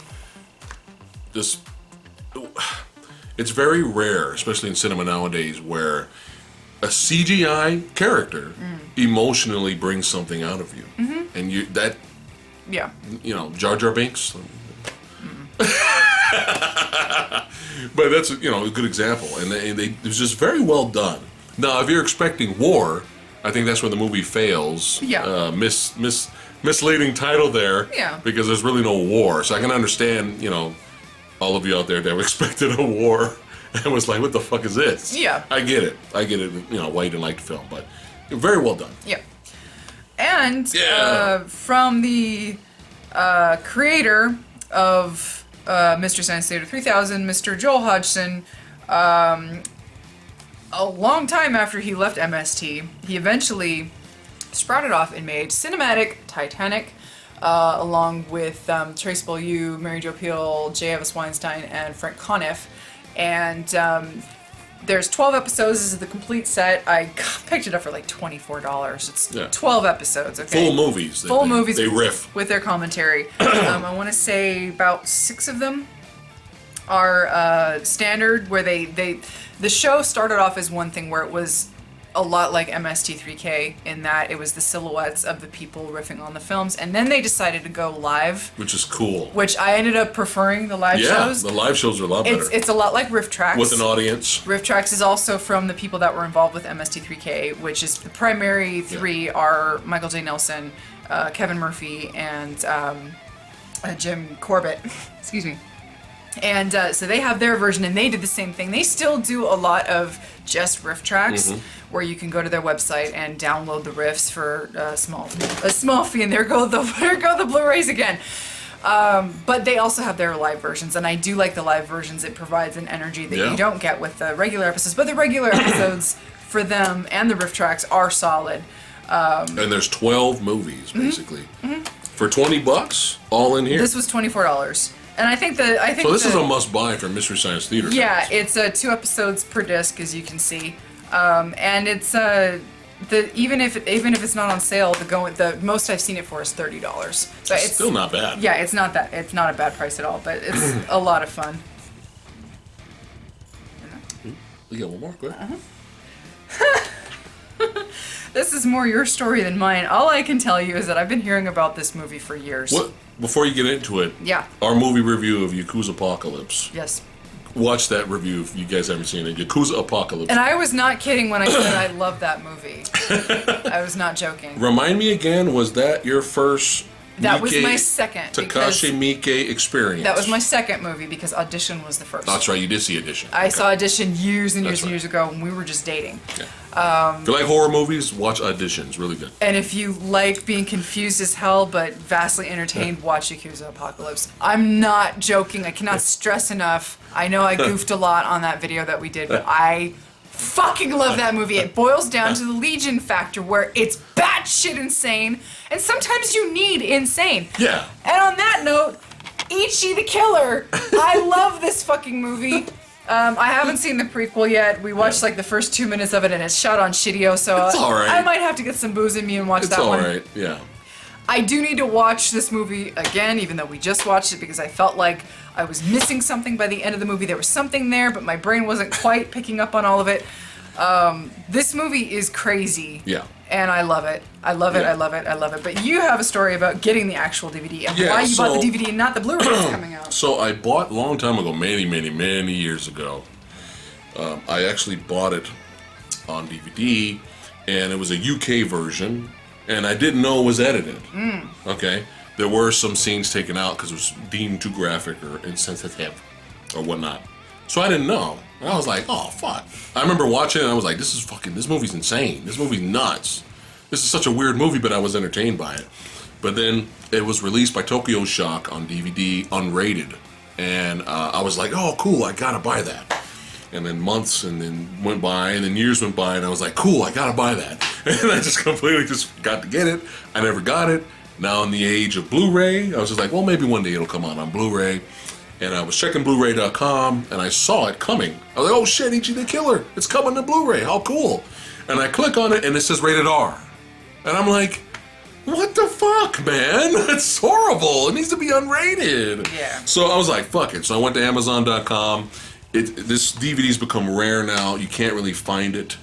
this. It's very rare, especially in cinema nowadays, where a CGI character emotionally brings something out of you, and
Yeah.
Jar Jar Binks. But that's a good example, and it was just very well done. Now, if you're expecting war, I think that's where the movie fails.
Yeah.
Misleading title there.
Yeah.
Because there's really no war, so I can understand all of you out there that expected a war and was like, what the fuck is this?
Yeah.
I get it. Why you didn't like the film, but very well done.
Yeah. And
Yeah.
from the creator of Mr. Science Theater 3000, Mr. Joel Hodgson, a long time after he left MST, he eventually sprouted off and made cinematic Titanic, along with Trace Beaulieu, Mary Jo Pehl, J. Evis Weinstein, and Frank Conniff. And there's 12 episodes. This is the complete set. I picked it up for like $24. It's 12 episodes. Okay.
Full movies.
Full movies.
They riff
with their commentary. I want to say about 6 of them are standard, where the show started off as one thing where it was a lot like MST3K in that it was the silhouettes of the people riffing on the films, and then they decided to go live,
which is cool.
which I ended up preferring the live shows.
Yeah, the live shows are a lot better.
It's a lot like Riff Tracks.
With an audience.
Riff Tracks is also from the people that were involved with MST3K, which is the primary 3 are Michael J. Nelson, Kevin Murphy, and Jim Corbett. Excuse me. And so they have their version, and they did the same thing. They still do a lot of just riff tracks, where you can go to their website and download the riffs for a small fee. And there go the Blu-rays again. But they also have their live versions, and I do like the live versions. It provides an energy that you don't get with the regular episodes. But the regular episodes for them and the riff tracks are solid.
And there's 12 movies basically for $20, all in here.
This was $24. And I think
so. This is a must-buy for Mystery Science Theater.
Yeah, it's 2 episodes per disc, as you can see, and it's even if it's not on sale, the most I've seen it for is $30. So it's
still not bad.
Yeah, it's not a bad price at all, but it's a lot of fun.
We got one more. Go ahead.
This is more your story than mine. All I can tell you is that I've been hearing about this movie for years.
What? Before you get into it, our movie review of Yakuza Apocalypse.
Yes.
Watch that review if you guys haven't seen it. Yakuza Apocalypse.
And I was not kidding when I said I love that movie. I was not joking.
Remind me again, was that your first
That was my second.
Takashi Miike experience?
That was my second movie because Audition was the first.
That's right, you did see Audition.
I saw Audition years and years and years ago when we were just dating.
Yeah. If you like horror movies, watch Audition. It's really good.
And if you like being confused as hell but vastly entertained, watch Yakuza Apocalypse. I'm not joking. I cannot stress enough. I know I goofed a lot on that video that we did, but I fucking love that movie. It boils down to the Legion factor where it's batshit insane, and sometimes you need insane.
Yeah.
And on that note, Ichi the Killer. I love this fucking movie. I haven't seen the prequel yet. We watched like the first 2 minutes of it, and it's shot on Shitio, so
it's all right.
I might have to get some booze in me and watch that one.
It's all right, yeah.
I do need to watch this movie again, even though we just watched it, because I felt like I was missing something by the end of the movie. There was something there, but my brain wasn't quite picking up on all of it. This movie is crazy.
Yeah.
And I love it. I love it. Yeah. I love it. I love it. But you have a story about getting the actual DVD and why you bought the DVD and not the Blu-ray that's coming out.
So I bought a long time ago, many years ago. I actually bought it on DVD, and it was a UK version, and I didn't know it was edited. Okay, there were some scenes taken out because it was deemed too graphic or insensitive or whatnot. So I didn't know. And I was like, oh, fuck. I remember watching it and I was like, this movie's insane. This movie's nuts. This is such a weird movie, but I was entertained by it. But then it was released by Tokyo Shock on DVD, unrated. And I was like, oh, cool, I gotta buy that. And then months and then went by and then years went by and I was like, cool, I gotta buy that. And I just completely just got to get it. I never got it. now in the age of Blu-ray, I was just like, well, maybe one day it'll come on Blu-ray. And I was checking Blu-ray.com, and I saw it coming. I was like, oh shit, Ichi the Killer, it's coming to Blu-ray, how cool. And I click on it, and it says rated R. And I'm like, what the fuck, man? That's horrible. It needs to be unrated.
Yeah.
So I was like, fuck it. So I went to Amazon.com. This DVD's become rare now. You can't really find it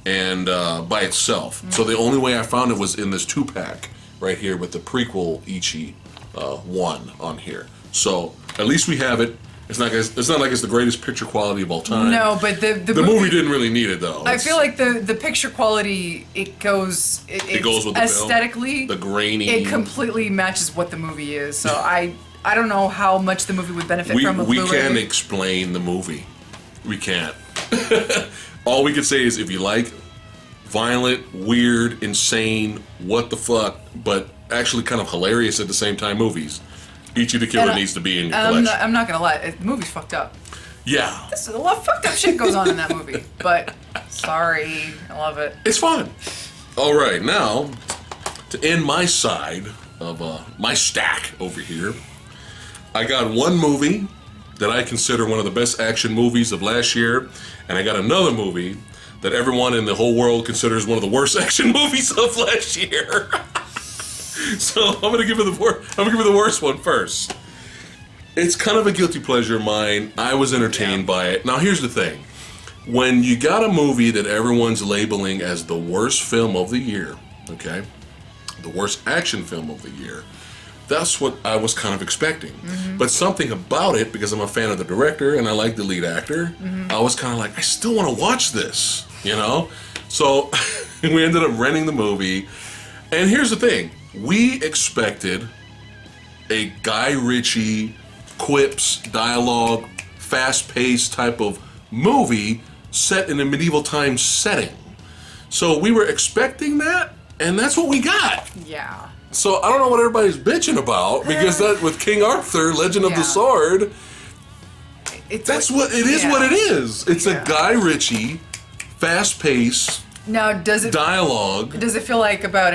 and by itself. So the only way I found it was in this 2-pack right here with the prequel Ichi 1 on here. So at least we have it. It's not like it's the greatest picture quality of all time.
No, but the
movie didn't really need it though.
I feel like the picture quality it goes with the aesthetically
film, the grainy.
It completely matches what the movie is. So I don't know how much the movie would benefit from a Blu-ray.
We can't explain the movie. We can't. All we could say is if you like violent, weird, insane, what the fuck, but actually kind of hilarious at the same time movies, Ichi the Killer needs to be in your collection.
I'm not gonna lie, the movie's fucked up.
Yeah.
A lot of fucked up shit goes on in that movie, but sorry, I love it.
It's fun. All right, now to end my side of my stack over here, I got one movie that I consider one of the best action movies of last year, and I got another movie that everyone in the whole world considers one of the worst action movies of last year. So I'm gonna give you the worst one first. It's kind of a guilty pleasure of mine. I was entertained by it. Now here's the thing: when you got a movie that everyone's labeling as the worst film of the year, okay, the worst action film of the year, that's what I was kind of expecting. But something about it, because I'm a fan of the director and I like the lead actor, I was kind of like, I still want to watch this, you know? So we ended up renting the movie. And here's the thing. We expected a Guy Ritchie, quips, dialogue, fast-paced type of movie set in a medieval times setting. So we were expecting that, and that's what we got.
Yeah.
So I don't know what everybody's bitching about, because that with King Arthur, Legend of the Sword, that's what it is. What it is. It's a Guy Ritchie, fast-paced.
Now, does it
dialogue?
Does it feel like about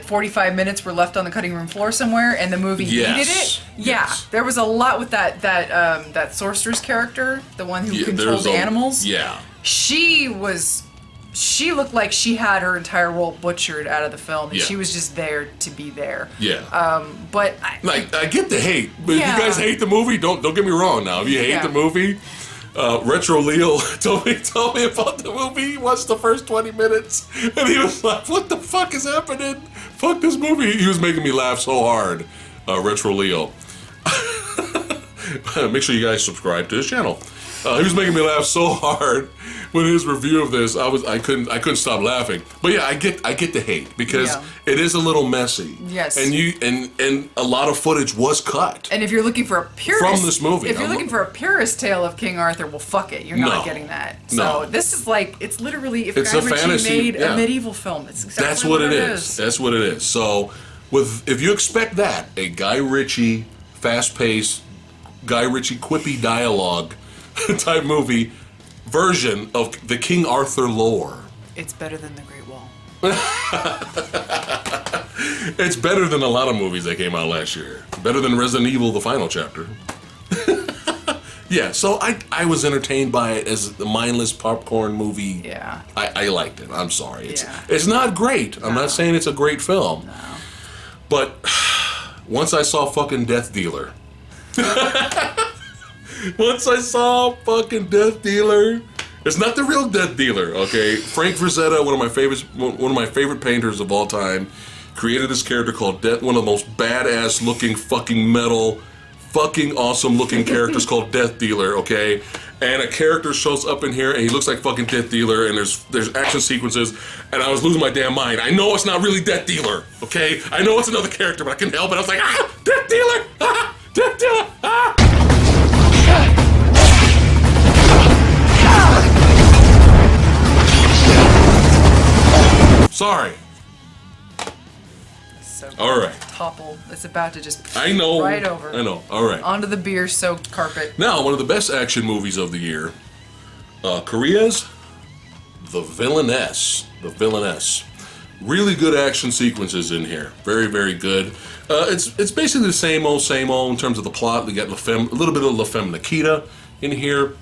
45 minutes were left on the cutting room floor somewhere, and the movie needed it? Yeah,
yes.
There was a lot with that sorceress character, the one who controlled animals.
Yeah,
she looked like she had her entire role butchered out of the film, and she was just there to be there.
Yeah.
But
I get the hate, but if you guys hate the movie, don't get me wrong. Now, if you hate the movie. Retro Leo told me about the movie. He watched the first 20 minutes and he was like, what the fuck is happening? Fuck this movie. He was making me laugh so hard. Retro Leo. Make sure you guys subscribe to his channel. He was making me laugh so hard when his review of this. I couldn't stop laughing. But yeah, I get the hate because it is a little messy.
Yes.
And a lot of footage was cut.
And if you're looking for a purist
from this movie,
if you're looking for a purist tale of King Arthur, well, fuck it, you're not getting that. So this is like, it's literally if Guy Ritchie made a medieval film. It's exactly what it is.
That's what it is. So if you expect that, a Guy Ritchie fast-paced, Guy Ritchie quippy dialogue type movie version of the King Arthur lore,
it's better than The Great Wall.
It's better than a lot of movies that came out last year. Better than Resident Evil, the final chapter. Yeah, so I was entertained by it as a mindless popcorn movie.
Yeah.
I liked it. I'm sorry. It's not great. I'm not saying it's a great film.
No.
But once I saw fucking Death Dealer. Once I saw fucking Death Dealer, it's not the real Death Dealer, okay? Frank Frazetta, one of my favorite painters of all time, created this character called Death, one of the most badass looking fucking metal, fucking awesome looking characters called Death Dealer, okay? And a character shows up in here and he looks like fucking Death Dealer, and there's action sequences, and I was losing my damn mind. I know it's not really Death Dealer, okay? I know it's another character, but I couldn't help it. I was like, Death Dealer! Death Dealer! Sorry.
So
all right.
Topple. It's about to just
I know.
Right over.
I know. All right.
Onto the beer-soaked carpet.
Now, one of the best action movies of the year, Korea's The Villainess. The Villainess. Really good action sequences in here. Very, very good. It's basically the same old in terms of the plot. We got a little bit of La Femme Nikita in here.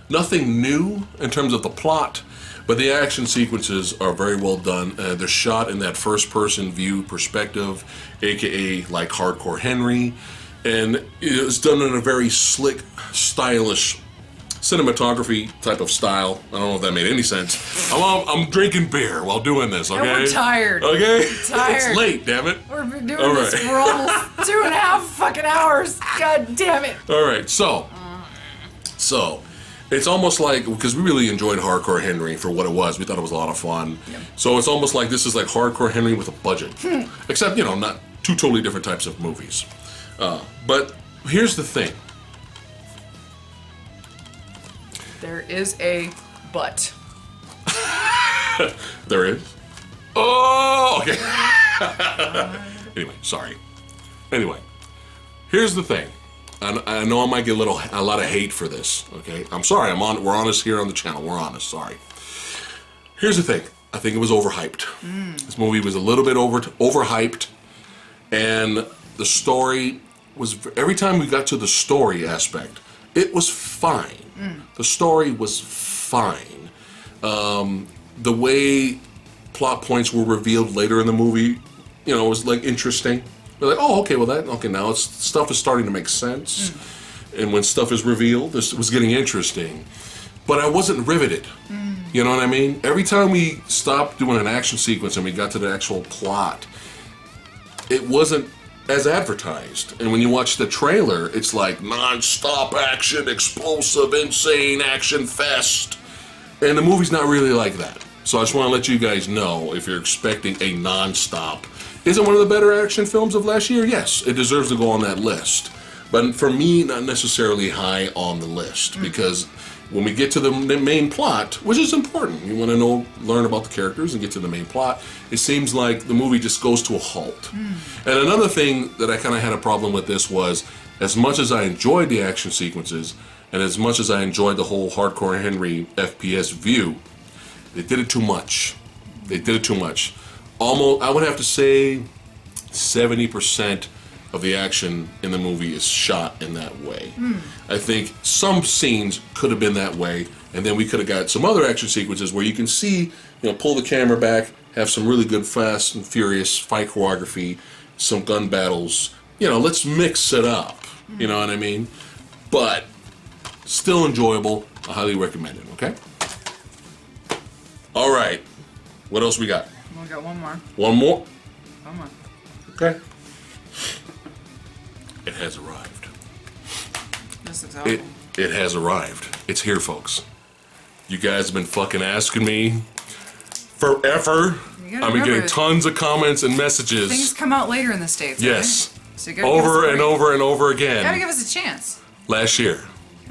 Nothing new in terms of the plot, but the action sequences are very well done. They're shot in that first-person view perspective, aka like Hardcore Henry, and it's done in a very slick, stylish cinematography type of style. I don't know if that made any sense. I'm drinking beer while doing this, okay?
And we're tired.
Okay?
We're tired.
It's late, damn it.
We've been doing this for almost 2.5 fucking hours. God damn it.
All right, so it's almost like, because we really enjoyed Hardcore Henry for what it was. We thought it was a lot of fun. Yep. So it's almost like this is like Hardcore Henry with a budget. Except, not two totally different types of movies. But here's the thing.
There is a but.
There is? Oh, okay. Anyway, sorry. Anyway, here's the thing. I know I might get a lot of hate for this, okay? I'm sorry, we're honest here on the channel. We're honest, sorry. Here's the thing. I think it was overhyped. This movie was a little bit overhyped, and the story was, every time we got to the story aspect, it was fine. The story was fine. The way plot points were revealed later in the movie, was like interesting. We're like, oh, okay, now stuff is starting to make sense. And when stuff is revealed, this was getting interesting. But I wasn't riveted. You know what I mean? Every time we stopped doing an action sequence and we got to the actual plot, it wasn't as advertised. And when you watch the trailer, it's like non-stop action, explosive, insane action fest. And the movie's not really like that. So I just want to let you guys know, if you're expecting a non-stop, is it one of the better action films of last year? Yes, it deserves to go on that list. But for me, not necessarily high on the list, because when we get to the main plot, which is important, you want to learn about the characters and get to the main plot, it seems like the movie just goes to a halt. And another thing that I kind of had a problem with this was, as much as I enjoyed the action sequences, and as much as I enjoyed the whole Hardcore Henry FPS view, they did it too much. They did it too much. Almost, I would have to say 70% of the action in the movie is shot in that way. I think some scenes could have been that way, and then we could have got some other action sequences where you can see, pull the camera back, have some really good fast and furious fight choreography, some gun battles. Let's mix it up. You know what I mean? But still enjoyable. I highly recommend it, okay? All right. What else we got?
We got one more.
One more?
One more.
Okay. It has arrived.
This looks awful.
It has arrived. It's here, folks. You guys have been fucking asking me forever. I've been getting tons of comments and messages.
Things come out later in the States.
Yes.
Okay? So you gotta
over and over and over again.
You gotta give us a chance.
Last year.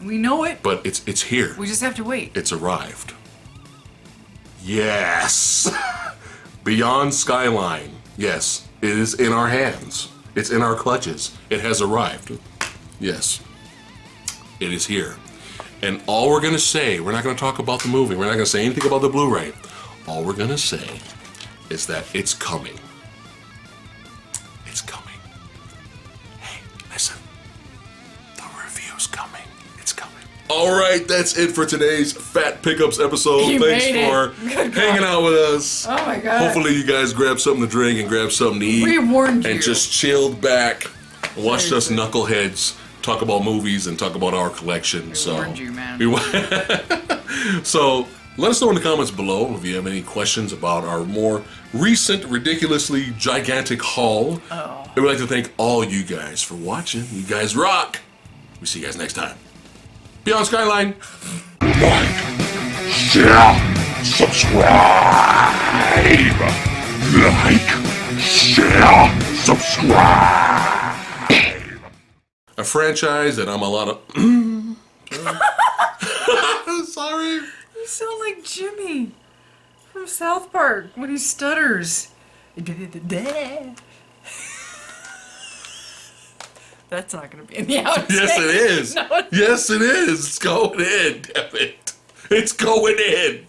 We know it.
But it's here.
We just have to wait.
It's arrived. Yes. Beyond Skyline. Yes. It is in our hands. It's in our clutches. It has arrived. Yes. It is here. And all we're going to say, we're not going to talk about the movie. We're not going to say anything about the Blu-ray. All we're going to say is that it's coming. It's coming. Hey, listen. The review's coming. It's coming. All right, that's it for today's Phat Pickups episode. Thanks for hanging out with us.
Oh my God.
Hopefully you guys grabbed something to drink and grabbed something to eat.
We warned you.
And just chilled back, watched us knuckleheads talk about movies and talk about our collection.
We warned you, man.
So let us know in the comments below if you have any questions about our more recent, ridiculously gigantic haul.
Oh.
And we'd like to thank all you guys for watching. You guys rock. We'll see you guys next time. Beyond Skyline.
Like, share, subscribe. Like, share, subscribe.
A franchise that I'm a lot of. Sorry.
You sound like Jimmy from South Park when he stutters. That's not going to be in the outtakes.
Yes, it is.
No,
yes, it is. It's going in, damn it. It's going in.